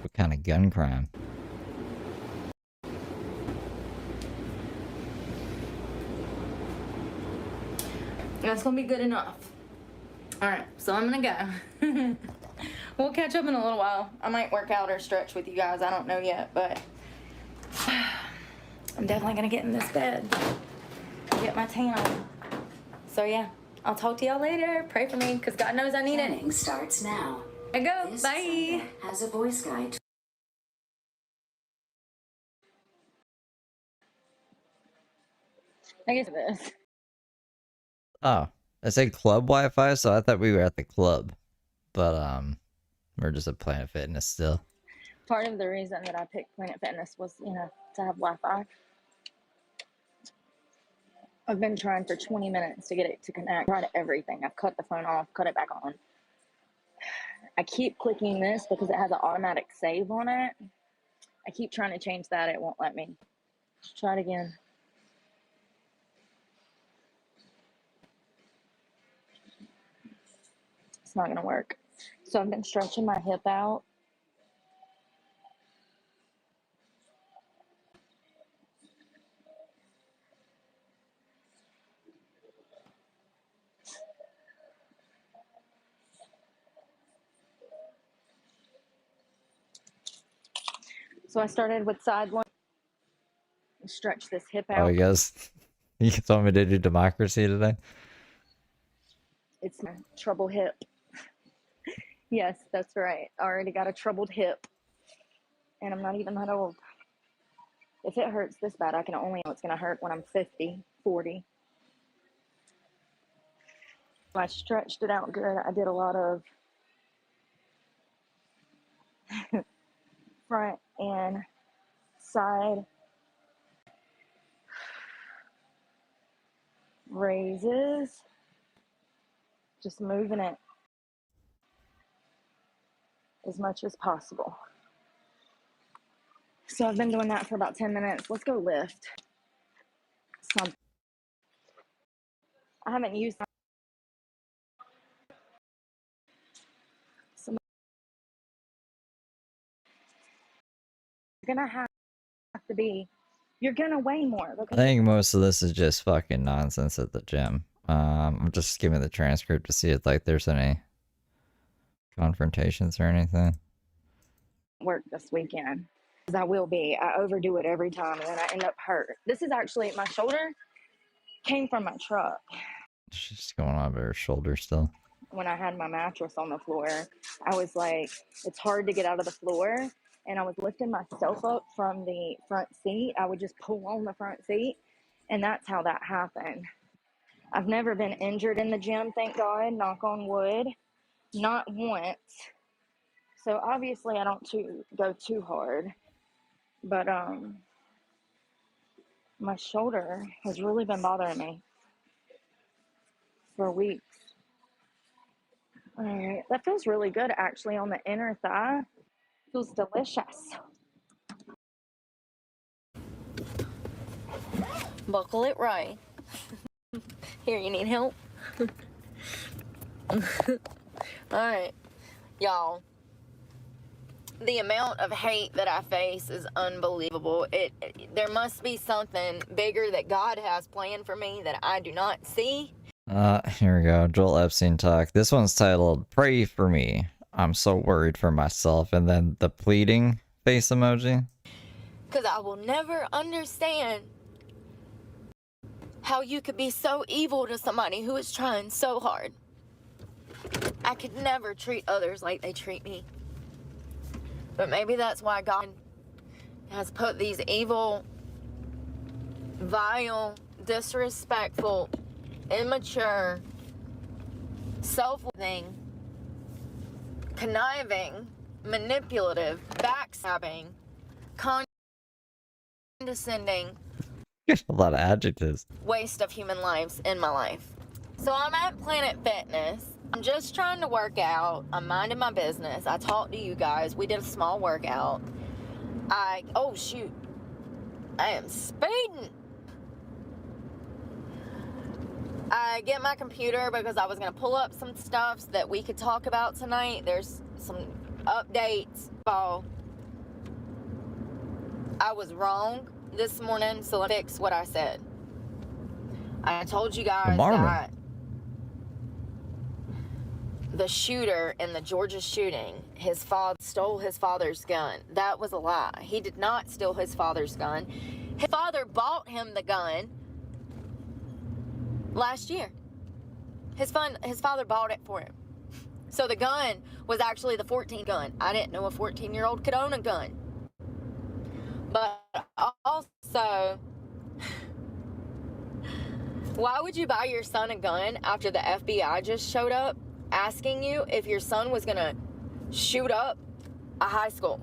What kind of gun crime? That's gonna be good enough. All right, so I'm gonna go. We'll catch up in a little while. I might work out or stretch with you guys. I don't know yet, but I'm definitely gonna get in this bed, get my tan on. So yeah, I'll talk to y'all later. Pray for me, because God knows I need Training it. starts now. I go. This Bye. segment has a voice guide. I guess this. Oh, I said club Wi-Fi, so I thought we were at the club, but we're just at Planet Fitness still. Part of the reason that I picked Planet Fitness was, you know, to have Wi-Fi. I've been trying for 20 minutes to get it to connect. Tried everything. I've cut the phone off, cut it back on. I keep clicking this because it has an automatic save on it. I keep trying to change that. It won't let me. Try it again. It's not going to work. So I've been stretching my hip out. So I started with side lunge. Stretch this hip out. Oh, you guys, you told me to do democracy today? It's my trouble hip. Yes, that's right. I already got a troubled hip. And I'm not even that old. If it hurts this bad, I can only know it's going to hurt when I'm 50, 40. I stretched it out good. I did a lot of front and side raises. Just moving it as much as possible. So I've been doing that for about 10 minutes. Let's go lift. I haven't used some. You're gonna have to be. You're gonna weigh more. I think most of this is just fucking nonsense at the gym. I'm just skimming the transcript to see if like there's any confrontations or anything. Work this weekend, because I will be. I overdo it every time, and then I end up hurt. This is actually my shoulder came from my truck. She's going on her shoulder still. When I had my mattress on the floor, I was like, it's hard to get out of the floor. And I was lifting myself up from the front seat. I would just pull on the front seat. And that's how that happened. I've never been injured in the gym, thank God, knock on wood. Not once. So obviously I don't go too hard. But my shoulder has really been bothering me for weeks. All right, that feels really good actually on the inner thigh. Feels delicious. Buckle it right. Here, you need help? Alright, y'all. The amount of hate that I face is unbelievable. There must be something bigger that God has planned for me that I do not see. Here we go. Joel Epstein talk. This one's titled, "Pray for Me. I'm so worried for myself." And then the pleading face emoji. Because I will never understand how you could be so evil to somebody who is trying so hard. I could never treat others like they treat me. But maybe that's why God has put these evil, vile, disrespectful, immature, self-loathing, conniving, manipulative, backstabbing, condescending, A lot of adjectives. waste of human lives in my life. So I'm at Planet Fitness. I'm just trying to work out. I'm minding my business. I talked to you guys. We did a small workout. Oh shoot. I am speeding. I get my computer because I was going to pull up some stuff that we could talk about tonight. There's some updates. Oh, I was wrong this morning, so let's fix what I said. I told you guys that the shooter in the Georgia shooting, his father stole his father's gun. That was a lie. He did not steal his father's gun. His father bought him the gun last year. His father bought it for him. So the gun was actually the 14 gun. I didn't know a 14-year-old could own a gun. But also, why would you buy your son a gun after the FBI just showed up asking you if your son was gonna shoot up a high school?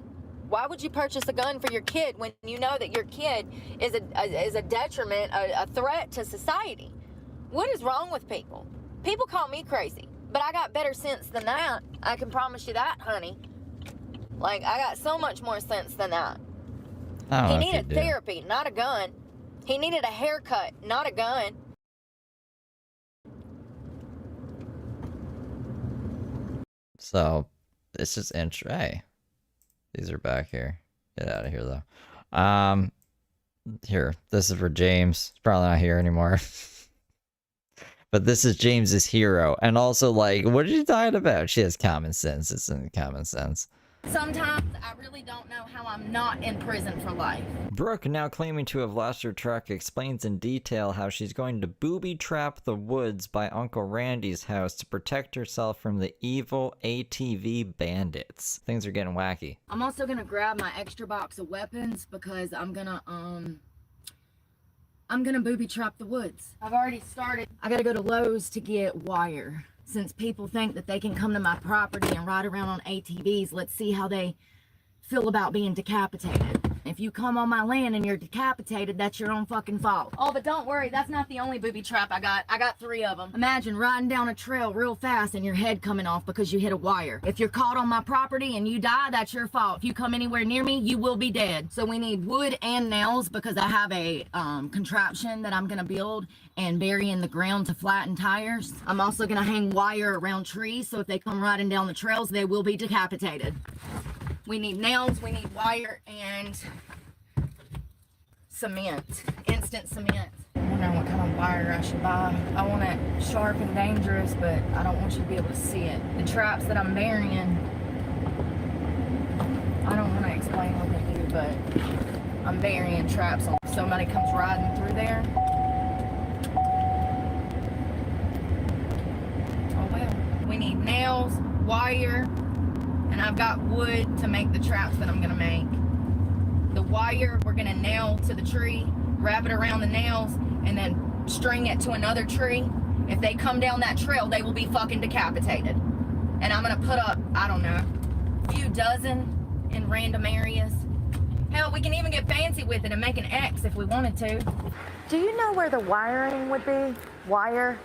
Why would you purchase a gun for your kid when you know that your kid is a detriment, a threat to society? What is wrong with people? People call me crazy, but I got better sense than that. I can promise you that, honey. Like, I got so much more sense than that. He needed therapy, not a gun. He needed a haircut, not a gun. So, it's just hey, these are back here. Get out of here, though. Here, this is for James. He's probably not here anymore. But this is James's hero. And also, like, what are you talking about? She has common sense. It's in common sense. Sometimes I really don't know how I'm not in prison for life. Brooke, now claiming to have lost her truck, explains in detail how she's going to booby trap the woods by Uncle Randy's house to protect herself from the evil ATV bandits. Things are getting wacky. I'm also gonna grab my extra box of weapons because I'm gonna booby trap the woods. I've already started. I gotta go to Lowe's to get wire. Since people think that they can come to my property and ride around on ATVs, let's see how they feel about being decapitated. If you come on my land and you're decapitated, that's your own fucking fault. Oh, but don't worry, that's not the only booby trap I got. I got 3 of them. Imagine riding down a trail real fast and your head coming off because you hit a wire. If you're caught on my property and you die, that's your fault. If you come anywhere near me, you will be dead. So we need wood and nails because I have a contraption that I'm gonna build and bury in the ground to flatten tires. I'm also gonna hang wire around trees, so if they come riding down the trails, they will be decapitated. We need nails, we need wire, and cement, instant cement. I'm wondering what kind of wire I should buy. I want it sharp and dangerous, but I don't want you to be able to see it. The traps that I'm burying, I don't want to explain what they do, but I'm burying traps on. If somebody comes riding through there, oh well. We need nails, wire, and I've got wood to make the traps that I'm gonna make. The wire we're gonna nail to the tree, wrap it around the nails, and then string it to another tree. If they come down that trail, they will be fucking decapitated. And I'm gonna put up, I don't know, a few dozen in random areas. Hell, we can even get fancy with it and make an X if we wanted to. Do you know where the wiring would be? Wire?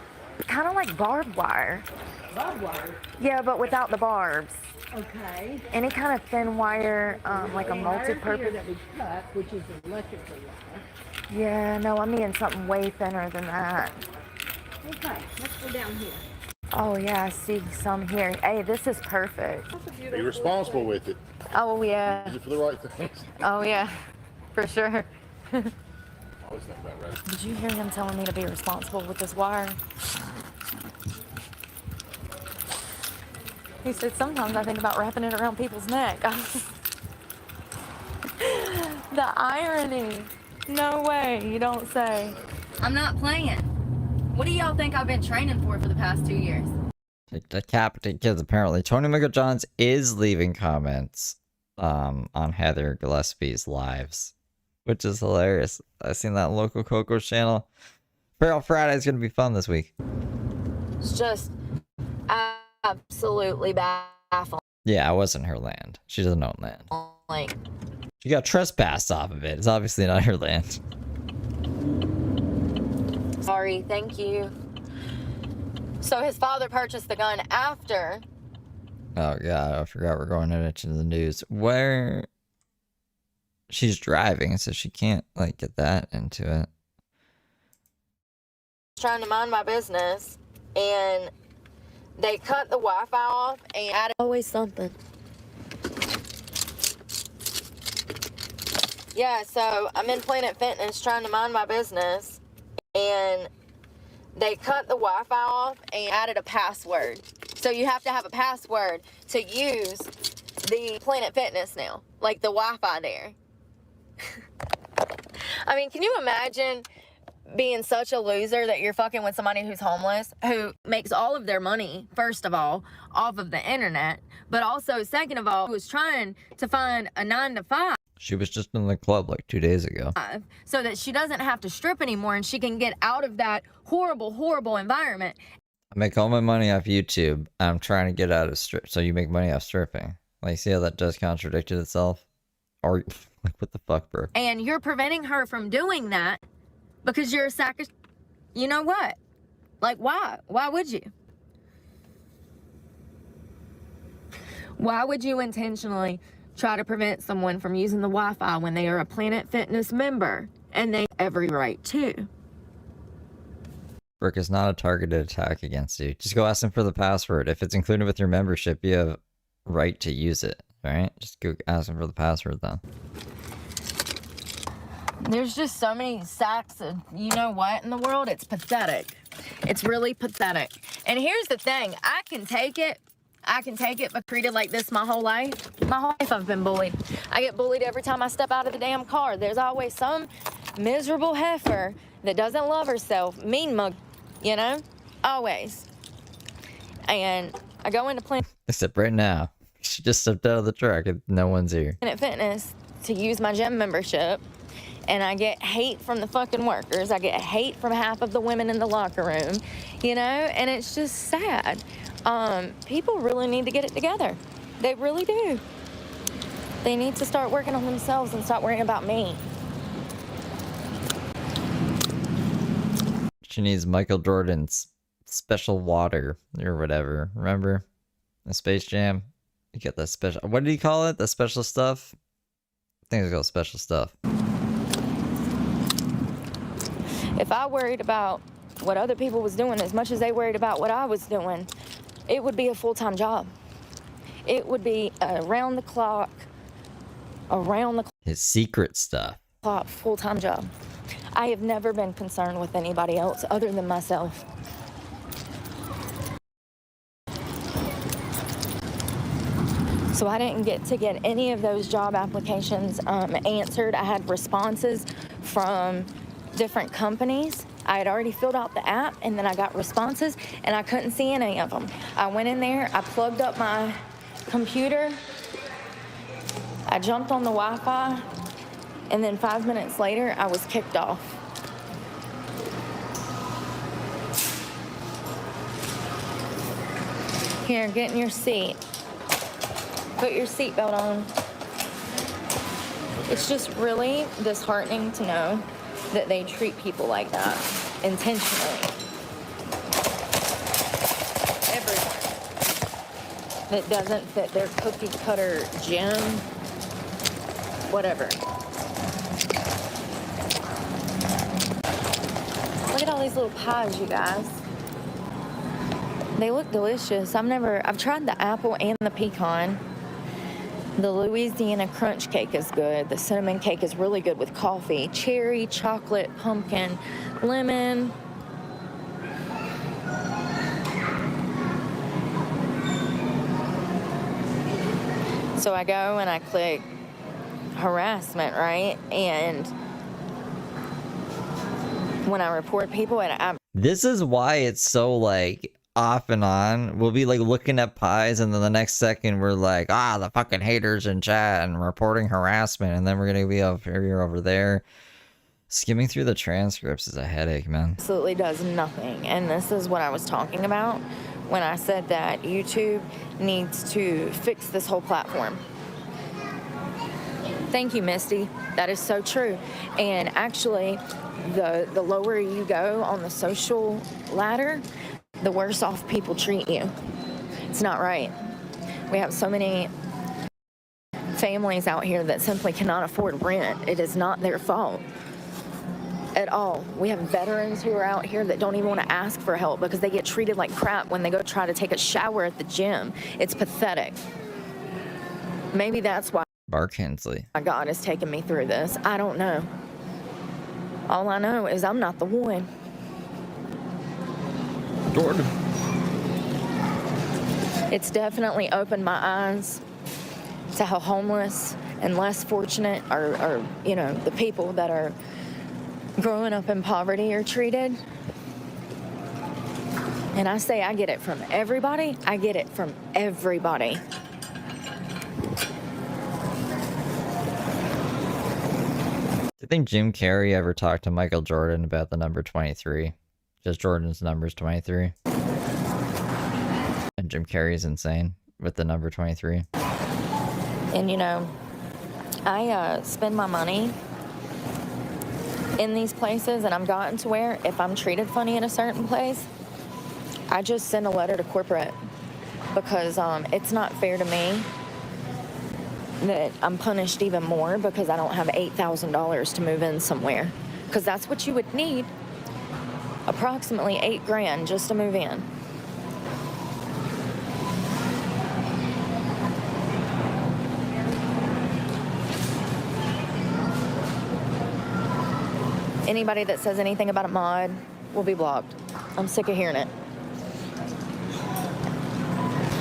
Kind of like barbed wire. Barbed wire? Yeah, but without the barbs. Okay. Any kind of thin wire, like a multi-purpose. That we cut, which is electrical wire. Yeah, no, I mean something way thinner than that. Okay, let's go down here. Oh yeah, I see some here. Hey, this is perfect. Be responsible with it. Oh yeah. Use it for the right things. Oh yeah, for sure. Always think about right. Did you hear him telling me to be responsible with this wire? He said, sometimes I think about wrapping it around people's neck. The irony. No way, you don't say. I'm not playing. What do y'all think I've been training for the past 2 years? Decapitate kids, apparently. Tony McGojohns is leaving comments on Heather Gillespie's lives, which is hilarious. I've seen that on Local Coco's channel. Feral Friday is going to be fun this week. It's just absolutely baffling. Yeah, it wasn't her land. She doesn't own land. Like, she got trespassed off of it. It's obviously not her land. sorry, thank you. So his father purchased the gun after. Oh god, I forgot we're going into the news. Where she's driving, so she can't like get that into it. Trying to mind my business, and they cut the Wi-Fi off and added always something. Yeah, so I'm in Planet Fitness trying to mind my business, and they cut the Wi-Fi off and added a password. So you have to have a password to use the Planet Fitness now, like the Wi-Fi there. I mean, can you imagine being such a loser that you're fucking with somebody who's homeless, who makes all of their money, first of all, off of the internet, but also, second of all, was trying to find a 9-to-5. She was just in the club like 2 days ago. So that she doesn't have to strip anymore and she can get out of that horrible, horrible environment. I make all my money off YouTube. I'm trying to get out of strip. So you make money off stripping. Like, see how that just contradicted itself? Or, like, what the fuck, bro? And you're preventing her from doing that because you're a sack of... You know what? Like, why? Why would you? Why would you intentionally try to prevent someone from using the Wi-Fi when they are a Planet Fitness member and they have every right to? Brooke, is not a targeted attack against you. Just go ask them for the password. If it's included with your membership, you have right to use it, right? Just go ask them for the password then. There's just so many sacks of you know what in the world. It's pathetic. It's really pathetic. And here's the thing. I can take it, but treated like this my whole life. My whole life I've been bullied. I get bullied every time I step out of the damn car. There's always some miserable heifer that doesn't love herself, mean mug, you know? Always. And I go into Planet Except right now. She just stepped out of the truck and no one's here. Fitness to use my gym membership. And I get hate from the fucking workers. I get hate from half of the women in the locker room, you know? And it's just sad. People really need to get it together. They really do. They need to start working on themselves and stop worrying about me. She needs Michael Jordan's special water or whatever. Remember? The Space Jam? You get that special... What did he call it? The special stuff? I think it's called special stuff. If I worried about what other people was doing as much as they worried about what I was doing, it would be a full-time job. It would be around the clock, his secret stuff. Full-time job. I have never been concerned with anybody else other than myself. So I didn't get to get any of those job applications answered. I had responses from different companies. I had already filled out the app and then I got responses and I couldn't see any of them. I went in there, I plugged up my computer, I jumped on the Wi-Fi, and then 5 minutes later I was kicked off. Here, get in your seat. Put your seatbelt on. It's just really disheartening to know that they treat people like that intentionally. Everyone that doesn't fit their cookie cutter gym, whatever. Look at all these little pies, you guys. They look delicious. I've tried the apple and the pecan. The Louisiana crunch cake is good. The cinnamon cake is really good with coffee. Cherry, chocolate, pumpkin, lemon. So I go and I click harassment, right? And when I report people, This is why it's so, like, off and on. We'll be like looking at pies and then the next second we're like, the fucking haters in chat and reporting harassment, and then we're gonna be over there. Skimming through the transcripts is a headache, man. Absolutely does nothing. And this is what I was talking about when I said that YouTube needs to fix this whole platform. Thank you, Misty. That is so true. And actually, the lower you go on the social ladder, the worse off people treat you. It's not right. We have so many families out here that simply cannot afford rent. It is not their fault at all. We have veterans who are out here that don't even want to ask for help because they get treated like crap when they go try to take a shower at the gym. It's pathetic. Maybe that's why Bark Hensley. God has taken me through this. I don't know. All I know is I'm not the one. Jordan. It's definitely opened my eyes to how homeless and less fortunate are, you know, the people that are growing up in poverty are treated. And I say I get it from everybody. I get it from everybody. Do you think Jim Carrey ever talked to Michael Jordan about the number 23? Just Jordan's number is 23. And Jim Carrey's insane with the number 23. And, you know, I spend my money in these places, and I've gotten to where if I'm treated funny in a certain place, I just send a letter to corporate because it's not fair to me that I'm punished even more because I don't have $8,000 to move in somewhere. Because that's what you would need, approximately $8,000 just to move in. Anybody that says anything about a mod will be blocked. I'm sick of hearing it.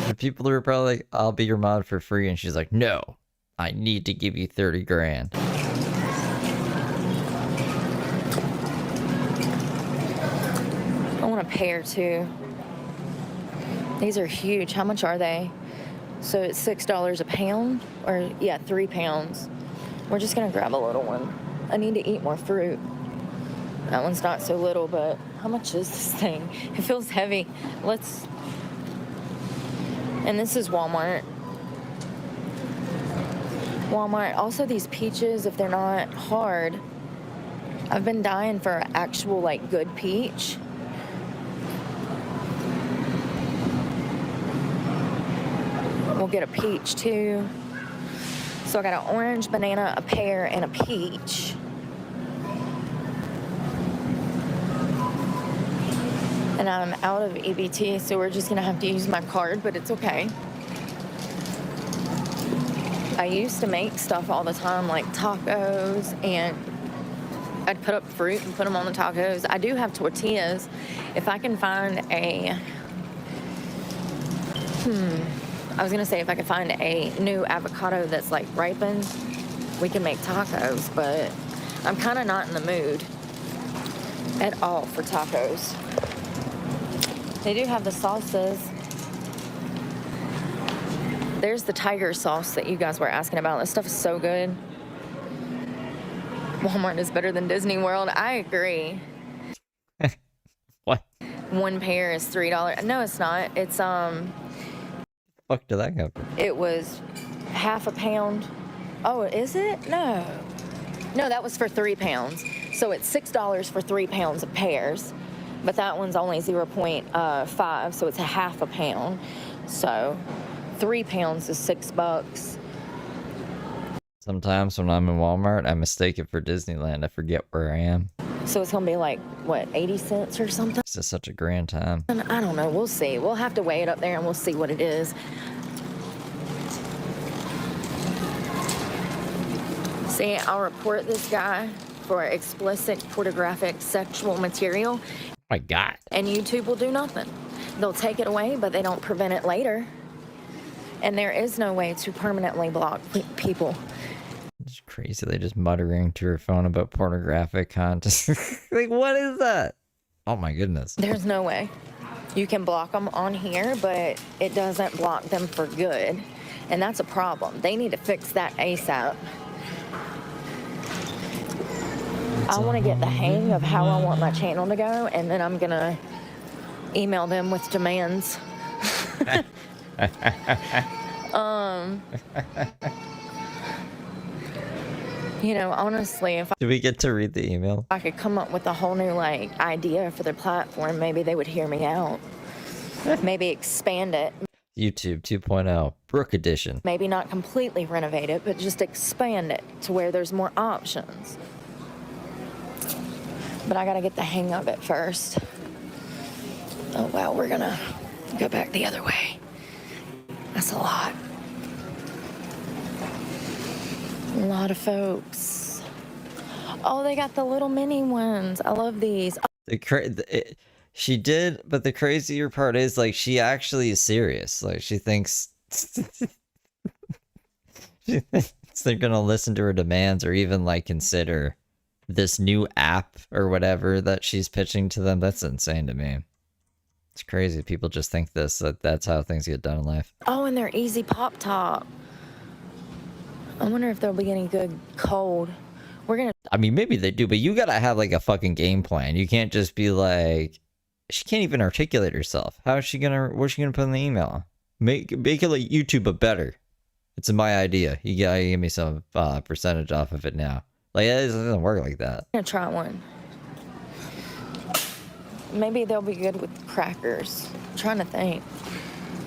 The people who are probably like, I'll be your mod for free. And she's like, no, I need to give you 30 grand. I want a pair too. These are huge. How much are they? So it's $6 a pound, or yeah, 3 pounds. We're just gonna grab a little one. I need to eat more fruit. That one's not so little, but how much is this thing? It feels heavy. And this is Walmart. Walmart. Also, these peaches, if they're not hard, I've been dying for an actual, like, good peach. We'll get a peach, too. So I got an orange, banana, a pear, and a peach. And I'm out of EBT, so we're just gonna have to use my card, but it's okay. I used to make stuff all the time, like tacos, and I'd put up fruit and put them on the tacos. I do have tortillas. If I can find I was gonna say if I could find a new avocado that's like ripened, we can make tacos, but I'm kind of not in the mood at all for tacos. They do have the sauces. There's the tiger sauce that you guys were asking about. This stuff is so good. Walmart is better than Disney World. I agree. What? One pair is $3. No, it's not. It's Fuck did that go for? It was half a pound. Oh, is it? No. No, that was for 3 pounds. So it's $6 for 3 pounds of pears. But that one's only 0.5, so it's a half a pound. So 3 pounds is $6. Sometimes when I'm in Walmart, I mistake it for Disneyland. I forget where I am. So it's gonna be like, what, 80 cents or something? It's just such a grand time. And I don't know, we'll see. We'll have to weigh it up there and we'll see what it is. See, I'll report this guy for explicit pornographic sexual material. My God. And YouTube will do nothing. They'll take it away, but they don't prevent it later. And there is no way to permanently block people. It's crazy. They just muttering to her phone about pornographic content. Like, what is that? Oh my goodness. There's no way. You can block them on here, but it doesn't block them for good. And that's a problem. They need to fix that ASAP. I want to get the hang of how I want my channel to go, and then I'm going to email them with demands. You know, honestly, if Do we get to read the email? I could come up with a whole new, like, idea for their platform, maybe they would hear me out. Maybe expand it. YouTube 2.0, Brooke edition. Maybe not completely renovate it, but just expand it to where there's more options. But I gotta get the hang of it first. Oh, wow, we're gonna go back the other way. That's a lot. A lot of folks. Oh, they got the little mini ones. I love these. She did, but the crazier part is, like, she actually is serious. Like, she thinks she thinks they're gonna listen to her demands or even, like, consider this new app or whatever that she's pitching to them. That's insane to me. It's crazy. People just think that's how things get done in life. Oh, and they're easy pop top. I wonder if they'll be any good cold. We're gonna. I mean, maybe they do, but you gotta have, like, a fucking game plan. You can't just be like, she can't even articulate herself. What's she gonna put in the email? Make it like YouTube, but better. It's my idea. You gotta give me some percentage off of it now. Like, it doesn't work like that. I'm gonna try one. Maybe they'll be good with crackers. I'm trying to think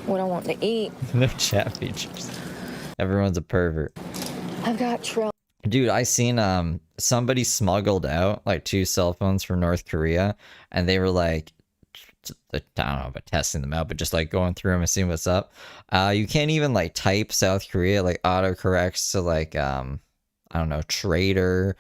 what I want to eat. No chat features. Everyone's a pervert. I've got trail. Dude, I seen somebody smuggled out like 2 cell phones from North Korea, and they were like, I don't know about testing them out, but just like going through them and seeing what's up. You can't even like type South Korea, like autocorrects to like I don't know, trader,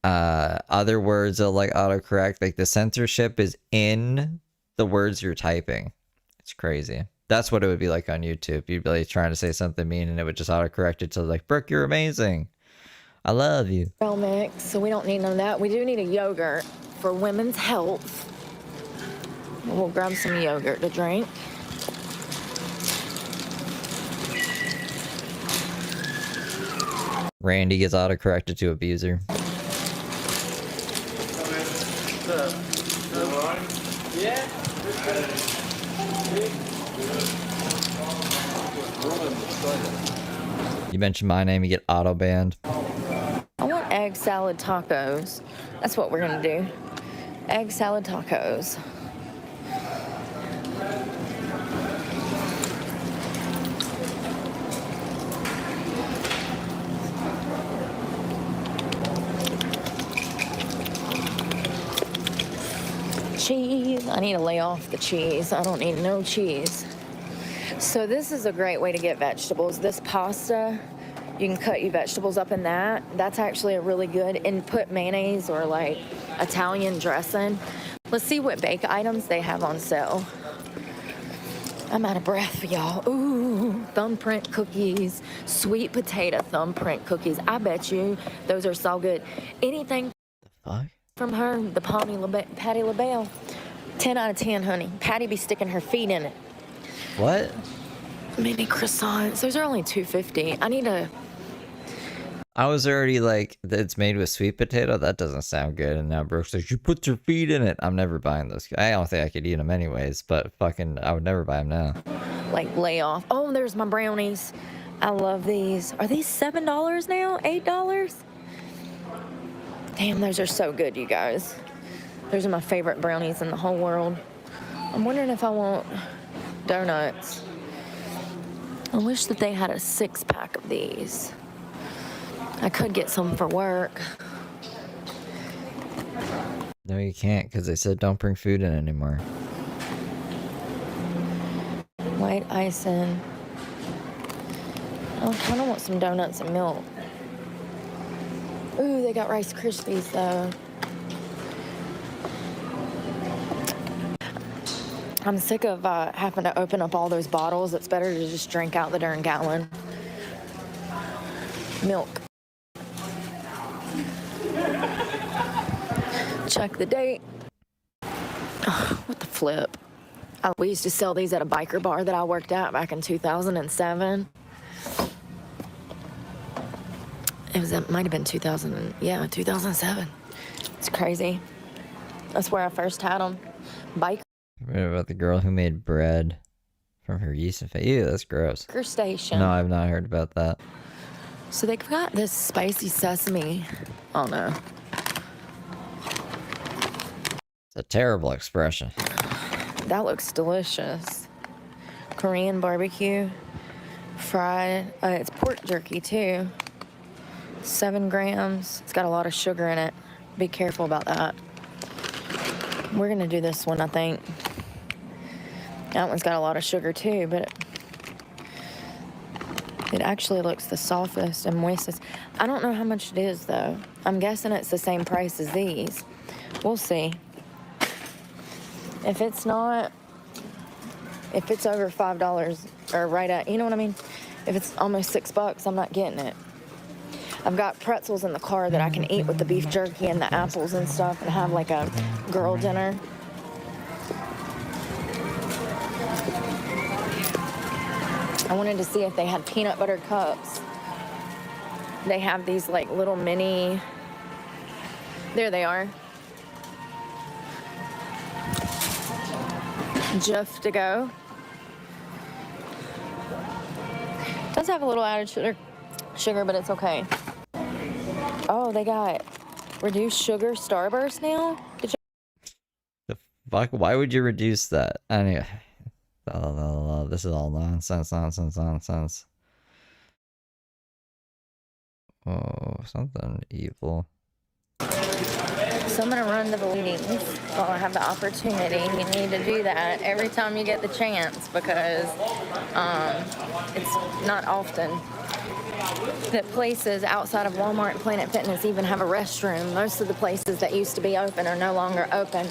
other words will like autocorrect. Like the censorship is in the words you're typing. It's crazy. That's what it would be like on YouTube. You'd be like trying to say something mean and it would just autocorrect it to like, Brooke, you're amazing. I love you. Trail mix, so we don't need none of that. We do need a yogurt for women's health. We'll grab some yogurt to drink. Randy gets autocorrected to abuser. You mentioned my name, you get auto banned. I want egg salad tacos. That's what we're gonna do. Egg salad tacos. Cheese. I need to lay off the cheese. I don't need no cheese. So this is a great way to get vegetables. This pasta, you can cut your vegetables up in that. That's actually a really good, and put mayonnaise or like Italian dressing. Let's see what bake items they have on sale. I'm out of breath, y'all. Ooh, thumbprint cookies, sweet potato thumbprint cookies. I bet you those are so good. Anything from her, the Patti LaBelle. 10 out of 10, honey. Patty be sticking her feet in it. What? Mini croissants. Those are only $2.50. I need to. I was already like, it's made with sweet potato? That doesn't sound good. And now Brooke's like, you put your feet in it. I'm never buying those. I don't think I could eat them anyways, but fucking, I would never buy them now. Like, lay off. Oh, there's my brownies. I love these. Are these $7 now? $8? Damn, those are so good, you guys. Those are my favorite brownies in the whole world. I'm wondering if I want donuts. I wish that they had a 6-pack of these. I could get some for work. No, you can't, because they said don't bring food in anymore. White icing. I kind of want some donuts and milk. Ooh, they got Rice Krispies, though. I'm sick of having to open up all those bottles. It's better to just drink out the darn gallon. Milk. Check the date. Oh, what the flip? We used to sell these at a biker bar that I worked at back in 2007. It might have been 2007. It's crazy. That's where I first had them. Biker What about the girl who made bread from her yeast and ew, that's gross. station. No, I've not heard about that. So they've got this spicy sesame. Oh no. It's a terrible expression. That looks delicious. Korean barbecue, fried. It's pork jerky too. 7 grams. It's got a lot of sugar in it. Be careful about that. We're gonna do this one, I think. That one's got a lot of sugar too, but it actually looks the softest and moistest. I don't know how much it is though. I'm guessing it's the same price as these. We'll see. If it's not, if it's over $5 or right at, you know what I mean? If it's almost $6, I'm not getting it. I've got pretzels in the car that I can eat with the beef jerky and the apples and stuff and have like a girl dinner. I wanted to see if they had peanut butter cups. They have these like little mini, there they are. Jif to go. Does have a little added sugar, but it's okay. Oh, they got reduced sugar Starburst now? Did you? The fuck? Why would you reduce that? Anyway, this is all nonsense. Oh, something evil. So I'm gonna run the bleedings while I have the opportunity. You need to do that every time you get the chance because it's not often that places outside of Walmart and Planet Fitness even have a restroom. Most of the places that used to be open are no longer open.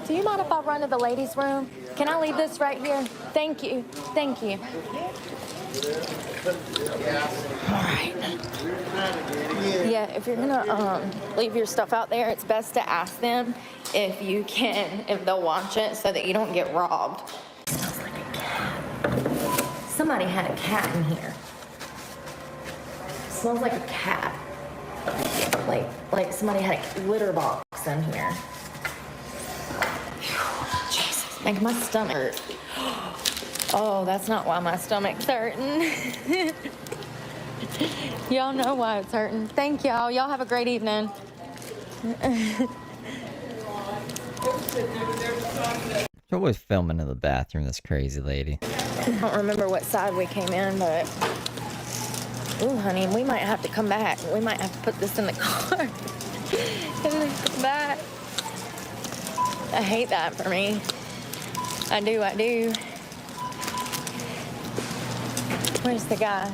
Do you mind if I run to the ladies' room? Can I leave this right here? Thank you. Thank you. All right. Yeah, if you're gonna leave your stuff out there, it's best to ask them if you can, if they'll watch it so that you don't get robbed. It smells like a cat. Somebody had a cat in here. It smells like a cat. Like somebody had a litter box in here. Jesus, make my stomach hurt. Oh, that's not why my stomach's hurting. Y'all know why it's hurting. Thank y'all. Y'all have a great evening. You're always filming in the bathroom, this crazy lady. I don't remember what side we came in, but... Ooh, honey, we might have to come back. We might have to put this in the car. And then come back. I hate that for me. I do. Where's the guy?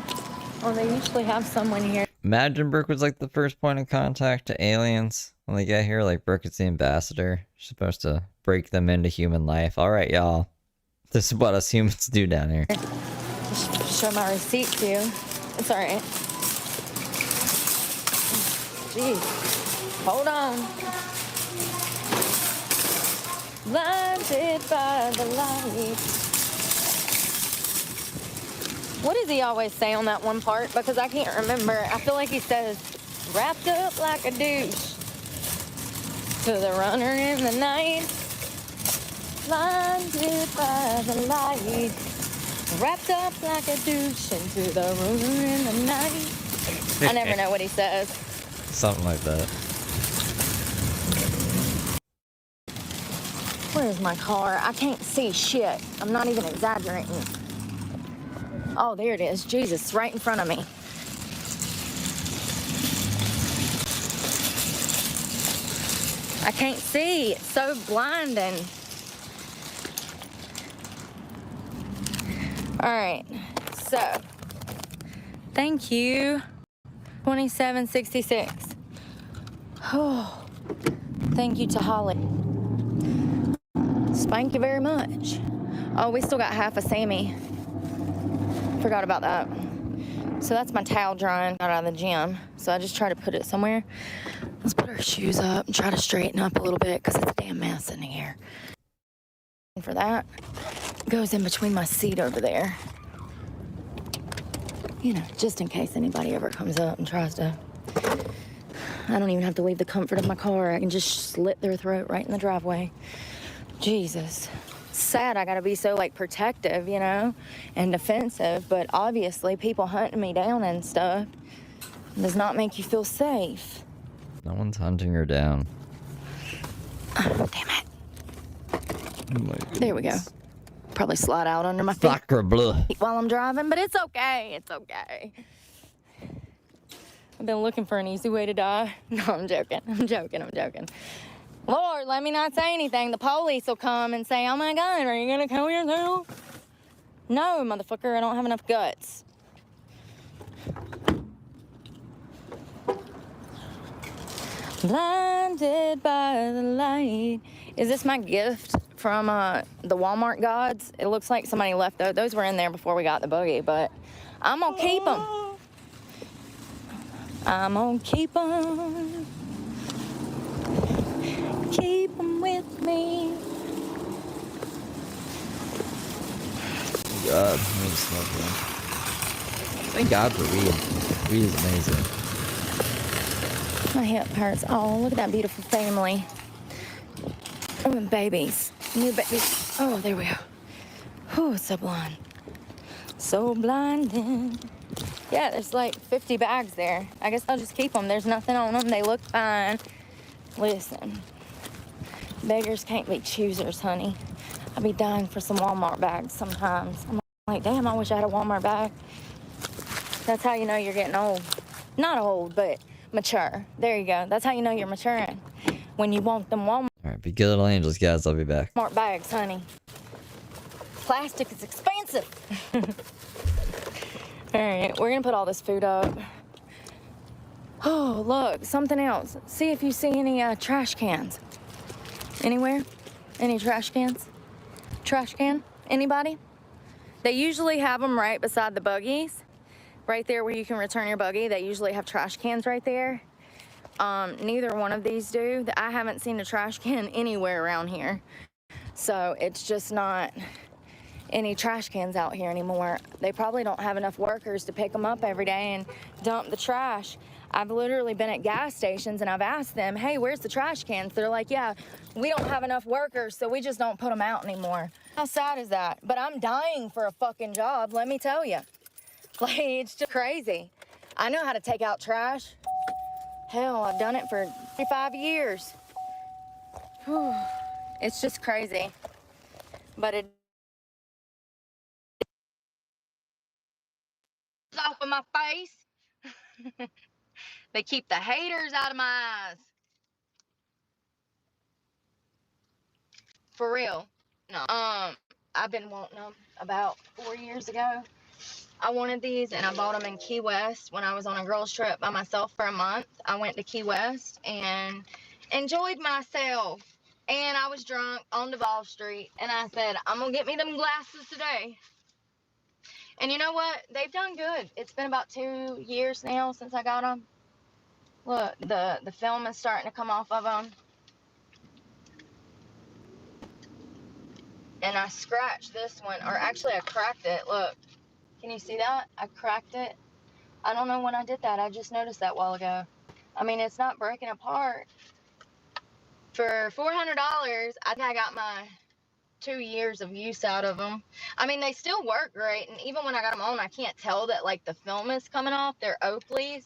Oh, they usually have someone here. Imagine Brooke was like the first point of contact to aliens when they get here. Like Brooke is the ambassador. She's supposed to break them into human life. All right, y'all. This is what us humans do down here. Show my receipt to you. It's all right. Jeez. Hold on. Blinded by the light. What does he always say on that one part? Because I can't remember. I feel like he says, wrapped up like a douche to the runner in the night. Blinded by the light. Wrapped up like a douche into the runner in the night. I never know what he says. Something like that. Where's my car? I can't see shit. I'm not even exaggerating. Oh, there it is. Jesus, right in front of me. I can't see. It's so blinding. All right. So, thank you. 2766. Oh, thank you to Holly. Thank you very much. Oh, we still got half a Sammy. Forgot about that. So that's my towel drying out of the gym. So I just try to put it somewhere. Let's put our shoes up and try to straighten up a little bit because it's a damn mess in here. And for that, goes in between my seat over there. You know, just in case anybody ever comes up and tries to. I don't even have to leave the comfort of my car. I can just slit their throat right in the driveway. Jesus. Sad I gotta be so like protective, you know, and defensive, but obviously people hunting me down and stuff does not make you feel safe. No one's hunting her down. Oh, damn it. Oh my goodness. There we go. Probably slide out under my feet Sacre bleu. while I'm driving, but it's okay. It's okay. I've been looking for an easy way to die. No, I'm joking. I'm joking. Lord, let me not say anything. The police will come and say, oh my God, are you gonna kill yourself? No, motherfucker, I don't have enough guts. Blinded by the light. Is this my gift from the Walmart gods. It looks like somebody left those. Those were in there before we got the buggy, but I'm gonna keep them. I'm gonna keep them. Keep them with me. God, I need to smoke one. Thank God for weed. Weed is amazing. My hip hurts. Oh, look at that beautiful family. Oh, and babies. New babies. Oh, there we go. Oh, so blind. So blinding. Yeah, there's like 50 bags there. I guess I'll just keep them. There's nothing on them. They look fine. Listen, beggars can't be choosers, honey. I'd be dying for some Walmart bags sometimes. I'm like, damn, I wish I had a Walmart bag. That's how you know you're getting old. Not old, but mature. There you go. That's how you know you're maturing. When you want them Walmart Alright, be good little angels, guys. I'll be back. bags, honey. Plastic is expensive. All right, we're gonna put all this food up. Oh, look, something else. See if you see any trash cans. Anywhere? Any trash cans? Trash can? Anybody? They usually have them right beside the buggies. Right there where you can return your buggy. They usually have trash cans right there. Neither one of these do. I haven't seen a trash can anywhere around here. So it's just not any trash cans out here anymore. They probably don't have enough workers to pick them up every day and dump the trash. I've literally been at gas stations and I've asked them, hey, where's the trash cans? They're like, yeah, we don't have enough workers, so we just don't put them out anymore. How sad is that? But I'm dying for a fucking job, let me tell you. Like, it's just crazy. I know how to take out trash. Hell, I've done it for 35 years. Whew. It's just crazy. But it off of my face. They keep the haters out of my eyes. For real. No. I've been wanting them about 4 years ago. I wanted these and I bought them in Key West when I was on a girls trip by myself for a month. I went to Key West and enjoyed myself. And I was drunk on Duval Street and I said, I'm gonna get me them glasses today. And you know what? They've done good. It's been about 2 years now since I got them. Look, the film is starting to come off of them. And I scratched this one, or actually I cracked it. Look, can you see that? I cracked it. I don't know when I did that. I just noticed that a while ago. I mean, it's not breaking apart. For $400, I think I got my 2 years of use out of them. I mean, they still work great, and even when I got them on, I can't tell that, like, the film is coming off. They're Oakleys.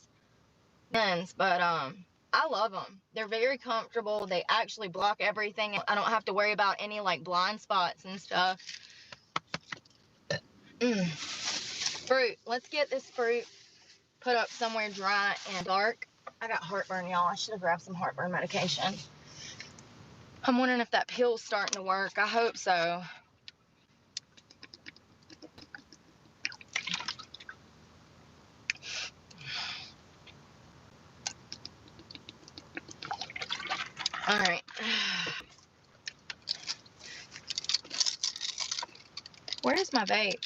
But, I love them. They're very comfortable. They actually block everything. I don't have to worry about any, like, blind spots and stuff. Fruit. Let's get this fruit put up somewhere dry and dark. I got heartburn, y'all. I should have grabbed some heartburn medication. I'm wondering if that pill's starting to work. I hope so. All right. Where's my vape?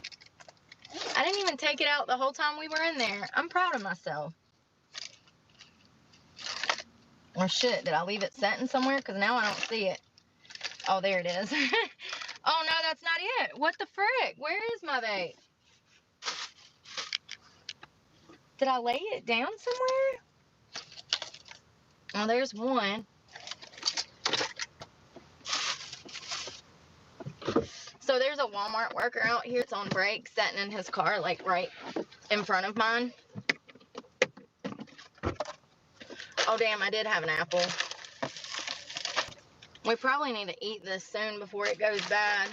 I didn't even take it out the whole time we were in there. I'm proud of myself. Or shit, did I leave it setting somewhere? Because now I don't see it. Oh, there it is. Oh, no, that's not it. What the frick? Where is my vape? Did I lay it down somewhere? Oh, there's one. So there's a Walmart worker out here. It's on break, sitting in his car, like right in front of mine. Oh, damn, I did have an apple. We probably need to eat this soon before it goes bad.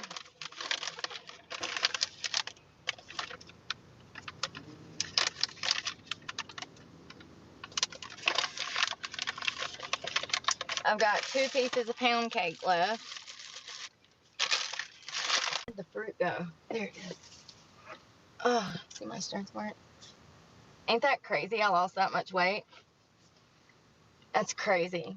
I've got 2 pieces of pound cake left. Where'd the fruit go? There it is. Oh, see my strength mark? Ain't that crazy? I lost that much weight. That's crazy.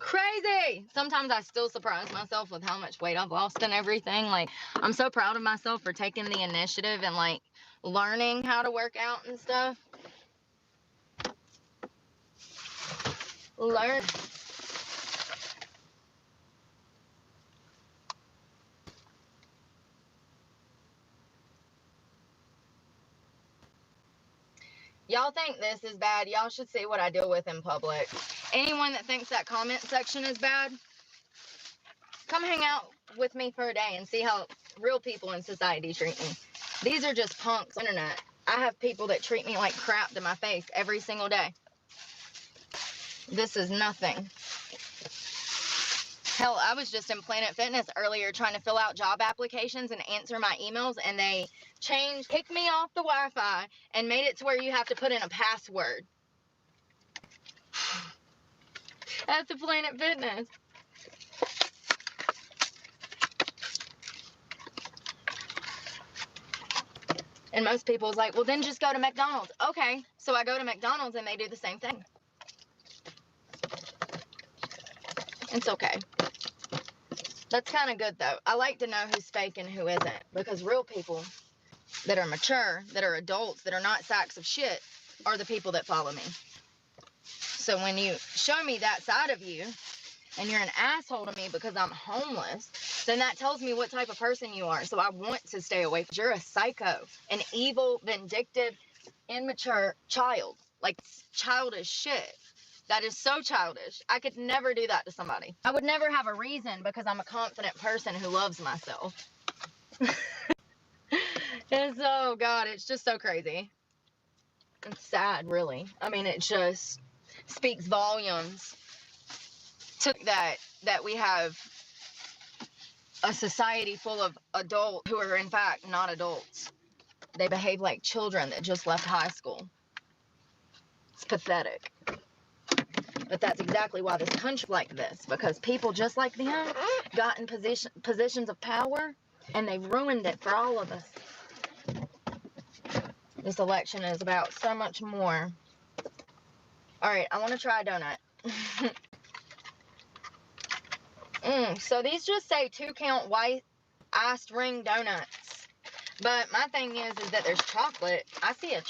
Crazy. Sometimes I still surprise myself with how much weight I've lost and everything. Like, I'm so proud of myself for taking the initiative and like learning how to work out and stuff. Learn. Y'all think this is bad? Y'all should see what I deal with in public. Anyone that thinks that comment section is bad, come hang out with me for a day and see how real people in society treat me. These are just punks on the internet. I have people that treat me like crap to my face every single day. This is nothing. Hell, I was just in Planet Fitness earlier trying to fill out job applications and answer my emails, and they kicked me off the Wi-Fi and made it to where you have to put in a password. That's a Planet Fitness. And most people's like, well, then just go to McDonald's. Okay, so I go to McDonald's and they do the same thing. It's okay. That's kind of good, though. I like to know who's fake and who isn't, because real people that are mature, that are adults, that are not sacks of shit, are the people that follow me. So when you show me that side of you, and you're an asshole to me because I'm homeless, then that tells me what type of person you are. So I want to stay away. You're a psycho, an evil, vindictive, immature child. Like, childish shit. That is so childish. I could never do that to somebody. I would never have a reason because I'm a confident person who loves myself. And so, God, it's just so crazy. It's sad, really. I mean, it just speaks volumes to that we have a society full of adults who are, in fact, not adults. They behave like children that just left high school. It's pathetic. But that's exactly why this country's like this, because people just like them got in positions of power, and they've ruined it for all of us. This election is about so much more. All right, I want to try a donut. So these just say 2-count white iced ring donuts. But my thing is that there's chocolate. I see a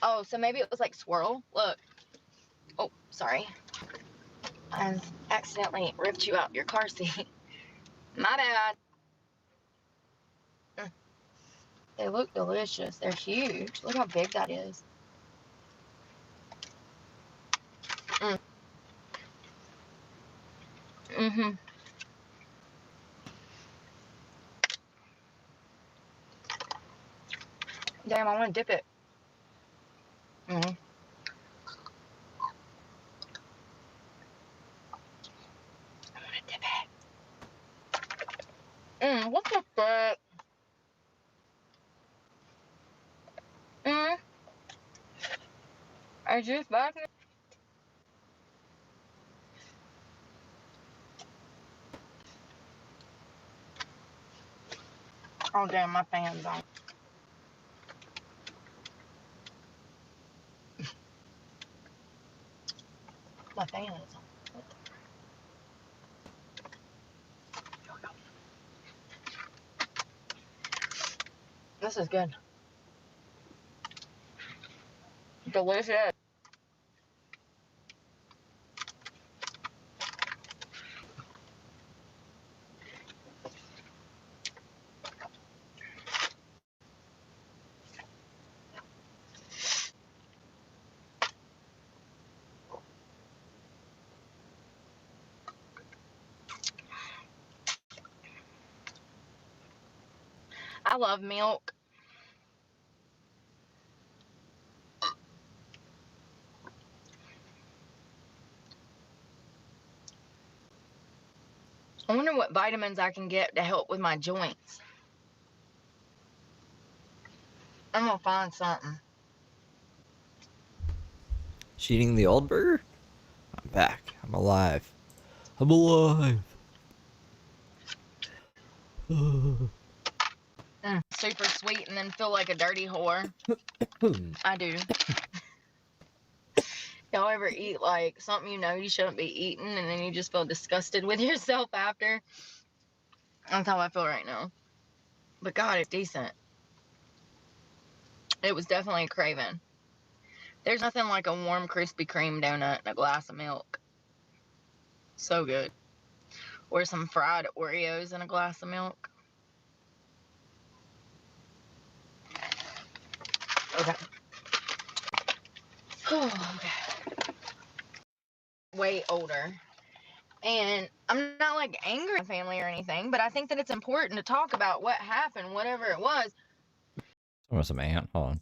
Oh, so maybe it was like swirl. Look. Oh, sorry. I accidentally ripped you out your car seat. My bad. They look delicious. They're huge. Look how big that is. Damn, I want to dip it. I want to dip it. What the fuck? I just back. Oh, damn, my fan's on. My fan is on. This is good. Delicious. I love milk. I wonder what vitamins I can get to help with my joints. I'm gonna find something. She eating the old burger? I'm back. I'm alive. I'm alive. Super sweet and then feel like a dirty whore. I do. Y'all ever eat like something you know you shouldn't be eating and then you just feel disgusted with yourself after? That's how I feel right now. But God, it's decent. It was definitely a craving. There's nothing like a warm Krispy Kreme donut and a glass of milk. So good. Or some fried Oreos and a glass of milk. Okay. Okay. Way older. And I'm not like angry at family or anything, but I think that it's important to talk about what happened, whatever it was. I want some ant. Hold on.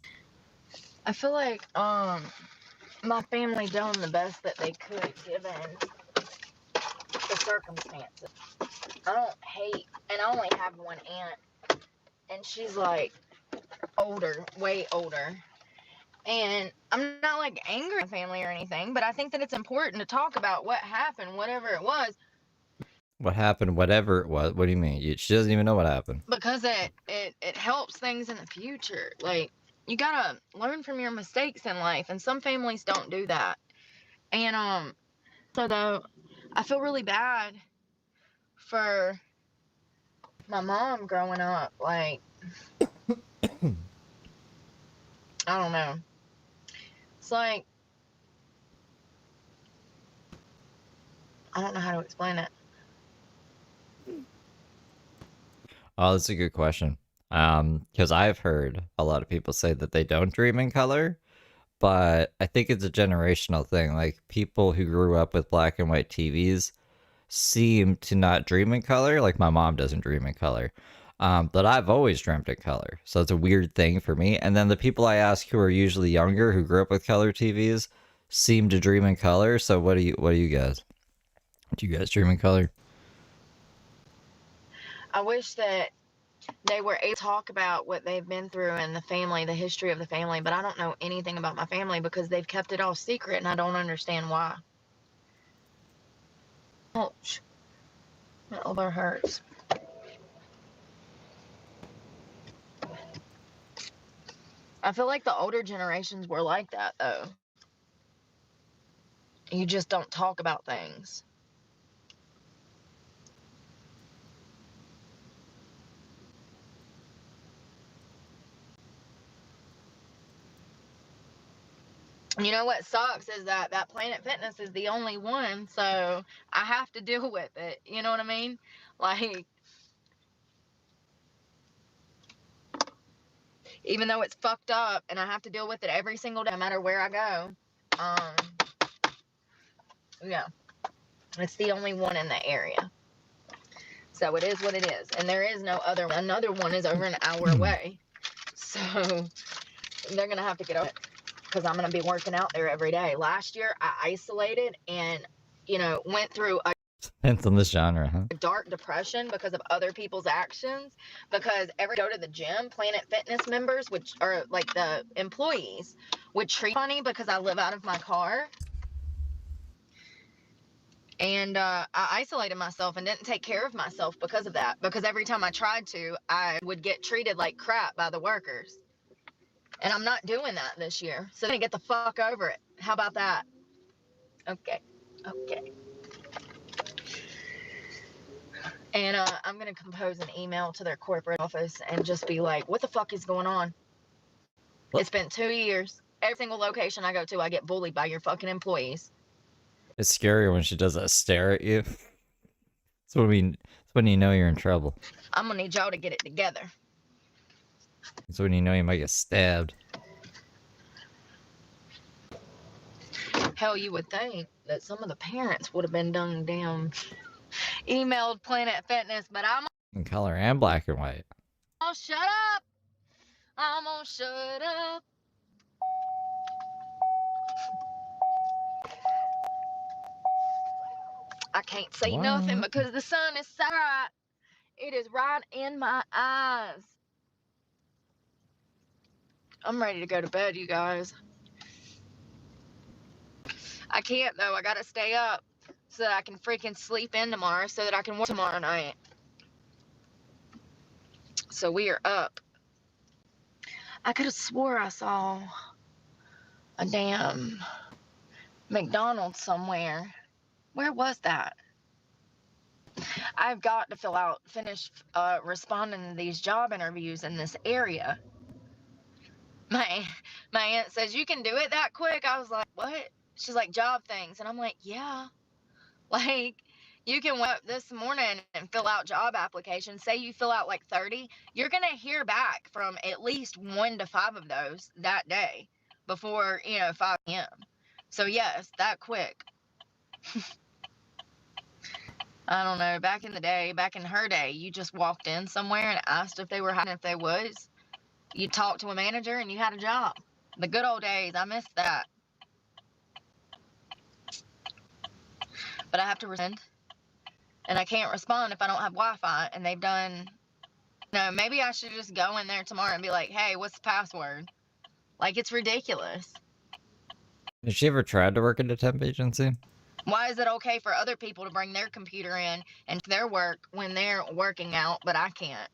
I feel like my family done the best that they could given the circumstances. I don't hate, and I only have one aunt, and she's like older, way older. And I'm not like angry at family or anything, but I think that it's important to talk about what happened, whatever it was. What happened, whatever it was? What do you mean? She doesn't even know what happened. Because it helps things in the future. Like, you gotta learn from your mistakes in life, and some families don't do that. And so though, I feel really bad for my mom growing up. Like, I don't know. It's like, I don't know how to explain it. Oh, that's a good question. Because I've heard a lot of people say that they don't dream in color, but I think it's a generational thing. Like, people who grew up with black and white TVs seem to not dream in color. Like, my mom doesn't dream in color. But I've always dreamt in color. So it's a weird thing for me. And then the people I ask who are usually younger, who grew up with color TVs, seem to dream in color. So what do you guys? Do you guys dream in color? I wish that they were able to talk about what they've been through and the family, the history of the family, but I don't know anything about my family because they've kept it all secret, and I don't understand why. Ouch. My elbow hurts. I feel like the older generations were like that, though. You just don't talk about things. You know what sucks is that Planet Fitness is the only one, so I have to deal with it. You know what I mean? Like, even though it's fucked up and I have to deal with it every single day, no matter where I go. Yeah, it's the only one in the area. So it is what it is. And there is no other one. Another one is over an hour away. So they're going to have to get over it because I'm going to be working out there every day. Last year, I isolated and, went through a Depends on the genre, huh? dark depression because of other people's actions. Because every go to the gym, Planet Fitness members, which are like the employees, would treat me funny because I live out of my car. And I isolated myself and didn't take care of myself because of that. Because every time I tried to, I would get treated like crap by the workers. And I'm not doing that this year. So then get the fuck over it. How about that? Okay. And I'm going to compose an email to their corporate office and just be like, what the fuck is going on? What? It's been 2 years. Every single location I go to, I get bullied by your fucking employees. It's scary when she does that stare at you. It's when you know you're in trouble. I'm going to need y'all to get it together. It's when you know you might get stabbed. Hell, you would think that some of the parents would have been done down, emailed Planet Fitness, but I'm In color and black and white. gonna shut up. I'm gonna shut up. I can't see nothing because the sun is so bright. It is right in my eyes. I'm ready to go to bed, you guys. I can't, though. I gotta stay up so that I can freaking sleep in tomorrow so that I can work tomorrow night. So we are up. I could have swore I saw a damn McDonald's somewhere. Where was that? I've got to finish responding to these job interviews in this area. My my aunt says, you can do it that quick. I was like, what? She's like, job things. And I'm like, yeah. Like, you can wake up this morning and fill out job applications. Say you fill out like 30. You're going to hear back from at least 1 to 5 of those that day before, 5 p.m. So, yes, that quick. I don't know. Back in the day, back in her day, you just walked in somewhere and asked if they were hiring, if they was. You talked to a manager and you had a job. The good old days, I miss that. But I have to respond, and I can't respond if I don't have Wi-Fi. And they've done, maybe I should just go in there tomorrow and be like, hey, what's the password? Like, it's ridiculous. Has she ever tried to work at a temp agency? Why is it okay for other people to bring their computer in and their work when they're working out, but I can't?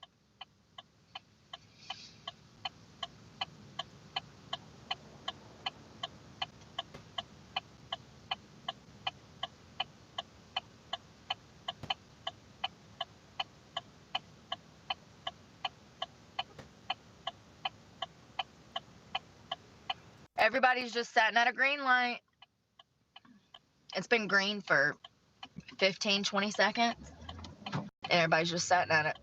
Everybody's just sitting at a green light. It's been green for 15, 20 seconds. And everybody's just sitting at it.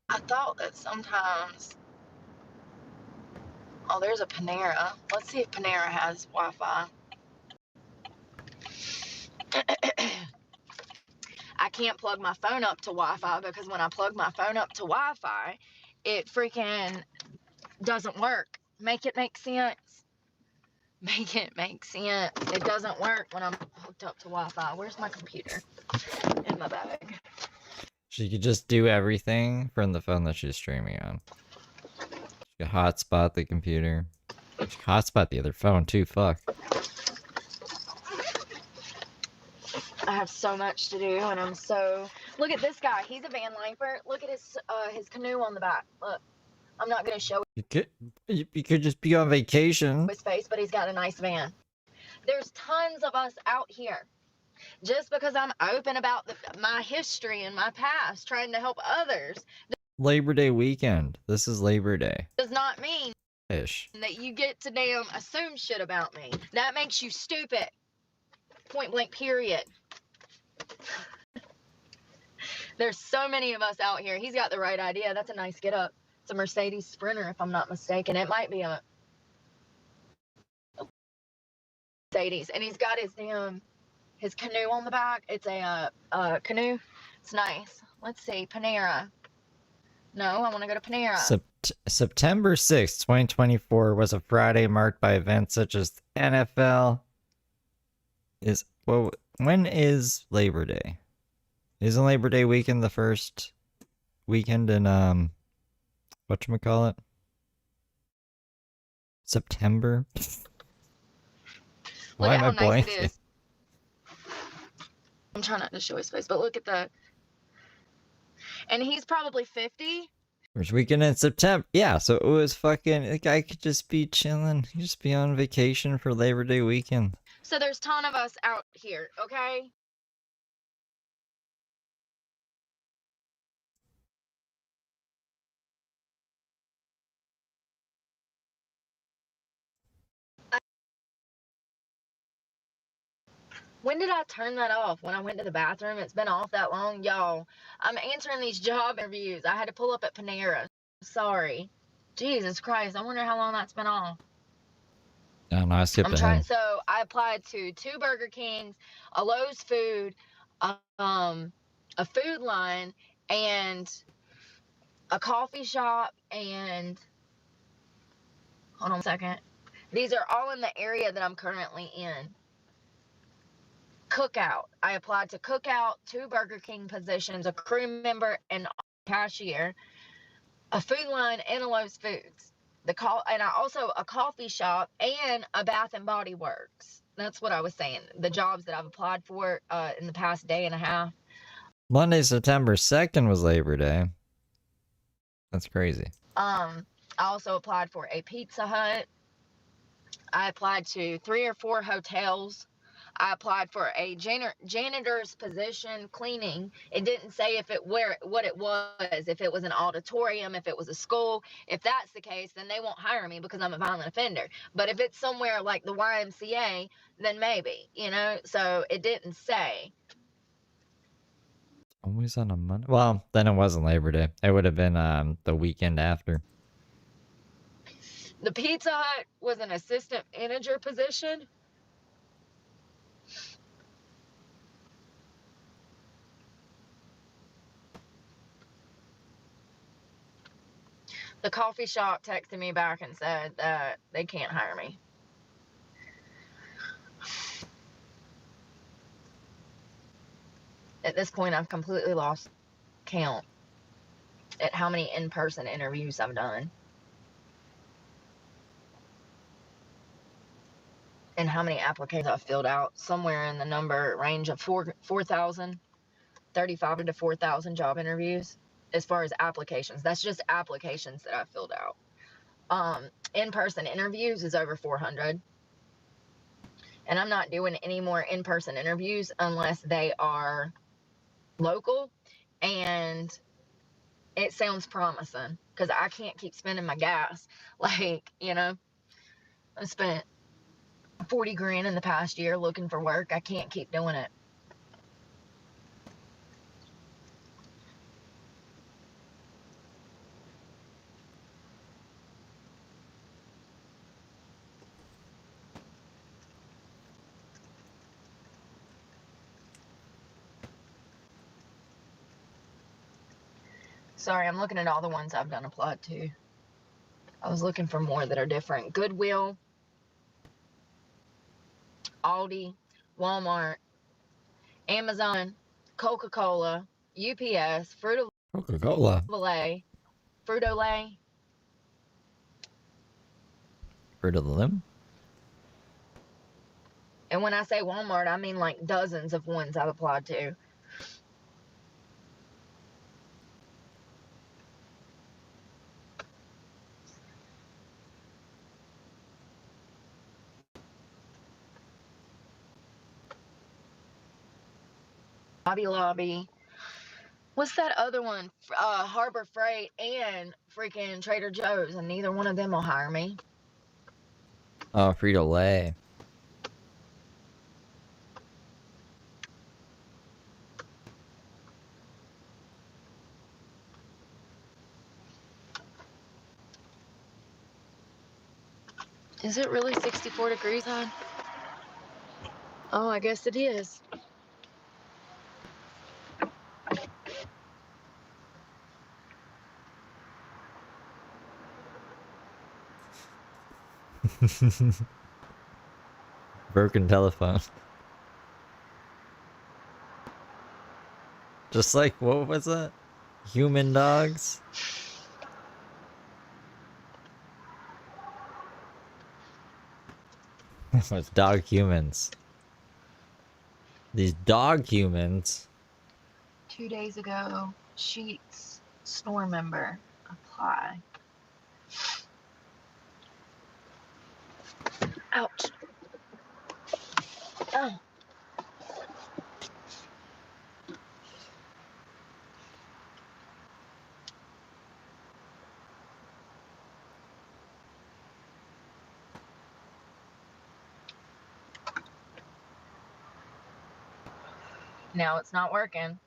I thought that sometimes... Oh, there's a Panera. Let's see if Panera has Wi-Fi. I can't plug my phone up to Wi-Fi because when I plug my phone up to Wi-Fi, it freaking doesn't work. Make it make sense. Make it make sense. It doesn't work when I'm hooked up to Wi-Fi. Where's my computer? In my bag. She could just do everything from the phone that she's streaming on. She could hotspot the computer. She could hotspot the other phone too, fuck. I have so much to do, and I'm so... Look at this guy. He's a van lifer. Look at his canoe on the back. Look. I'm not going to show You could just be on vacation. his face, but he's got a nice van. There's tons of us out here. Just because I'm open about my history and my past, trying to help others, Labor Day weekend. This is Labor Day. does not mean Ish. that you get to damn assume shit about me. That makes you stupid. Point blank, period. There's so many of us out here. He's got the right idea. That's a nice get up. It's a Mercedes Sprinter, if I'm not mistaken. It might be a Mercedes. And he's got his canoe on the back. It's a canoe. It's nice. Let's see. Panera. No, I want to go to Panera. September 6th, 2024 was a Friday marked by events such as NFL. When is Labor Day? Isn't Labor Day weekend the first weekend in whatchamacallit? September? Why am I blanking? I'm trying not to show his face, but look at the... And he's probably 50. First weekend in September. Yeah, so it was fucking... The guy could just be chilling. He could just be on vacation for Labor Day weekend. So there's a ton of us out here, okay? When did I turn that off? When I went to the bathroom? It's been off that long? Y'all, I'm answering these job interviews. I had to pull up at Panera. Sorry. Jesus Christ, I wonder how long that's been off. No, I skipped ahead. So I applied to 2 Burger Kings, a Lowe's Food, a Food Line, and a coffee shop, and... Hold on a second. These are all in the area that I'm currently in. Cookout. I applied to Cookout, 2 Burger King positions, a crew member and cashier, a Food Line, and a Lowe's Foods. and I also a coffee shop and a Bath and Body Works. That's what I was saying. The jobs that I've applied for in the past day and a half. Monday, September 2nd was Labor Day. That's crazy. I also applied for a Pizza Hut. I applied to 3 or 4 hotels. I applied for a janitor's position, cleaning. It didn't say what it was, if it was an auditorium, if it was a school. If that's the case, then they won't hire me because I'm a violent offender. But if it's somewhere like the YMCA, then maybe, you know. So it didn't say. Always on a Monday. Well, then it wasn't Labor Day. It would have been the weekend after. The Pizza Hut was an assistant manager position. The coffee shop texted me back and said that they can't hire me. At this point, I've completely lost count at how many in-person interviews I've done. And how many applications I've filled out. Somewhere in the range of 4,000, 35 to 4,000 job interviews as far as applications. That's just applications that I've filled out. In-person interviews is over 400. And I'm not doing any more in-person interviews unless they are local and it sounds promising, because I can't keep spending my gas. Like, you know, I spent 40 grand in the past year looking for work. I can't keep doing it. Sorry, I'm looking at all the ones I've done applied to. I was looking for more that are different. Goodwill, Aldi, Walmart, Amazon, Coca-Cola, UPS, Coca-Cola. Frito-Lay. Fruit of the Limb? And when I say Walmart, I mean like dozens of ones I've applied to. Hobby Lobby. What's that other one? Harbor Freight and freaking Trader Joe's, and neither one of them will hire me. Oh, Frito-Lay. Is it really 64 degrees, hon? Oh, I guess it is. Broken telephone. Just like, what was that? Human dogs? It's dog humans. These dog humans. 2 days ago, Sheets store member apply. Ouch. Oh. Now it's not working.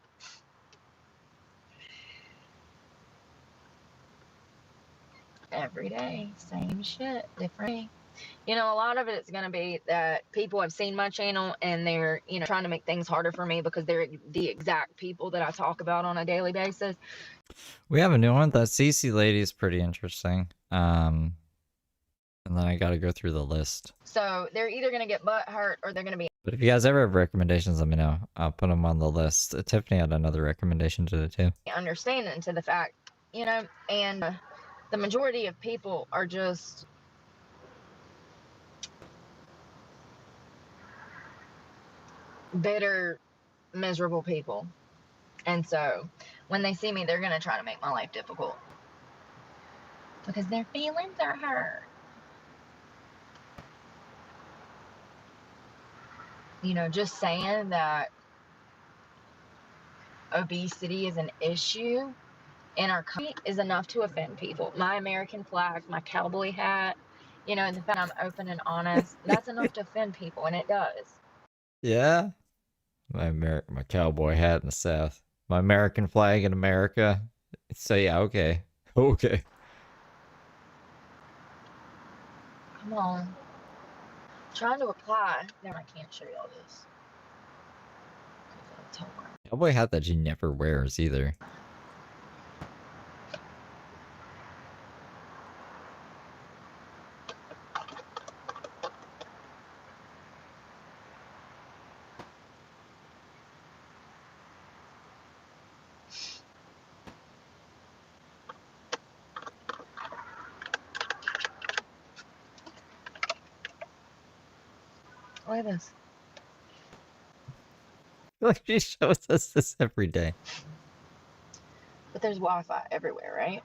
Every day, same shit, different. You know, a lot of it's going to be that people have seen my channel and they're, you know, trying to make things harder for me because they're the exact people that I talk about on a daily basis. We have a new one. That CC lady is pretty interesting. And then I got to go through the list. So they're either going to get butt hurt or they're going to be. But if you guys ever have recommendations, let me know. I'll put them on the list. Tiffany had another recommendation today too. Understanding to the fact, you know, and the majority of people are just bitter, miserable people. And so when they see me, they're going to try to make my life difficult because their feelings are hurt. You know, just saying that obesity is an issue in our country is enough to offend people. My American flag, my cowboy hat, you know, and the fact I'm open and honest, that's enough to offend people, and it does. Yeah. My cowboy hat in the South. My American flag in America. So yeah, okay. Okay. Come on. I'm trying to apply. No, I can't show you all this. Cowboy hat that she never wears either. Look at this. Like she shows us this every day. But there's Wi-Fi everywhere, right?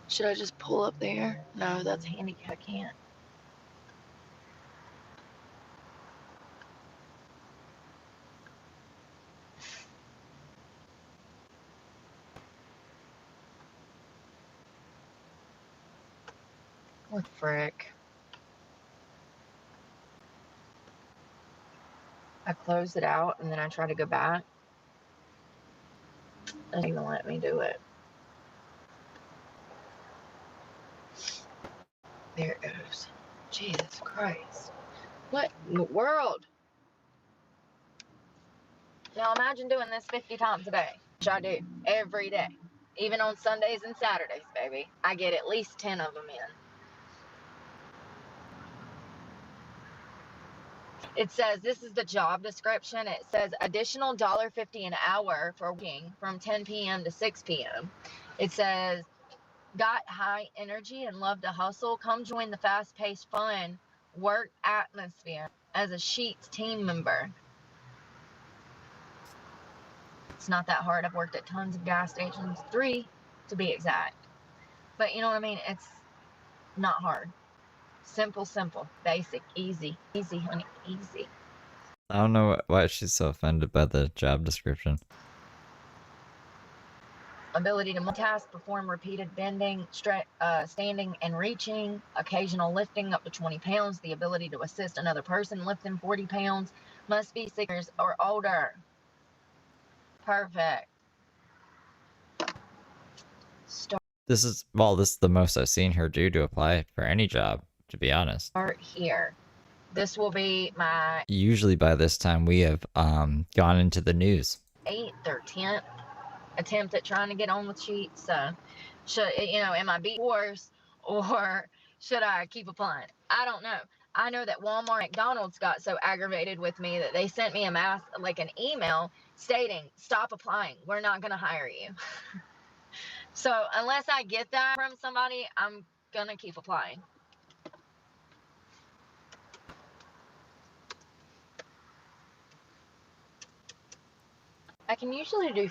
Should I just pull up there? No, that's handicap. I can't. What the frick? I closed it out and then I tried to go back. It doesn't even let me do it. There it goes. Jesus Christ. What in the world? Now imagine doing this 50 times a day, which I do every day. Even on Sundays and Saturdays, baby. I get at least 10 of them in. It says, this is the job description. It says additional $1.50 an hour for working from 10 p.m. to 6 p.m. It says, got high energy and love to hustle? Come join the fast-paced, fun work atmosphere as a Sheetz team member. It's not that hard. I've worked at tons of gas stations, 3 to be exact. But you know what I mean? It's not hard. Simple, basic, easy, honey, easy. I don't know why she's so offended by the job description. Ability to multitask, perform repeated bending, standing and reaching, occasional lifting up to 20 pounds, the ability to assist another person lifting 40 pounds, must be 6 years or older. Perfect. This is the most I've seen her do to apply for any job, to be honest. Start here. This will be my Usually by this time we have gone into the news. 8th or 10th attempt at trying to get on with Sheetz. So, am I beat horse or should I keep applying? I don't know. I know that Walmart, McDonald's got so aggravated with me that they sent me an email stating, stop applying. We're not going to hire you. So unless I get that from somebody, I'm going to keep applying. I can usually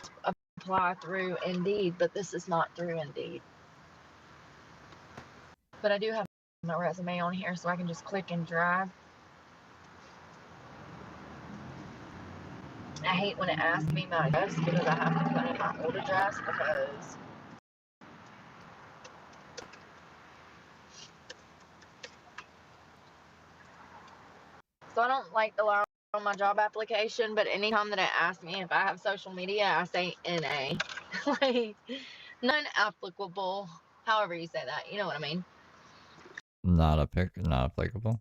apply through Indeed, but this is not through Indeed. But I do have my resume on here, so I can just click and drag. I hate when it asks me my address because I have to put in my old address because so I don't like the line on my job application, but anytime that it asks me if I have social media, I say NA. Like, non-applicable. However you say that, you know what I mean. Not applicable.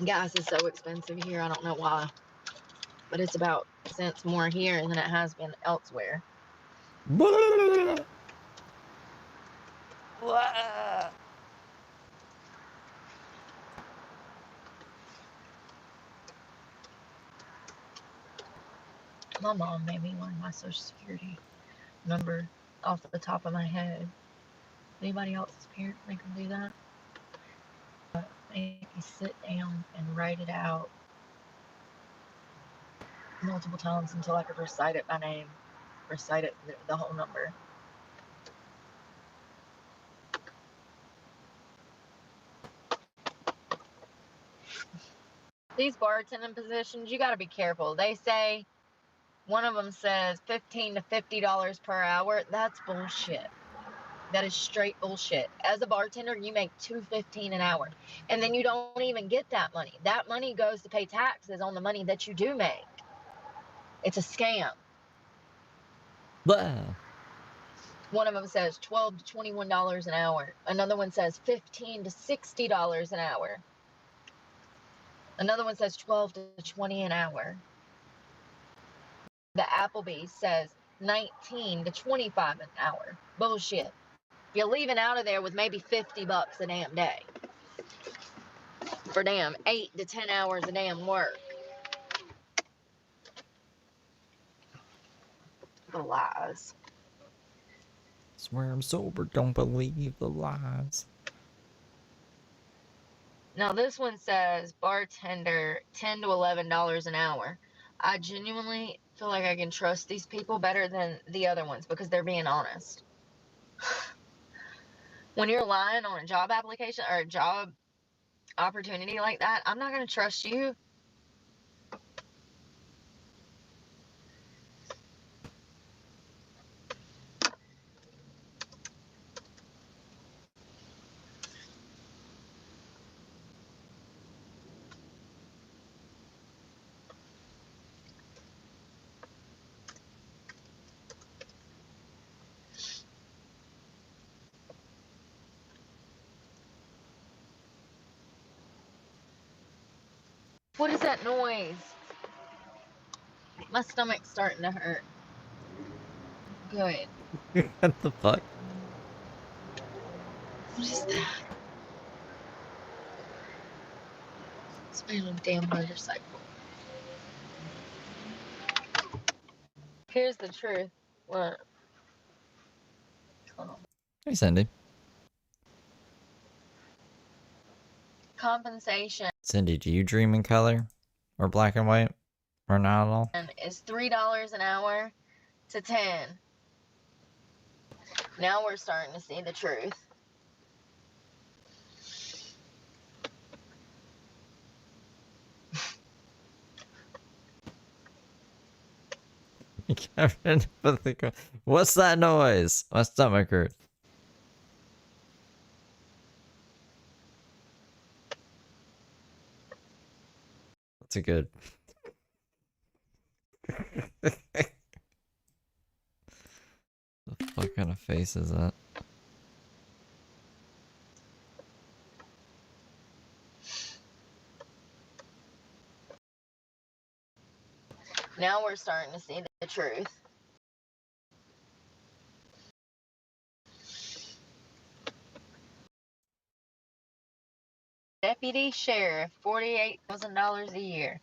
Gas is so expensive here, I don't know why. But it's about cents more here than it has been elsewhere. My mom made me learn my social security number off the top of my head. Anybody else's parent make them do that? Make me sit down and write it out multiple times until I could recite it by name, recite it the whole number. These bartending positions, you got to be careful. They say, one of them says $15 to $50 per hour. That's bullshit. That is straight bullshit. As a bartender, you make $2.15 an hour, and then you don't even get that money. That money goes to pay taxes on the money that you do make. It's a scam. Blah. One of them says $12 to $21 an hour. Another one says $15 to $60 an hour. Another one says $12 to $20 an hour. The Applebee's says $19 to $25 an hour. Bullshit. You're leaving out of there with maybe $50 a damn day for damn 8 to 10 hours of damn work. The lies. Swear I'm sober, don't believe the lies. Now this one says bartender $10 to $11 an hour. I genuinely feel like I can trust these people better than the other ones because they're being honest. When you're lying on a job application or a job opportunity like that, I'm not going to trust you. What is that noise? My stomach's starting to hurt. Good. What the fuck? What is that? It's been a damn motorcycle. Here's the truth. What? Hold on. Hey, Cindy. Compensation Cindy, do you dream in color? Or black and white? Or not at all? is $3 an hour to 10. Now we're starting to see the truth. What's that noise? My stomach hurts. That's a good. The fuck kind of face is that? Now we're starting to see the truth. Deputy sheriff, $48,000 a year.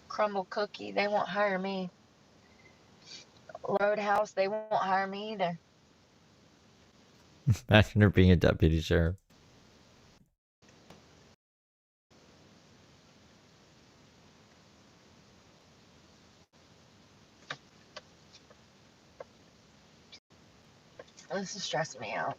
Crumble cookie, they won't hire me. Roadhouse, they won't hire me either. Imagine her being a deputy sheriff. This is stressing me out.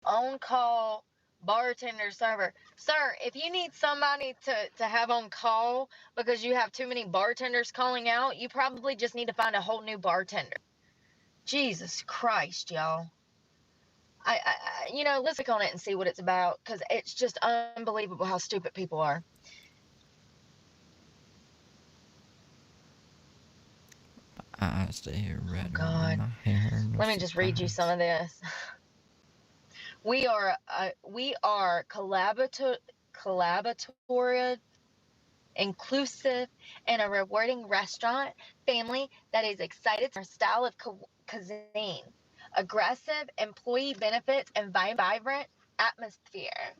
On call bartender server. Sir, if you need somebody to have on call because you have too many bartenders calling out, you probably just need to find a whole new bartender. Jesus Christ, y'all. Let's click on it and see what it's about, because it's just unbelievable how stupid people are. I stay red. Oh, God. My hair, no Let me just read you some of this. We are collaborative, inclusive, and a rewarding restaurant family that is excited for our style of cuisine, aggressive employee benefits, and vibrant atmosphere.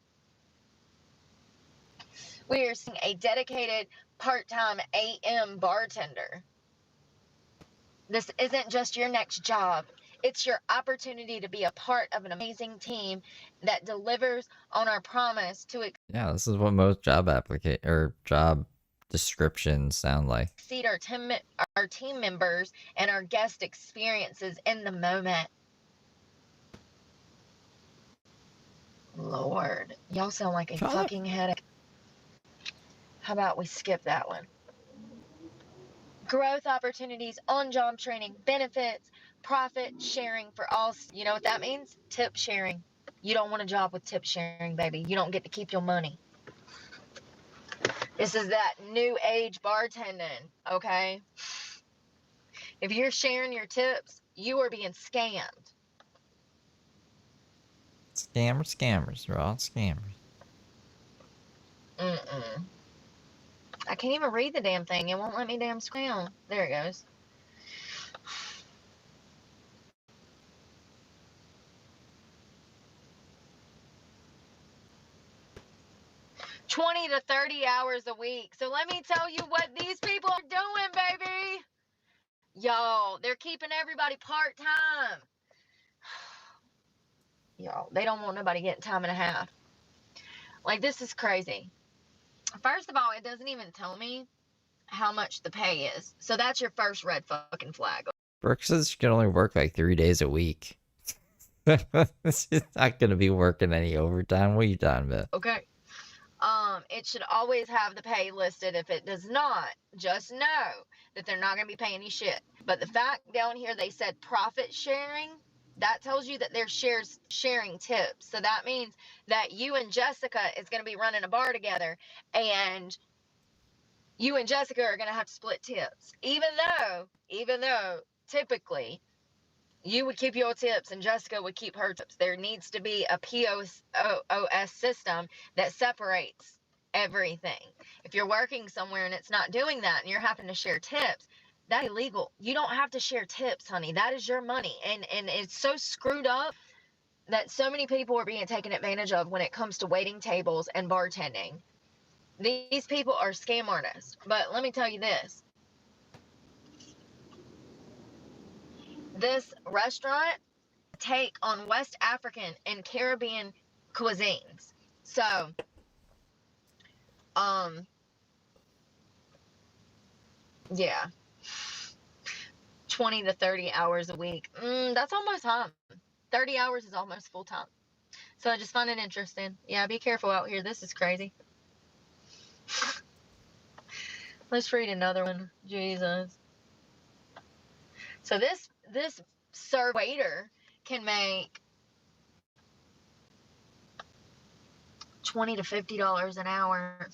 We are seeing a dedicated part-time AM bartender. This isn't just your next job. It's your opportunity to be a part of an amazing team that delivers on our promise to Yeah, this is what most job job descriptions sound like. exceed our team members and our guest experiences in the moment. Lord, y'all sound like a fucking headache. How about we skip that one? Growth opportunities, on-job training, benefits, profit sharing for all. You know what that means? Tip sharing. You don't want a job with tip sharing, baby. You don't get to keep your money. This is that new age bartending, okay? If you're sharing your tips, you are being scammed. Scammers. They're all scammers. I can't even read the damn thing. It won't let me damn scroll. There it goes. $20 to $30 a week. So let me tell you what these people are doing, baby. Y'all, they're keeping everybody part-time. Y'all, they don't want nobody getting time and a half. Like, this is crazy. First of all, it doesn't even tell me how much the pay is. So that's your first red fucking flag. Brooke says she can only work like 3 days a week. She's not gonna be working any overtime. What are you talking about? Okay. It should always have the pay listed. If it does not, just know that they're not going to be paying you shit. But the fact down here they said profit sharing, that tells you that they're sharing tips. So that means that you and Jessica is going to be running a bar together, and you and Jessica are going to have to split tips. Even though typically you would keep your tips and Jessica would keep her tips. There needs to be a POS system that separates everything. If you're working somewhere and it's not doing that and you're having to share tips, that's illegal. You don't have to share tips, honey. That is your money. And it's so screwed up that so many people are being taken advantage of when it comes to waiting tables and bartending. These people are scam artists. But let me tell you this. This restaurant take on West African and Caribbean cuisines. So, yeah. 20 to 30 hours a week. That's almost time. 30 hours is almost full time. So I just find it interesting. Yeah, be careful out here. This is crazy. Let's read another one. Jesus. So this server waiter can make $20 to $50 an hour.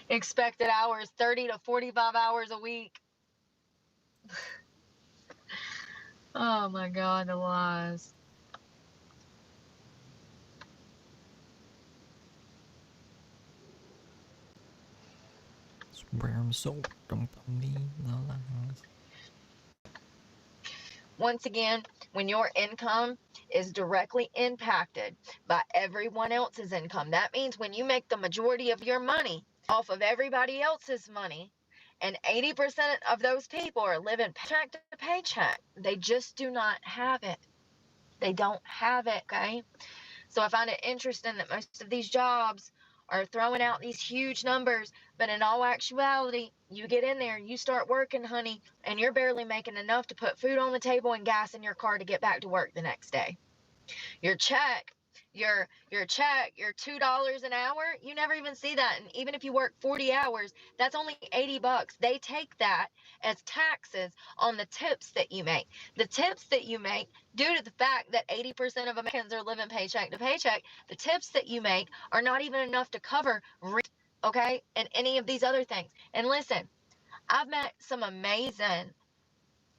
Expected hours 30 to 45 hours a week. Oh my God, the lies. Swear I'm so don't believe the lies. Once again, when your income is directly impacted by everyone else's income, that means when you make the majority of your money off of everybody else's money, and 80% of those people are living paycheck to paycheck, they just do not have it. They don't have it, okay? So I find it interesting that most of these jobs are throwing out these huge numbers, but in all actuality, you get in there, you start working, honey, and you're barely making enough to put food on the table and gas in your car to get back to work the next day. Your check, your $2 an hour, you never even see that. And even if you work 40 hours, that's only $80. They take that as taxes on the tips that you make. The tips that you make, due to the fact that 80% of Americans are living paycheck to paycheck, the tips that you make are not even enough to cover rent, okay, and any of these other things. And listen, I've met some amazing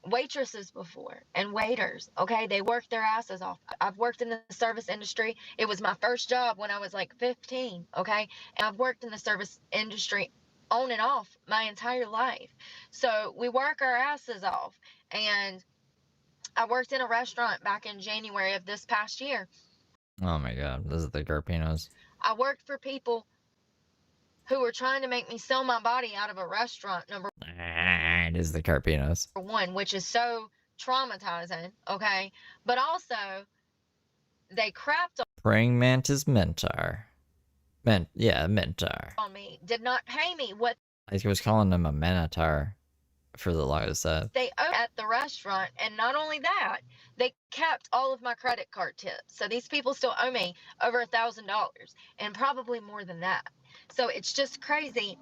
waitresses before and waiters, okay? They work their asses off. I've worked in the service industry. It was my first job when I was like 15, okay? And I've worked in the service industry on and off my entire life. So we work our asses off. And I worked in a restaurant back in January of this past year. Oh my God, this is the Garpinos. I worked for people who were trying to make me sell my body out of a restaurant, number It is the Carpinos. one, which is so traumatizing, okay? But also, they crapped Praying mantis mentor. Mentor. on me, did not pay me what I was calling him a minotaur for the longest time. they owed at the restaurant. And not only that, they kept all of my credit card tips. So these people still owe me over $1,000 and probably more than that. So it's just crazy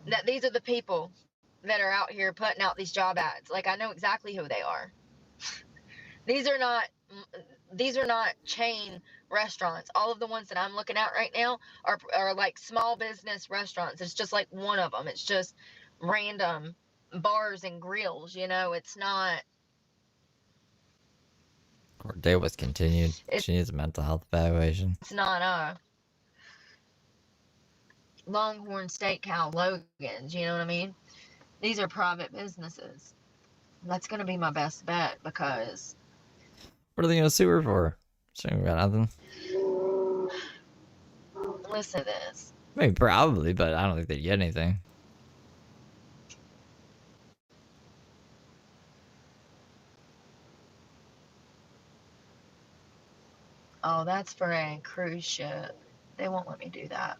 that these are the people that are out here putting out these job ads. Like, I know exactly who they are. These are not chain restaurants. All of the ones that I'm looking at right now are like small business restaurants. It's just like one of them. It's just random bars and grills, you know. It's not. Court date was continued. She needs a mental health evaluation. It's not Longhorn Steakhouse, Logan's, you know what I mean? These are private businesses. That's going to be my best bet, because What are they gonna sue her for? She ain't got nothing. listen to this. I mean, probably, but I don't think they'd get anything. Oh, that's for a cruise ship. They won't let me do that.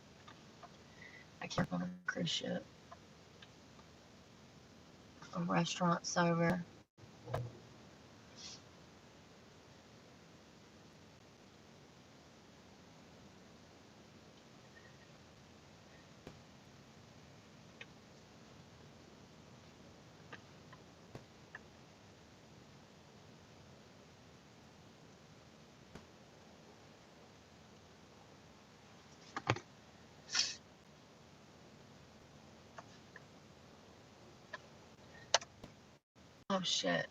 I can't go on a cruise ship. A restaurant sober. Oh shit.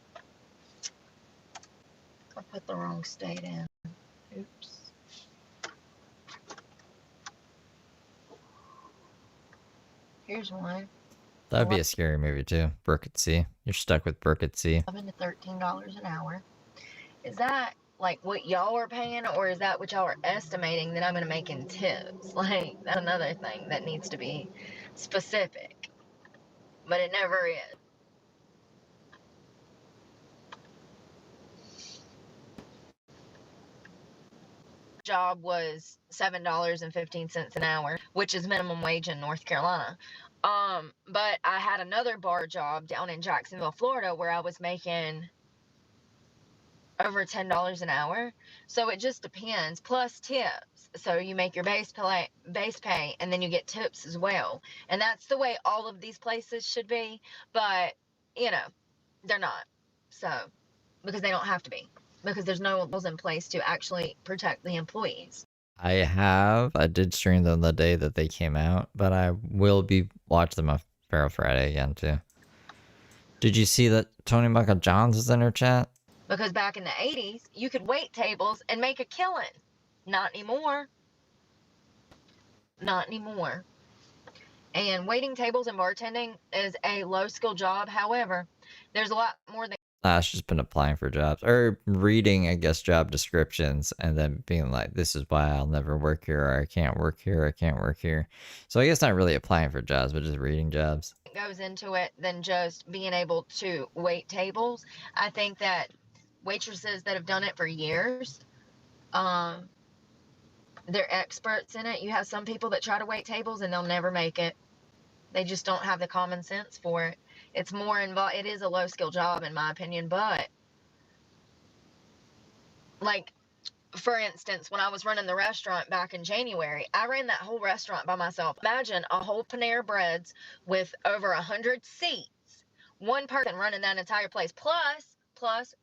I put the wrong state in. Oops. Here's one. That'd be a scary movie too. Brooke at Sea. You're stuck with Brooke at Sea. $11 to $13 an hour. Is that like what y'all are paying, or is that what y'all are estimating that I'm gonna make in tips? Like, that's another thing that needs to be specific. But it never is. Job was $7.15 an hour, which is minimum wage in North Carolina. But I had another bar job down in Jacksonville, Florida, where I was making over $10 an hour. So it just depends, plus tips. So you make your base pay, and then you get tips as well. And that's the way all of these places should be, but you know, they're not. So, because they don't have to be, because there's no rules in place to actually protect the employees. I did stream them the day that they came out, but I will be watching them on Feral Friday again too. Did you see that Tony Michael Johns is in her chat? Because back in the 80s, you could wait tables and make a killing. Not anymore. Not anymore. And waiting tables and bartending is a low-skill job. However, there's a lot more than... She's just been applying for jobs. Or reading, I guess, job descriptions and then being like, this is why I'll never work here, or I can't work here, I can't work here. So I guess not really applying for jobs, but just reading jobs. Goes into it than just being able to wait tables. I think that waitresses that have done it for years, they're experts in it. You have some people that try to wait tables and they'll never make it. They just don't have the common sense for it. It's more involved. It is a low skill job in my opinion, but like, for instance, when I was running the restaurant back in January, I ran that whole restaurant by myself. Imagine a whole Panera Breads with over 100 seats. One person running that entire place, plus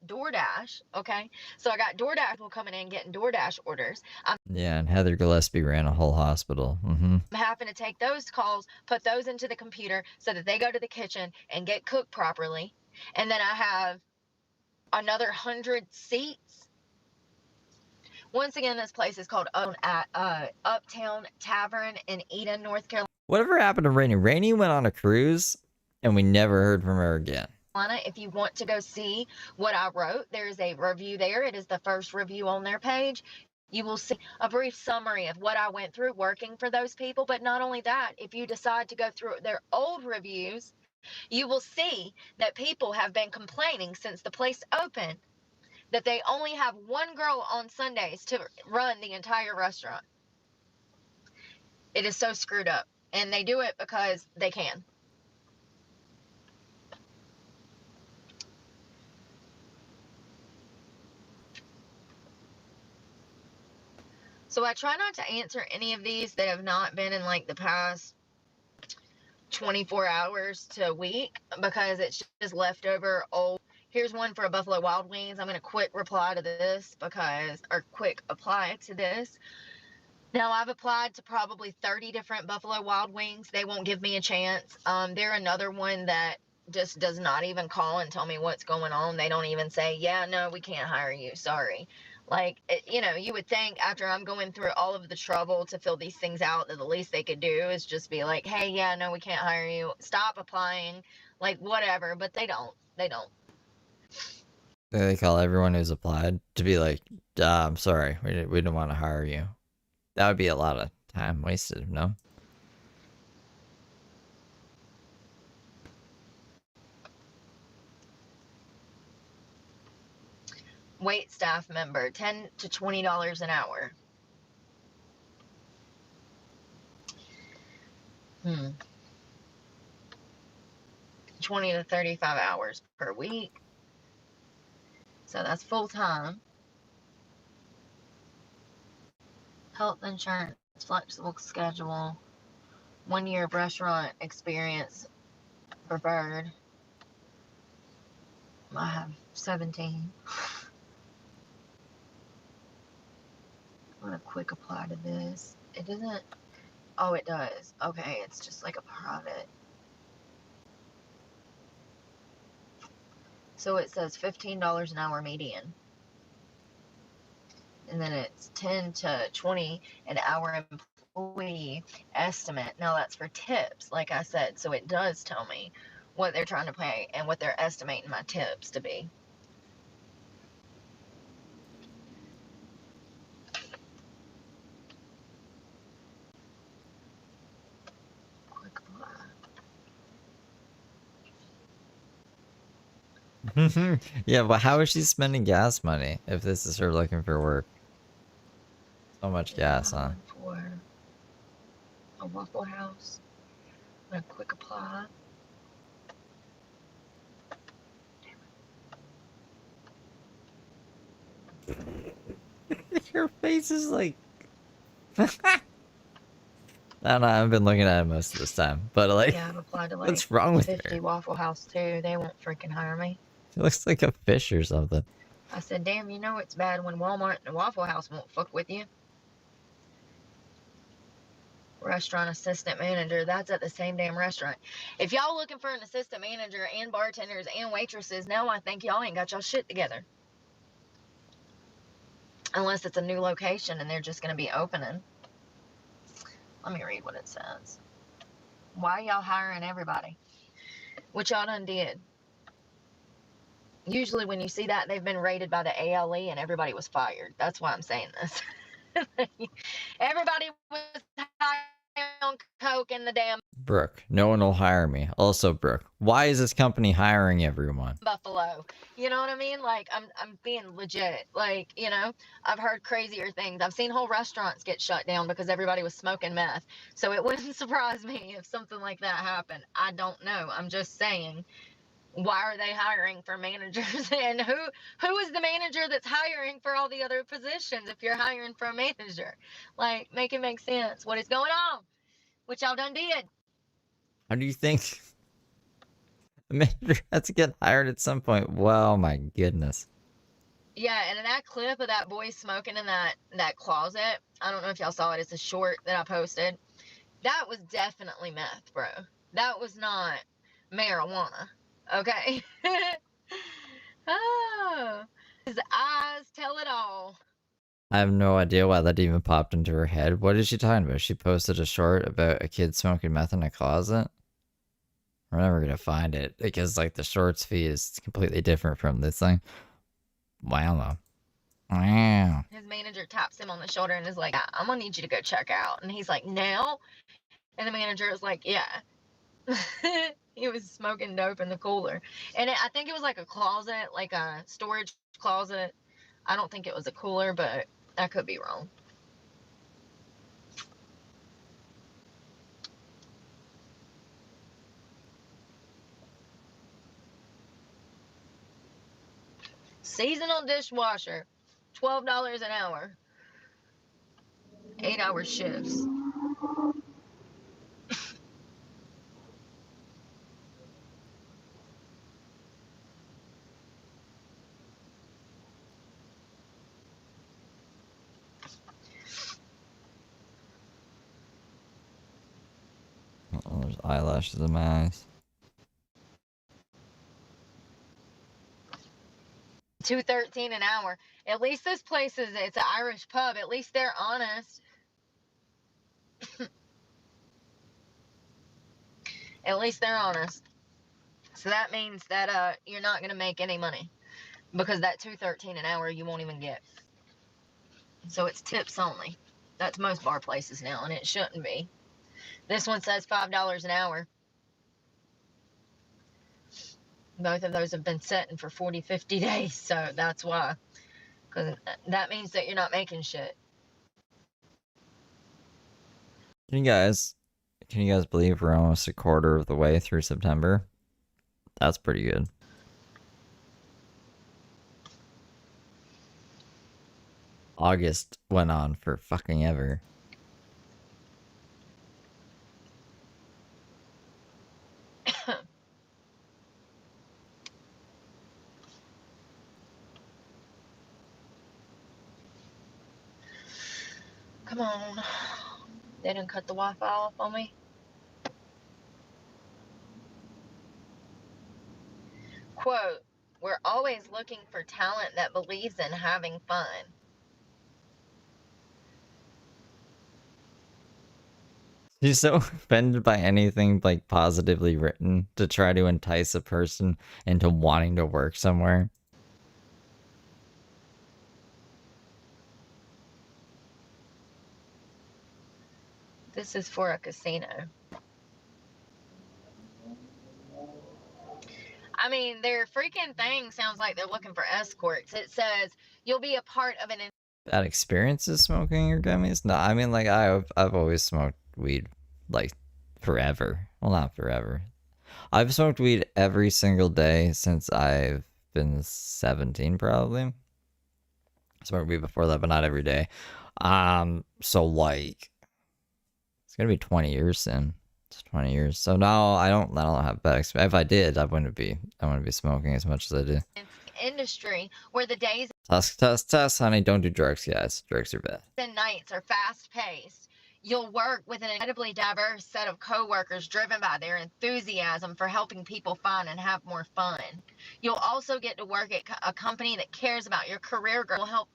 DoorDash, okay? So I got DoorDash people coming in getting DoorDash orders. Yeah, and Heather Gillespie ran a whole hospital. I'm having to take those calls, put those into the computer so that they go to the kitchen and get cooked properly. And then I have another 100 seats. Once again, this place is called Uptown Tavern in Eden, North Carolina. Whatever happened to Rainey? Rainey went on a cruise, and we never heard from her again. If you want to go see what I wrote, there's a review there. It is the first review on their page. You will see a brief summary of what I went through working for those people. But not only that, if you decide to go through their old reviews, you will see that people have been complaining since the place opened that they only have one girl on Sundays to run the entire restaurant. It is so screwed up. And they do it because they can. So I try not to answer any of these that have not been in like the past 24 hours to a week, because it's just leftover old. Here's one for a Buffalo Wild Wings. I'm going to quick reply to this or quick apply to this. Now, I've applied to probably 30 different Buffalo Wild Wings. They won't give me a chance. They're another one that just does not even call and tell me what's going on. They don't even say, yeah, no, we can't hire you. Sorry. Like, you would think after I'm going through all of the trouble to fill these things out that the least they could do is just be like, hey, yeah, no, we can't hire you. Stop applying. Like, whatever. But they don't. They don't. They call everyone who's applied to be like, I'm sorry, we don't want to hire you. That would be a lot of time wasted, no? Wait staff member, $10 to $20 an hour. 20 to 35 hours per week. So that's full time. Health insurance, flexible schedule, 1 year of restaurant experience preferred. I have 17. I'm gonna quick apply to this. It doesn't. Oh, it does. Okay, it's just like a private. So it says $15 an hour median. And then it's 10 to 20 an hour employee estimate. Now that's for tips, like I said. So it does tell me what they're trying to pay and what they're estimating my tips to be. Quick apply. Yeah, but how is she spending gas money if this is her looking for work? So much gas, huh? For a Waffle House. I'm gonna quick apply. Your face is like... I don't know, I haven't been looking at it most of this time, but like... Yeah, I've applied to like what's wrong with 50 her? Waffle House too. They won't freaking hire me. She looks like a fish or something. I said, damn, you know it's bad when Walmart and Waffle House won't fuck with you. Restaurant assistant manager, that's at the same damn restaurant. If y'all looking for an assistant manager and bartenders and waitresses, now I think y'all ain't got y'all shit together. Unless it's a new location and they're just going to be opening. Let me read what it says. Why y'all hiring everybody? Which y'all done did. Usually when you see that, they've been rated by the ALE and everybody was fired. That's why I'm saying this. Everybody was high on coke in the damn Brooke, no one will hire me. Also, Brooke, why is this company hiring everyone? Buffalo. You know what I mean? Like, I'm being legit. Like, I've heard crazier things. I've seen whole restaurants get shut down because everybody was smoking meth. So it wouldn't surprise me if something like that happened. I don't know. I'm just saying, why are they hiring for managers? And who is the manager that's hiring for all the other positions if you're hiring for a manager? Like, make it make sense. What is going on? Which y'all done did. How do you think the manager has to get hired at some point? Well, my goodness. Yeah, and in that clip of that boy smoking in that closet, I don't know if y'all saw it. It's a short that I posted. That was definitely meth, bro. That was not marijuana. Okay? Oh, his eyes tell it all. I have no idea why that even popped into her head. What is she talking about? She posted a short about a kid smoking meth in a closet? We're never gonna find it because like the shorts feed is completely different from this thing. Well, I don't know. Wow. His manager taps him on the shoulder and is like, I'm gonna need you to go check out. And he's like, now? And the manager is like, yeah. He was smoking dope in the cooler. And I think it was like a closet, like a storage closet. I don't think it was a cooler, but I could be wrong. Seasonal dishwasher, $12 an hour. 8-hour shifts. Oh, there's eyelashes in my eyes. $2.13 an hour. At least this place it's an Irish pub. At least they're honest. At least they're honest. So that means that you're not gonna make any money. Because that $2.13 an hour you won't even get. So it's tips only. That's most bar places now, and it shouldn't be. This one says $5 an hour. Both of those have been setting for 40, 50 days, so that's why. Because that means that you're not making shit. Can you guys believe we're almost a quarter of the way through September? That's pretty good. August went on for fucking ever. Come on. They didn't cut the Wi-Fi off on me. Quote, we're always looking for talent that believes in having fun. She's so offended by anything like positively written to try to entice a person into wanting to work somewhere. This is for a casino. I mean, their freaking thing sounds like they're looking for escorts. It says you'll be a part of an... Bad experiences smoking your gummies? No, I mean, like, I've always smoked weed, like, forever. Well, not forever. I've smoked weed every single day since I've been 17, probably. I smoked weed before that, but not every day. So, like, it's gonna be 20 years soon. It's 20 years. So now I don't have bad experience. If I did, I wouldn't be smoking as much as I do. industry where the days Test, honey. Don't do drugs, guys. Drugs are bad. and nights are fast-paced. You'll work with an incredibly diverse set of coworkers driven by their enthusiasm for helping people find and have more fun. You'll also get to work at a company that cares about your career growth, will help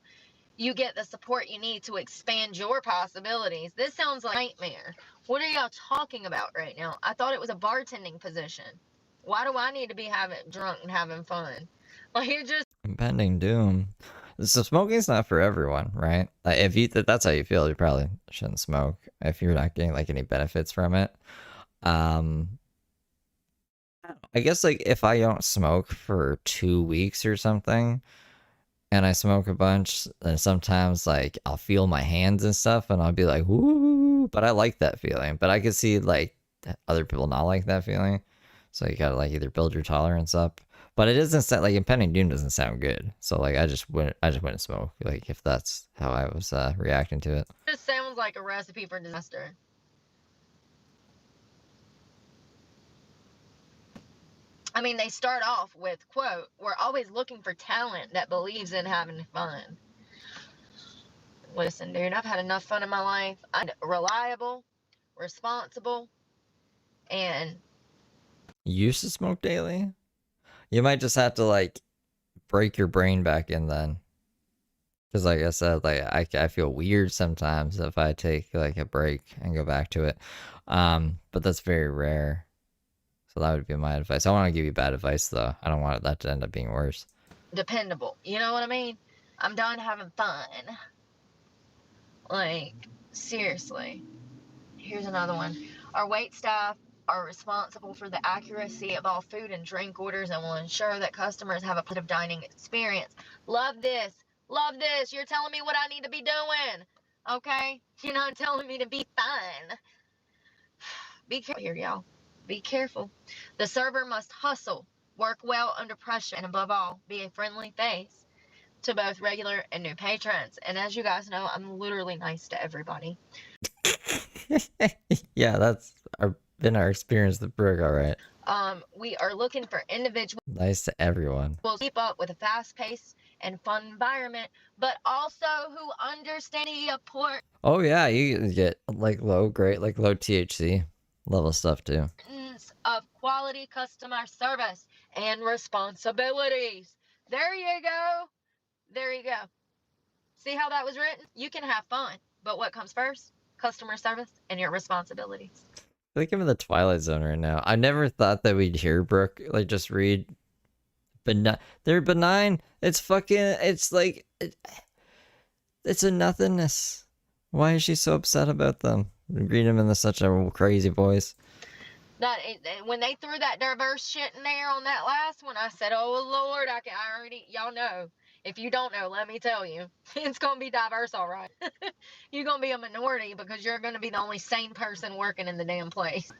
you get the support you need to expand your possibilities. This sounds like a nightmare. What are y'all talking about right now? I thought it was a bartending position. Why do I need to be having drunk and having fun? Like, it just... Impending doom. So smoking's not for everyone, right? Like, if that's how you feel, you probably shouldn't smoke if you're not getting like any benefits from it. I guess like if I don't smoke for 2 weeks or something, and I smoke a bunch, and sometimes like I'll feel my hands and stuff, and I'll be like, "Woo!" But I like that feeling. But I could see like other people not like that feeling, so you gotta like either build your tolerance up. But it doesn't sound like impending doom doesn't sound good. So like I just wouldn't smoke. Like if that's how I was reacting to it. This sounds like a recipe for disaster. I mean, they start off with, quote, we're always looking for talent that believes in having fun. Listen, dude, I've had enough fun in my life. I'm reliable, responsible, and... You used to smoke daily? You might just have to like break your brain back in then. Because like I said, like I feel weird sometimes if I take like a break and go back to it. But that's very rare. So that would be my advice. I want to give you bad advice though. I don't want that to end up being worse. dependable. You know what I mean? I'm done having fun. Like, seriously. Here's another one. Our wait staff are responsible for the accuracy of all food and drink orders and will ensure that customers have a positive dining experience. Love this. Love this. You're telling me what I need to be doing. Okay? You're not telling me to be fun. Be careful here, y'all. Be careful. The server must hustle, work well under pressure, and above all, be a friendly face to both regular and new patrons. And as you guys know, I'm literally nice to everybody. Yeah, that's been our experience with Brooke, all right. We are looking for individuals Nice to everyone. who keep up with a fast-paced and fun environment, but also who understand the importance Oh yeah, you can get like low THC level stuff too. of quality customer service and responsibilities. There you go. There you go. See how that was written? You can have fun, but what comes first? Customer service and your responsibilities. I think I'm in the Twilight Zone right now. I never thought that we'd hear Brooke like just read, but they're benign. It's fucking. It's like it's a nothingness. Why is she so upset about them? Read them in such a crazy voice. When they threw that diverse shit in there on that last one, I said, "Oh Lord, I already, y'all know. If you don't know, let me tell you, it's gonna be diverse, all right. You're gonna be a minority because you're gonna be the only sane person working in the damn place."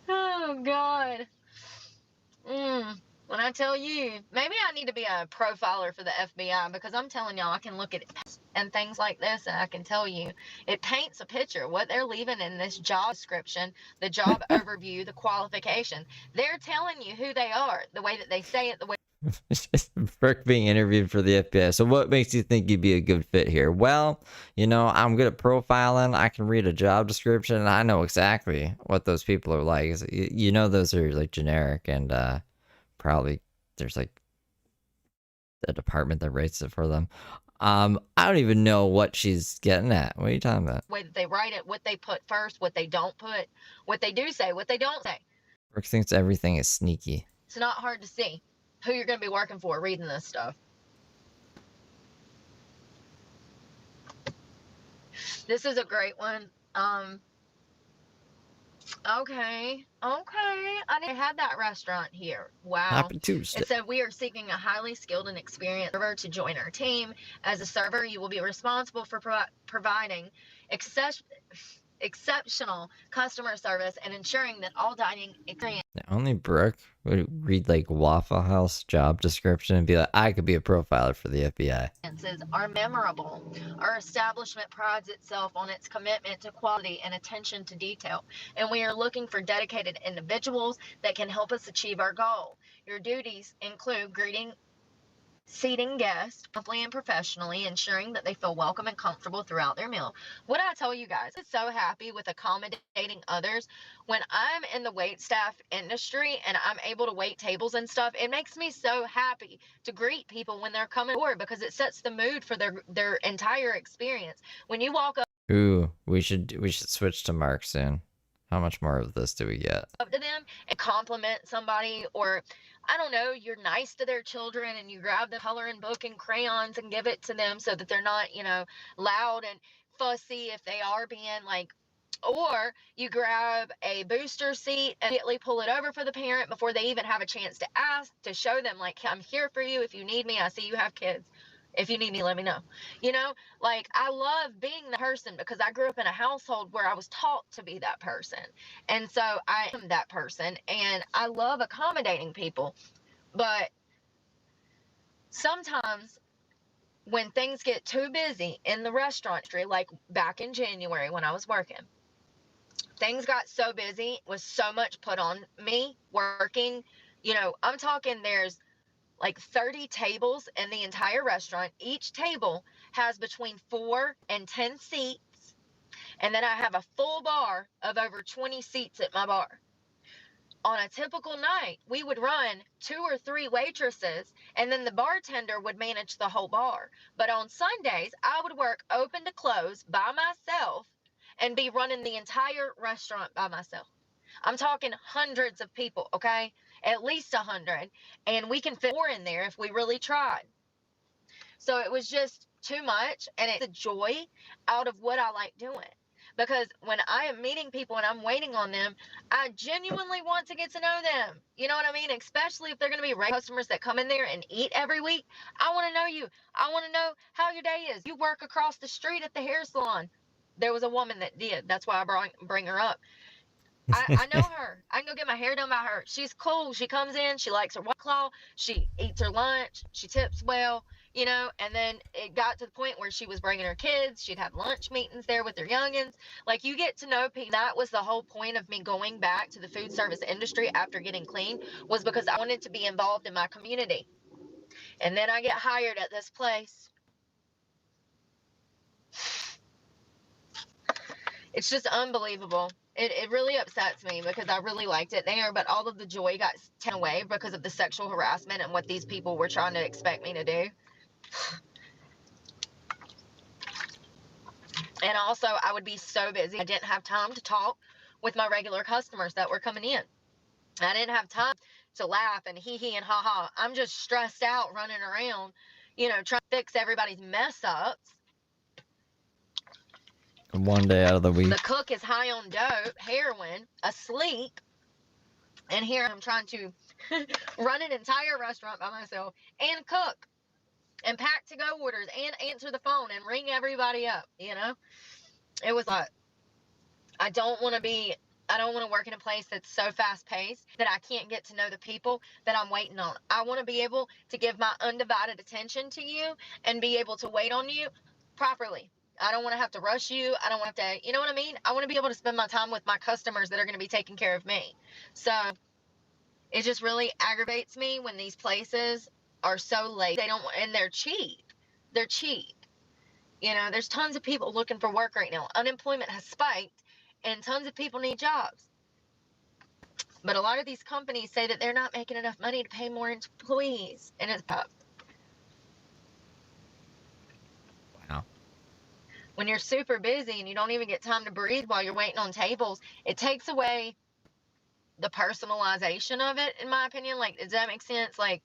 Oh God. When I tell you, maybe I need to be a profiler for the FBI because I'm telling y'all, I can look at it and things like this and I can tell you, it paints a picture. What they're leaving in this job description, the job overview, the qualification, they're telling you who they are, the way that they say it, the way Brooke being interviewed for the FBI. So what makes you think you'd be a good fit here? Well, you know, I'm good at profiling. I can read a job description and I know exactly what those people are like. You know, those are like generic and probably there's like a department that rates it for them. I don't even know what she's getting at. What are you talking about? way that they write it, what they put first, what they don't put, what they do say, what they don't say. Brooke thinks everything is sneaky. It's not hard to see who you're going to be working for reading this stuff. This is a great one. Okay. I didn't have that restaurant here. Wow. Happy Tuesday. It said we are seeking a highly skilled and experienced server to join our team. As a server, you will be responsible for providing exceptional customer service and ensuring that all dining experience Only Brooke would read like Waffle House job description and be like, I could be a profiler for the FBI. Are memorable. Our establishment prides itself on its commitment to quality and attention to detail, and we are looking for dedicated individuals that can help us achieve our goal. Your duties include seating guests promptly and professionally, ensuring that they feel welcome and comfortable throughout their meal. What I tell you guys, I'm so happy with accommodating others. When I'm in the wait staff industry and I'm able to wait tables and stuff, it makes me so happy to greet people when they're coming forward because it sets the mood for their entire experience. When you walk up Ooh, we should switch to Mark soon. How much more of this do we get? up to them and compliment somebody, or I don't know, you're nice to their children and you grab the coloring book and crayons and give it to them so that they're not, loud and fussy if they are being like, or you grab a booster seat and immediately pull it over for the parent before they even have a chance to ask, to show them like, I'm here for you if you need me. I see you have kids. If you need me, let me know. Like I love being the person because I grew up in a household where I was taught to be that person. And so I am that person and I love accommodating people. But sometimes when things get too busy in the restaurant industry, like back in January when I was working, things got so busy, was so much put on me working. I'm talking there's like 30 tables in the entire restaurant. Each table has between 4 and 10 seats. And then I have a full bar of over 20 seats at my bar. On a typical night, we would run 2 or 3 waitresses, and then the bartender would manage the whole bar. But on Sundays, I would work open to close by myself and be running the entire restaurant by myself. I'm talking hundreds of people, okay? At least 100. And we can fit more in there if we really tried. So it was just too much, and it's the joy out of what I like doing. Because when I am meeting people and I'm waiting on them, I genuinely want to get to know them. You know what I mean? Especially if they're going to be regular customers that come in there and eat every week. I want to know you. I want to know how your day is. You work across the street at the hair salon. There was a woman that did. That's why I bring her up. I know her. I can go get my hair done by her. She's cool. She comes in. She likes her White Claw. She eats her lunch. She tips well, you know. And then it got to the point where she was bringing her kids. She'd have lunch meetings there with her youngins. Like, you get to know people. That was the whole point of me going back to the food service industry after getting clean, was because I wanted to be involved in my community. And then I get hired at this place. It's just unbelievable. It really upsets me because I really liked it there, but all of the joy got taken away because of the sexual harassment and what these people were trying to expect me to do. And also, I would be so busy, I didn't have time to talk with my regular customers that were coming in. I didn't have time to laugh and hee and ha ha. I'm just stressed out running around, you know, trying to fix everybody's mess ups. One day out of the week. The cook is high on dope, heroin, asleep, and here I'm trying to run an entire restaurant by myself and cook and pack to-go orders and answer the phone and ring everybody up, you know? It was like, I don't want to work in a place that's so fast-paced that I can't get to know the people that I'm waiting on. I want to be able to give my undivided attention to you and be able to wait on you properly. I don't want to have to rush you. I don't want to, you know what I mean? I want to be able to spend my time with my customers that are going to be taking care of me. So it just really aggravates me when these places are so late. They don't, and they're cheap. They're cheap. You know, there's tons of people looking for work right now. Unemployment has spiked, and tons of people need jobs. But a lot of these companies say that they're not making enough money to pay more employees, and it's up. Wow. When you're super busy and you don't even get time to breathe while you're waiting on tables, it takes away the personalization of it, in my opinion. Like, does that make sense? Like,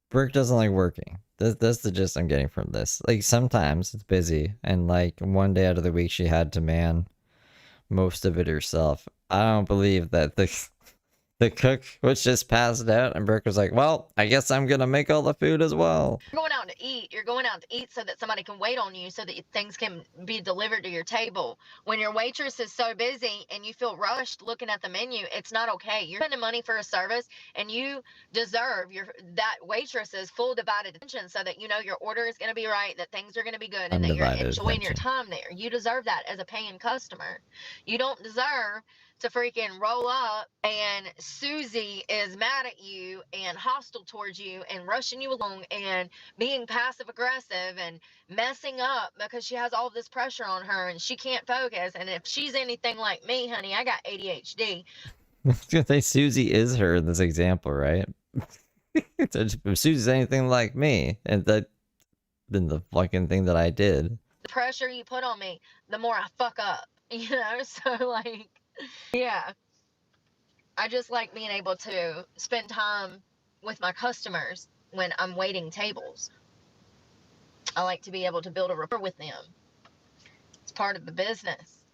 Brooke doesn't like working. That's the gist I'm getting from this. Like, sometimes it's busy, and like one day out of the week she had to man most of it herself. I don't believe that the cook was just passed out, and Brooke was like, well, I guess I'm gonna make all the food as well. you're going out to eat. You're going out to eat so that somebody can wait on you, so that things can be delivered to your table. When your waitress is so busy and you feel rushed looking at the menu, it's not okay. You're spending money for a service, and you deserve that waitress's full divided attention, so that you know your order is going to be right, that things are going to be good, and that you're enjoying your time there. You deserve that as a paying customer. You don't deserve to freaking roll up and Susie is mad at you and hostile towards you and rushing you along and being passive aggressive and messing up because she has all this pressure on her and she can't focus. And if she's anything like me, honey, I got ADHD. I was gonna say Susie is her in this example, right? If Susie's anything like me, and that's been the fucking thing that I did. The pressure you put on me, the more I fuck up, you know? So, like, yeah. I just like being able to spend time with my customers when I'm waiting tables. I like to be able to build a rapport with them. It's part of the business.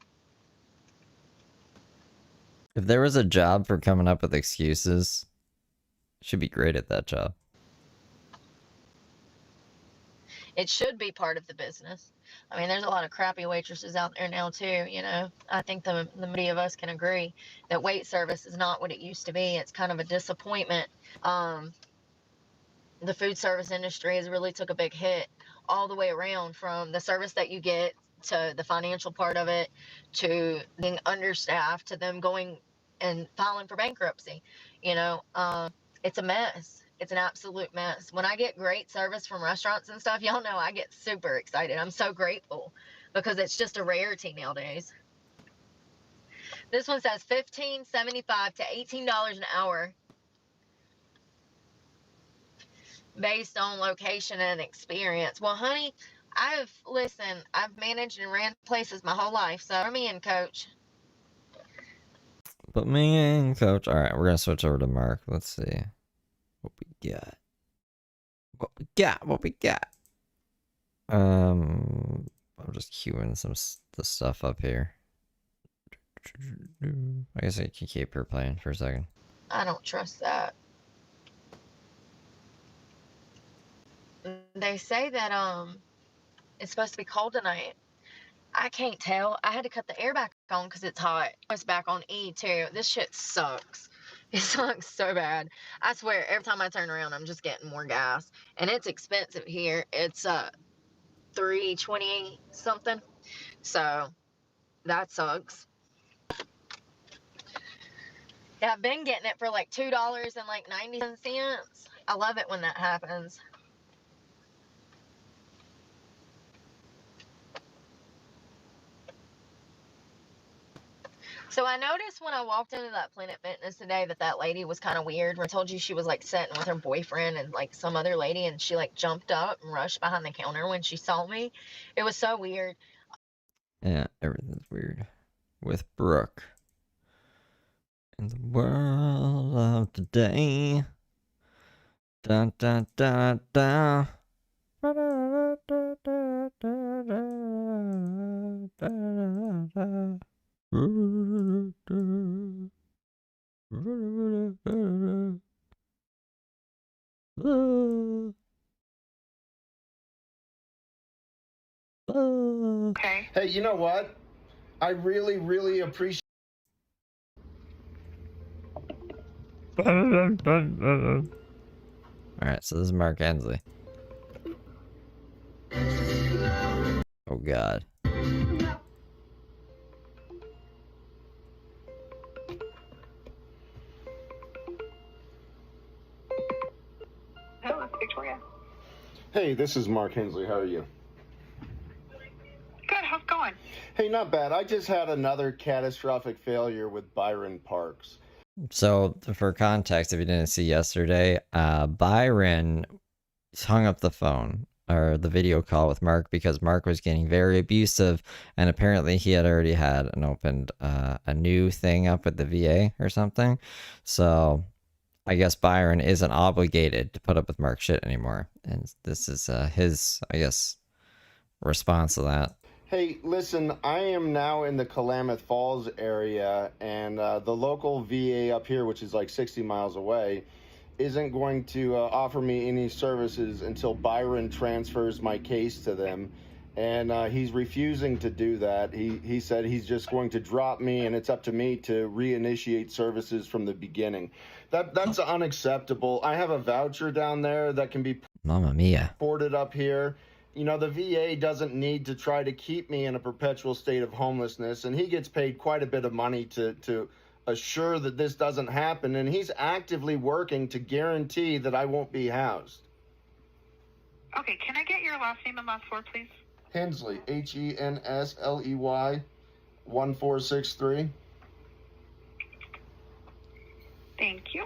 If there was a job for coming up with excuses, she'd be great at that job. It should be part of the business. I mean, there's a lot of crappy waitresses out there now too, you know. I think the majority of us can agree that wait service is not what it used to be. It's kind of a disappointment. The food service industry has really took a big hit all the way around, from the service that you get to the financial part of it, to being understaffed, to them going and filing for bankruptcy. You know, it's a mess. It's an absolute mess. When I get great service from restaurants and stuff, y'all know I get super excited. I'm so grateful because it's just a rarity nowadays. This one says $15.75 to $18 an hour based on location and experience. Well, honey, I've managed and ran places my whole life, so I'm in, coach. Put me in, coach. All right, we're gonna switch over to Mark. Let's see what we got. What we got? I'm just queuing the stuff up here. I guess I can keep her playing for a second. I don't trust that. They say that it's supposed to be cold tonight. I can't tell. I had to cut the air back on because it's hot. It's back on E too. This shit sucks. It sucks so bad. I swear, every time I turn around, I'm just getting more gas, and it's expensive here. It's $3.20 something. So that sucks. Yeah, I've been getting it for like $2.90. I love it when that happens. So I noticed when I walked into that Planet Fitness today that lady was kind of weird. I told you she was like sitting with her boyfriend and like some other lady, and she like jumped up and rushed behind the counter when she saw me. It was so weird. Yeah, everything's weird with Brooke. In the world of today. Dun dun dun dun. Okay. Hey, you know what? I really, really appreciate. Alright, so this is Mark Hensley. Oh god. Hello, it's Victoria. Hey, this is Mark Hensley. How are you? Good. How's it going? Hey, not bad. I just had another catastrophic failure with Byron Parks. So, for context, if you didn't see yesterday, Byron hung up the phone or the video call with Mark because Mark was getting very abusive, and apparently he had already had and opened a new thing up with the VA or something. So, I guess Byron isn't obligated to put up with Mark's shit anymore, and this is his, I guess, response to that. Hey, listen, I am now in the Klamath Falls area, and the local VA up here, which is like 60 miles away, isn't going to offer me any services until Byron transfers my case to them. And he's refusing to do that. He said he's just going to drop me, and it's up to me to reinitiate services from the beginning. That's unacceptable. I have a voucher down there that can be Mamma mia. ported up here. You know, the VA doesn't need to try to keep me in a perpetual state of homelessness, and he gets paid quite a bit of money to assure that this doesn't happen, and he's actively working to guarantee that I won't be housed. Okay, can I get your last name and last four, please? Hensley, Hensley, 1463. Thank you.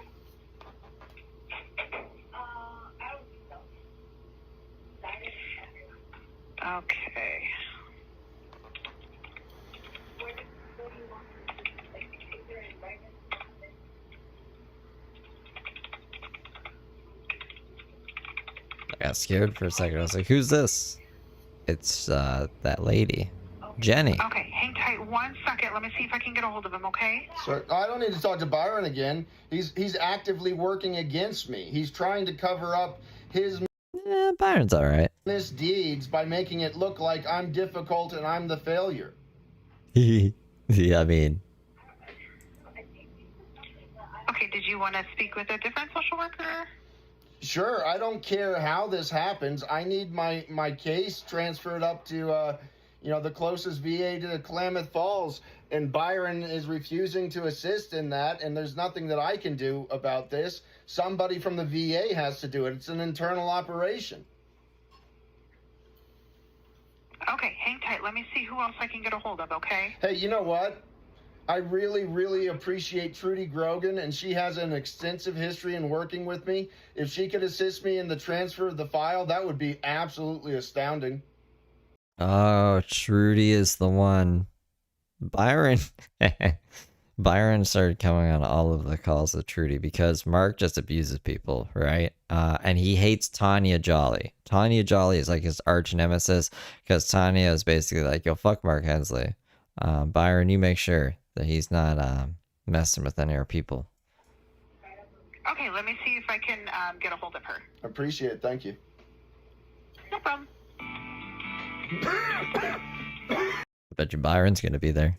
Okay. I got scared for a second. I was like, who's this? It's that lady, Jenny. Okay, hang tight 1 second. Let me see if I can get a hold of him, okay? Sir, I don't need to talk to Byron again. He's actively working against me. He's trying to cover up his Byron's all right. misdeeds by making it look like I'm difficult and I'm the failure. Yeah, I mean. Okay, did you want to speak with a different social worker? Sure, I don't care how this happens. I need my case transferred up to, the closest VA to the Klamath Falls, and Byron is refusing to assist in that, and there's nothing that I can do about this. Somebody from the VA has to do it. It's an internal operation. Okay, hang tight. Let me see who else I can get a hold of, okay? Hey, you know what? I really, really appreciate Trudy Grogan, and she has an extensive history in working with me. If she could assist me in the transfer of the file, that would be absolutely astounding. Oh, Trudy is the one. Byron. Byron started coming on all of the calls with Trudy because Mark just abuses people, right? And he hates Tanya Jolly. Tanya Jolly is like his arch nemesis because Tanya is basically like, yo, fuck Mark Hensley. Byron, you make sure that he's not messing with any of our people. Okay, let me see if I can get a hold of her. Appreciate it. Thank you. No problem. I bet you Byron's going to be there.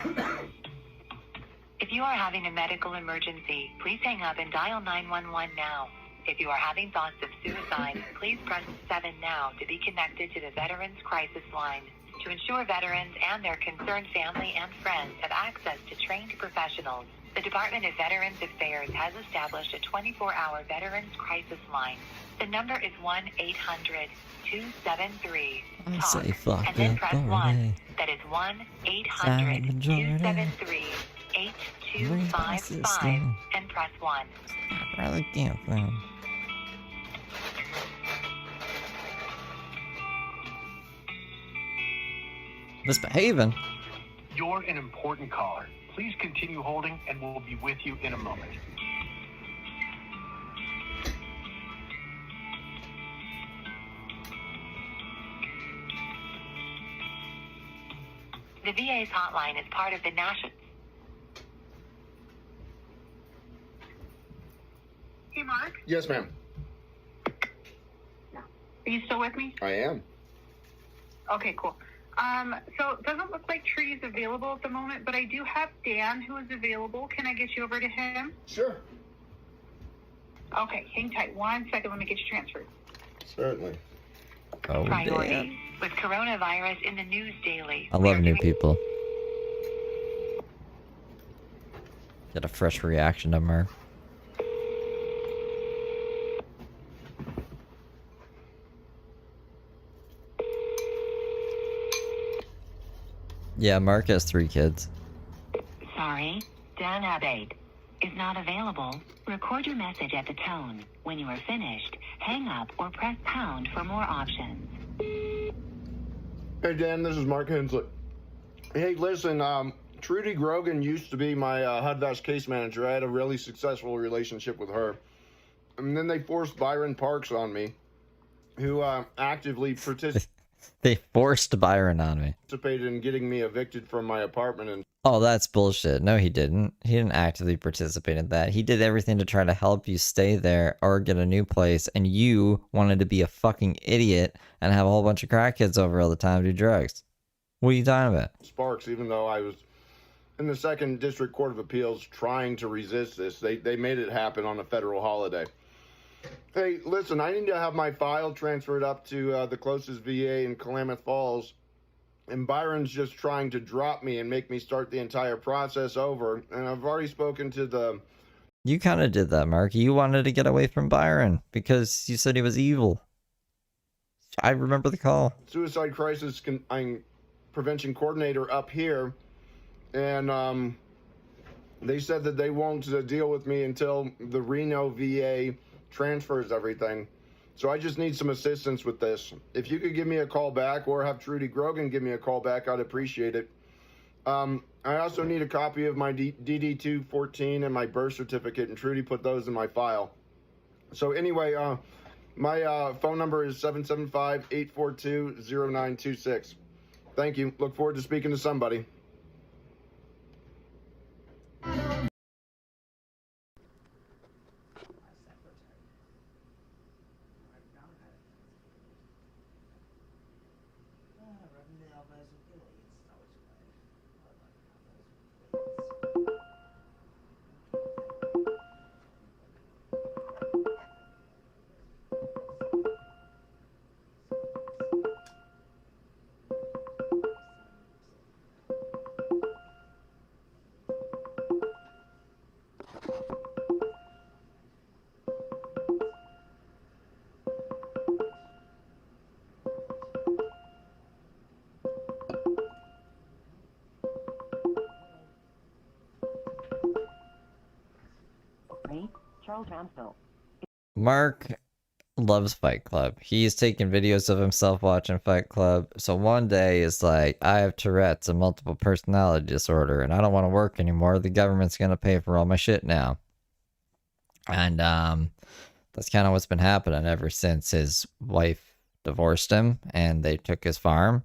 If you are having a medical emergency, please hang up and dial 911 now. If you are having thoughts of suicide, please press 7 now to be connected to the Veterans Crisis Line. To ensure veterans and their concerned family and friends have access to trained professionals, the Department of Veterans Affairs has established a 24-hour Veterans Crisis Line. The number is 1-800-273-TALK, Say fuck and then press 1. authority. That is 1-800-273-8255, and press 1. I really can't think. Misbehaving. You're an important caller. Please continue holding and we'll be with you in a moment. The VA's hotline is part of the national... Hey, Mark. Yes, ma'am. Are you still with me? I am. Okay, cool. So it doesn't look like Tree's available at the moment, but I do have Dan who is available. Can I get you over to him? Sure. Okay, hang tight. 1 second. Let me get you transferred. Certainly. Oh, Priority. damn. With coronavirus in the news daily. I love new people. Get a fresh reaction to Mark. Yeah, Mark has 3 kids. Sorry, Dan Abbate is not available. Record your message at the tone. When you are finished, hang up or press pound for more options. Hey, Dan, this is Mark Hensley. Hey, listen, Trudy Grogan used to be my HUD-VAST case manager. I had a really successful relationship with her. And then they forced Byron Parks on me, who actively participated They forced Byron on me. in getting me evicted from my apartment. And Oh, that's bullshit. No, he didn't. He didn't actively participate in that. He did everything to try to help you stay there or get a new place, and you wanted to be a fucking idiot and have a whole bunch of crackheads over all the time to do drugs. What are you talking about? Sparks, even though I was in the 2nd District Court of Appeals trying to resist this, they made it happen on a federal holiday. Hey, listen, I need to have my file transferred up to the closest VA in Klamath Falls, and Byron's just trying to drop me and make me start the entire process over, and I've already spoken to the... You kind of did that, Mark. You wanted to get away from Byron because you said he was evil. I remember the call. Suicide Crisis Prevention Coordinator up here, and they said that they won't deal with me until the Reno VA transfers everything. So I just need some assistance with this. If you could give me a call back or have Trudy Grogan give me a call back, I'd appreciate it. I also need a copy of my DD-214 and my birth certificate, and Trudy put those in my file. So anyway, my phone number is 775-842-0926. Thank you. Look forward to speaking to somebody. Mark loves Fight Club. He's taking videos of himself watching Fight Club. So one day is like, I have Tourette's and multiple personality disorder, and I don't want to work anymore. The government's gonna pay for all my shit now. And that's kind of what's been happening ever since his wife divorced him, and they took his farm,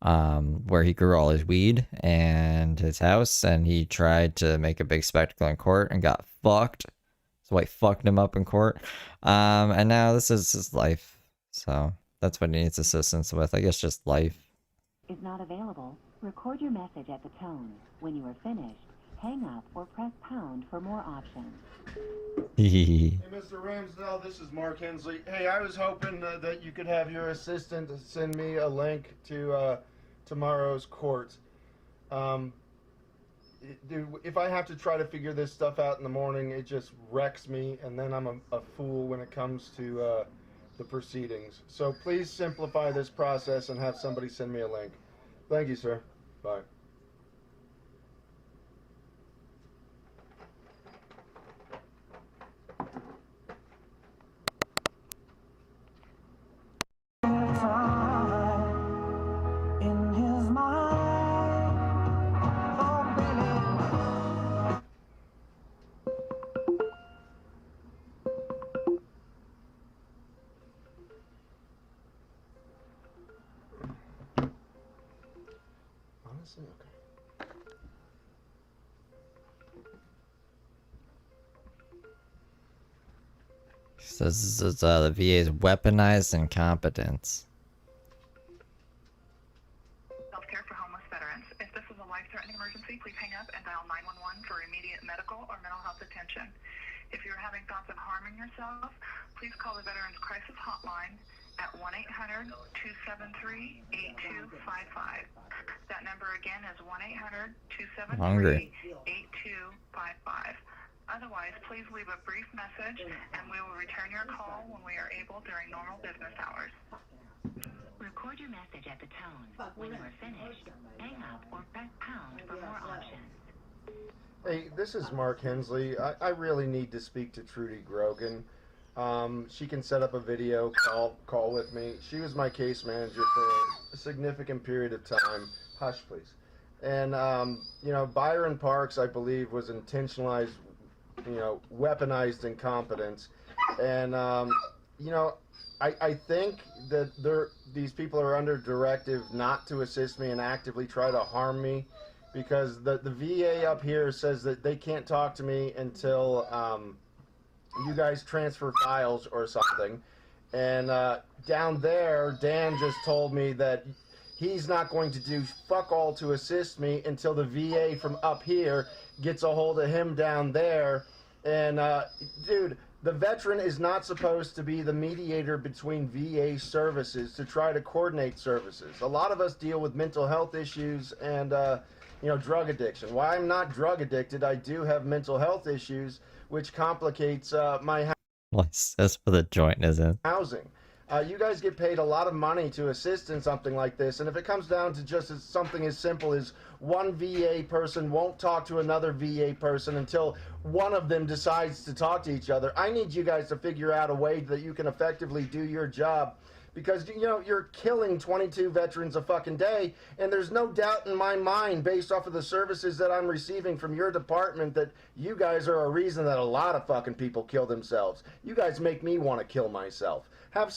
where he grew all his weed, and his house, and he tried to make a big spectacle in court and got fucked. His wife fucked him up in court. And now this is his life. So that's what he needs assistance with. I guess just life. Is not available. Record your message at the tone. When you are finished, hang up or press pound for more options. Hey, Mr. Ramsdale, this is Mark Hensley. Hey, I was hoping that you could have your assistant send me a link to tomorrow's court. Dude, if I have to try to figure this stuff out in the morning, it just wrecks me, and then I'm a fool when it comes to the proceedings. So please simplify this process and have somebody send me a link. Thank you, sir. Bye. Honestly, okay. Says this is the VA's weaponized incompetence. Self-care for homeless veterans. If this is a life-threatening emergency, please hang up and dial 911 for immediate medical or mental health attention. If you're having thoughts of harming yourself, please call the Veterans Crisis Hotline at 1-800-273-8255. That number again is 1-800-273-8255. Otherwise, please leave a brief message and we will return your call when we are able during normal business hours. Record your message at the tone. When you are finished, hang up or press pound for more options. Hey, this is Mark Hensley. I really need to speak to Trudy Grogan. She can set up a video call with me. She was my case manager for a significant period of time. Hush, please. And, Byron Parks, I believe, was intentionalized, weaponized incompetence. And, I think that these people are under directive not to assist me and actively try to harm me, because the VA up here says that they can't talk to me until you guys transfer files or something. And down there, Dan just told me that he's not going to do fuck all to assist me until the VA from up here gets a hold of him down there. And, dude, the veteran is not supposed to be the mediator between VA services to try to coordinate services. A lot of us deal with mental health issues and, drug addiction. While I'm not drug addicted, I do have mental health issues, which complicates my That's for the joint, isn't it? housing. You guys get paid a lot of money to assist in something like this, and if it comes down to just something as simple as one VA person won't talk to another VA person until one of them decides to talk to each other, I need you guys to figure out a way that you can effectively do your job, because you're killing 22 veterans a fucking day, and there's no doubt in my mind, based off of the services that I'm receiving from your department, that you guys are a reason that a lot of fucking people kill themselves. You guys make me want to kill myself.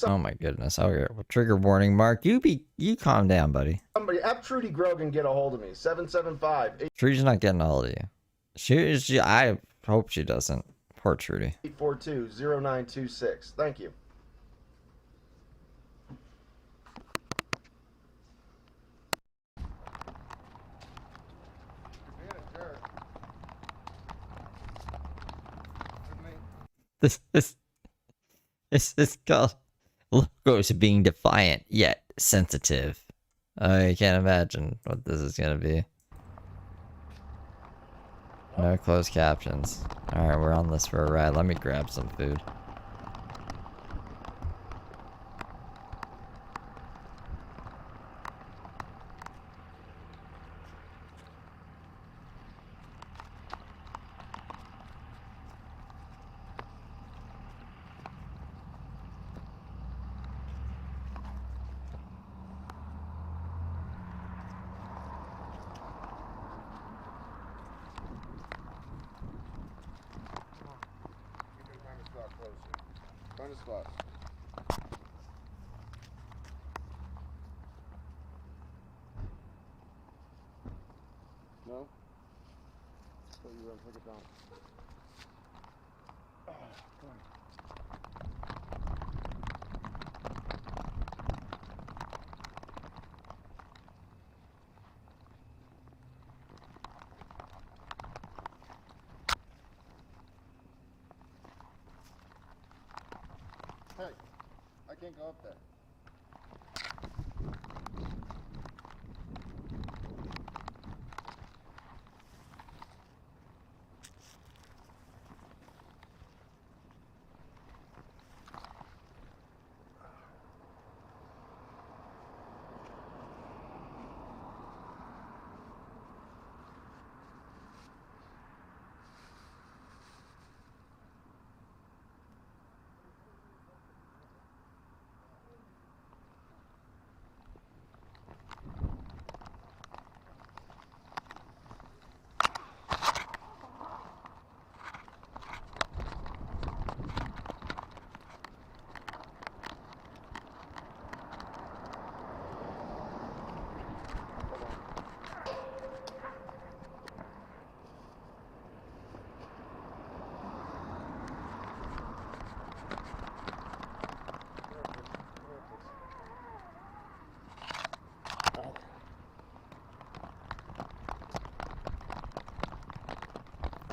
Oh my goodness. Okay, well, trigger warning, Mark. You calm down, buddy. Somebody, have Trudy Grogan get a hold of me. 775 Trudy's not getting a hold of you. She I hope she doesn't. Poor Trudy. 842-0926. Thank you. This is called logos being defiant yet sensitive. I can't imagine what this is gonna be. No closed captions. Alright, we're on this for a ride. Let me grab some food. Find a spot. No? So you want to take it down. Come on. Hey, I can't go up there.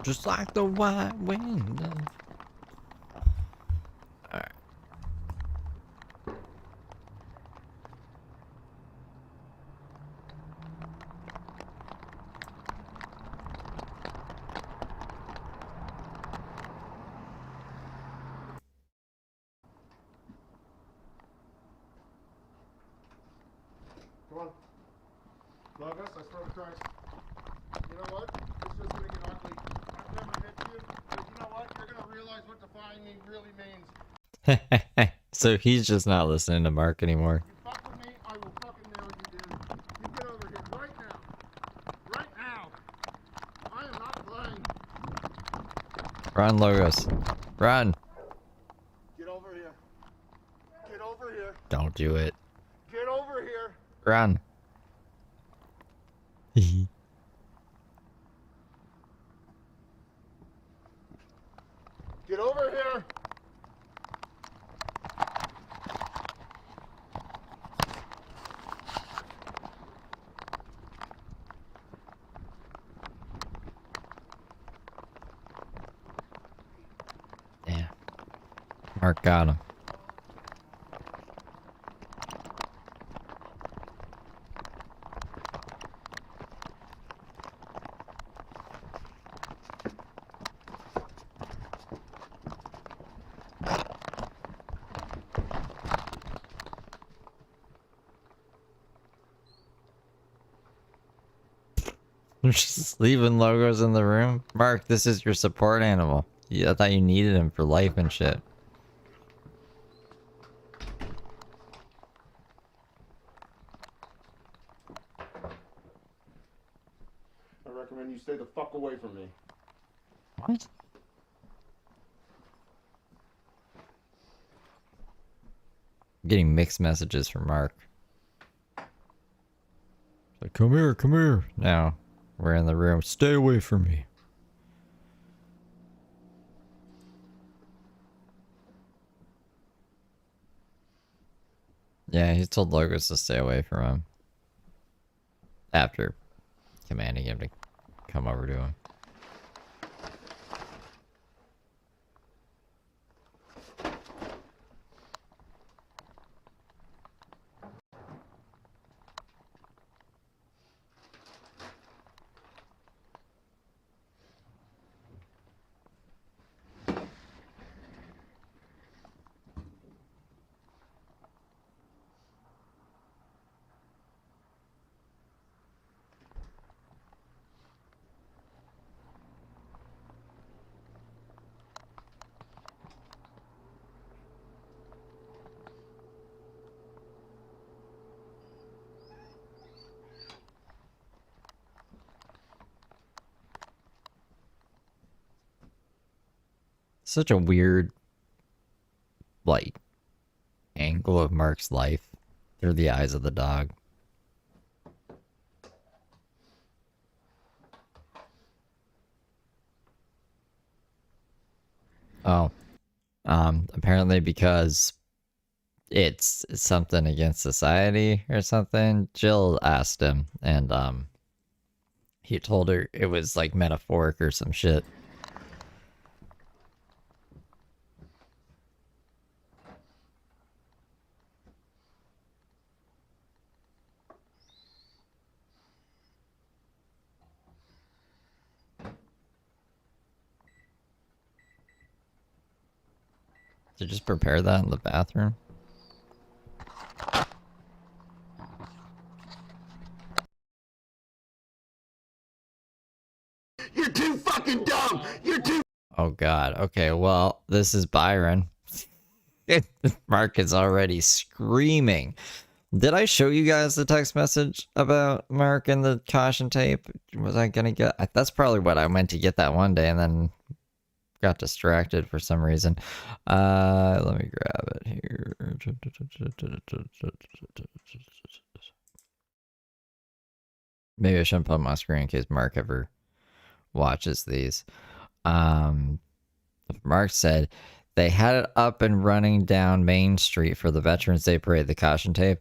Just like the white wind. Alright. Come on. Logos, I swear to Christ. You know what? It's just gonna get ugly. I've never hit you, but you know what? You're gonna realize what defying me really means. So he's just not listening to Mark anymore. You fuck with me, I will fucking nail you, dude. You get over here right now. Right now. I am not playing. Run, Logos. Run. Get over here. Get over here. Don't do it. Get over here. Run. Get over here. Yeah. Mark got him. You're just leaving Logos in the room? Mark, this is your support animal. Yeah, I thought you needed him for life and shit. I recommend you stay the fuck away from me. What? I'm getting mixed messages from Mark. It's like, come here, come here. Now, we're in the room. Stay away from me. Yeah, he told Logos to stay away from him. After commanding him to come over to him. Such a weird like angle of Mark's life through the eyes of the dog. Oh, apparently because it's something against society or something. Jill asked him, and he told her it was like metaphoric or some shit. To just prepare that in the bathroom. You're too fucking dumb. You're too. Oh god. Okay, well, this is Byron. Mark is already screaming. Did I show you guys the text message about Mark and the caution tape? Was I gonna get... That's probably what I meant to get that one day and then got distracted for some reason. Let me grab it here. Maybe I shouldn't put them on screen in case Mark ever watches these. Mark said they had it up and running down Main Street for the Veterans Day Parade, the caution tape,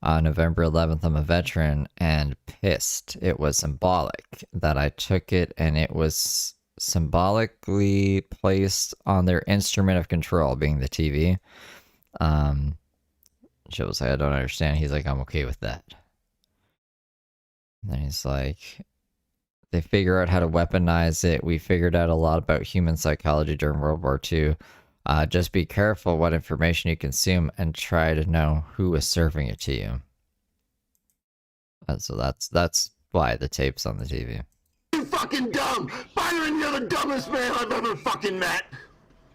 on November 11th. I'm a veteran and pissed. It was symbolic that I took it, and it was symbolically placed on their instrument of control, being the TV. Joe was like, I don't understand. He's like, I'm okay with that. And then he's like, they figure out how to weaponize it. We figured out a lot about human psychology during World War II. Just be careful what information you consume and try to know who is serving it to you. So that's why the tape's on the TV. You fucking dumb! Byron, you're the dumbest man I've ever fucking met!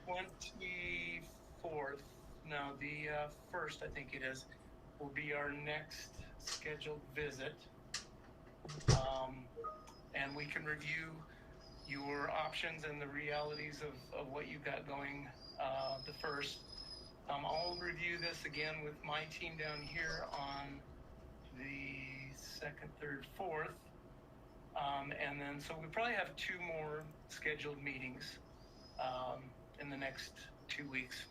24th, no, the 1st, I think it is, will be our next scheduled visit. And we can review your options and the realities of what you got going the 1st. I'll review this again with my team down here on the 2nd, 3rd, 4th. And then, so we probably have 2 more scheduled meetings in the next 2 weeks.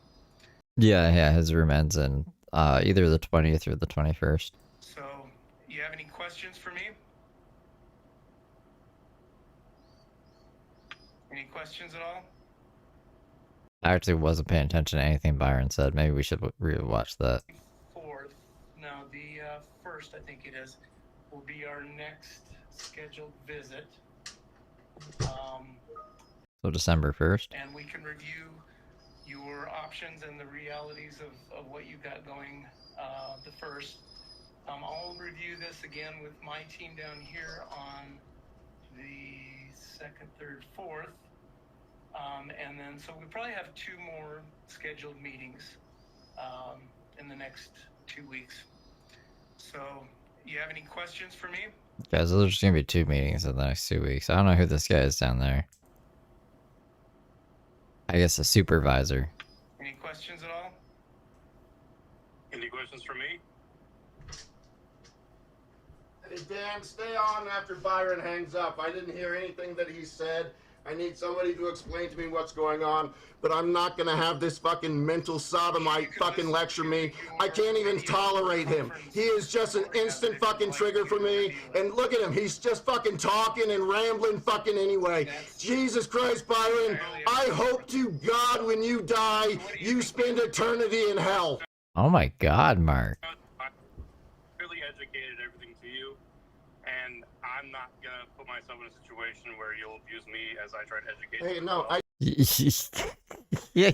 Yeah, his room ends in either the 20th or the 21st. So, you have any questions for me? Any questions at all? I actually wasn't paying attention to anything Byron said. Maybe we should rewatch that. 4th, no, the 1st, I think it is, will be our next scheduled visit. So December 1st. And we can review your options and the realities of what you got going the 1st. I'll review this again with my team down here on the 2nd, 3rd, 4th. And then, so we probably have 2 more scheduled meetings in the next 2 weeks. So, you have any questions for me? Guys, there's just gonna be 2 meetings in the next 2 weeks. I don't know who this guy is down there. I guess a supervisor. Any questions at all? Any questions for me? Hey, Dan, stay on after Byron hangs up. I didn't hear anything that he said. I need somebody to explain to me what's going on, but I'm not gonna have this fucking mental sodomite fucking lecture me. I can't even tolerate him. He is just an instant fucking trigger for me, and look at him, he's just fucking talking and rambling fucking anyway. Jesus Christ, Byron, I hope to God when you die, you spend eternity in hell. Oh my god, Mark. Really educated everything to you, and I'm not gonna put myself in a situation where you'll abuse me as I try to educate you. Hey, no, Yeah,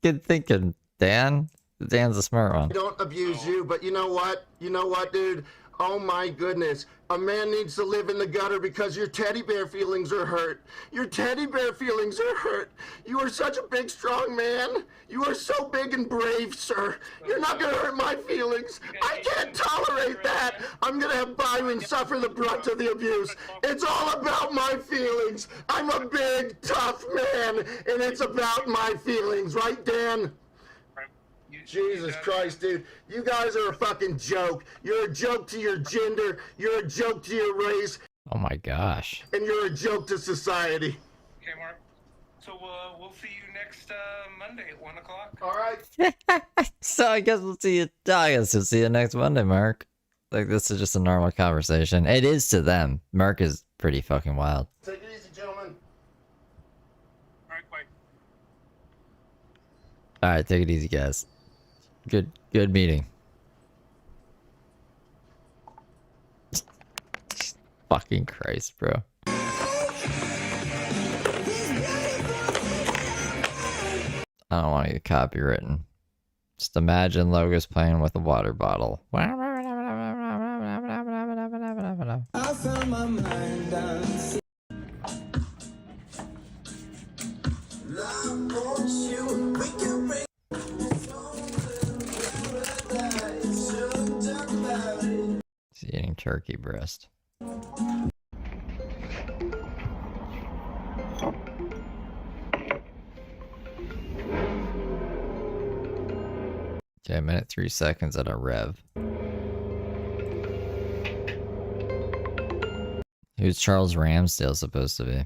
good thinking, Dan. Dan's a smart one. I don't abuse you, but you know what? You know what, dude? Oh my goodness. A man needs to live in the gutter because your teddy bear feelings are hurt. Your teddy bear feelings are hurt. You are such a big, strong man. You are so big and brave, sir. You're not going to hurt my feelings. I can't tolerate that. I'm going to have Byron suffer the brunt of the abuse. It's all about my feelings. I'm a big, tough man, and it's about my feelings. Right, Dan? Jesus Christ, dude. You guys are a fucking joke. You're a joke to your gender. You're a joke to your race. Oh my gosh. And you're a joke to society. Okay, Mark. So we'll see you next Monday at 1 o'clock. All right. So I guess we'll see you. I guess we'll see you next Monday, Mark. Like, this is just a normal conversation. It is to them. Mark is pretty fucking wild. Take it easy, gentlemen. All right, bye. All right, take it easy, guys. Good meeting. Fucking Christ, bro. I don't want to get copywritten. Just imagine Logos playing with a water bottle. I found my mind dancing. He's eating turkey breast. Okay, a minute 3 seconds at a rev. Who's Charles Ramsdale supposed to be?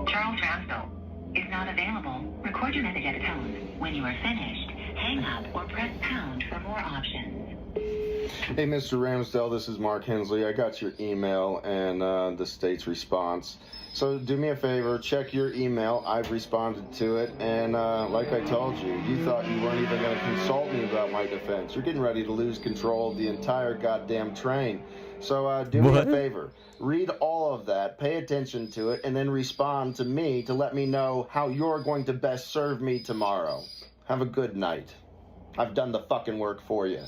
Charles Ramsdell is not available. Record your message at the tone. When you are finished, hang up or press pound for more options. Hey, Mr. Ramsdell, this is Mark Hensley. I got your email and the state's response. So do me a favor, check your email. I've responded to it, and like I told you, you thought you weren't even going to consult me about my defense. You're getting ready to lose control of the entire goddamn train. So do me a favor, read all of that, pay attention to it, and then respond to me to let me know how you're going to best serve me tomorrow. Have a good night. I've done the fucking work for you.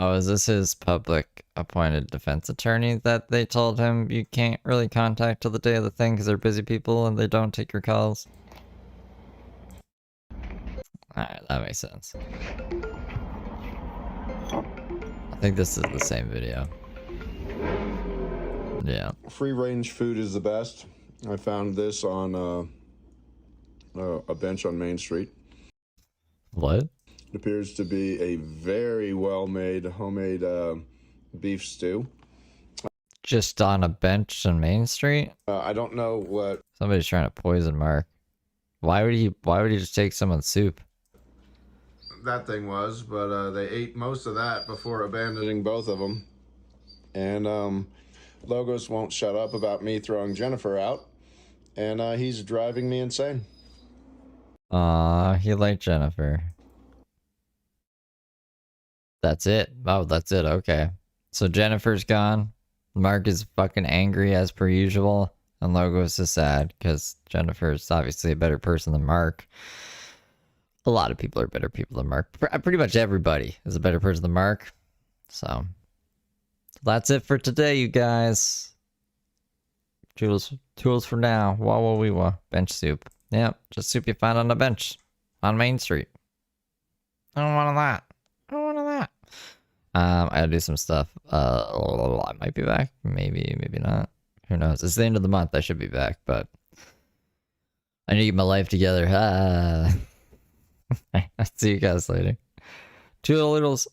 Oh, is this his public appointed defense attorney that they told him you can't really contact till the day of the thing because they're busy people and they don't take your calls? Alright, that makes sense. I think this is the same video. Yeah. Free range food is the best. I found this on a bench on Main Street. What? It appears to be a very well-made homemade beef stew. Just on a bench on Main Street? I don't know what. Somebody's trying to poison Mark. Why would he just take someone's soup? That thing was, but they ate most of that before abandoning both of them. And Logos won't shut up about me throwing Jennifer out, and he's driving me insane. He liked Jennifer. That's it. Oh, that's it. Okay. So Jennifer's gone. Mark is fucking angry as per usual. And Logos is sad because Jennifer is obviously a better person than Mark. A lot of people are better people than Mark. Pretty much everybody is a better person than Mark. So that's it for today, you guys. Tools for now. Wah. Bench soup. Yep, just soup you find on a bench on Main Street. I don't want that. I gotta do some stuff. I might be back. Maybe not. Who knows? It's the end of the month. I should be back, but I need to get my life together. I'll see you guys later. Toodle-oodles.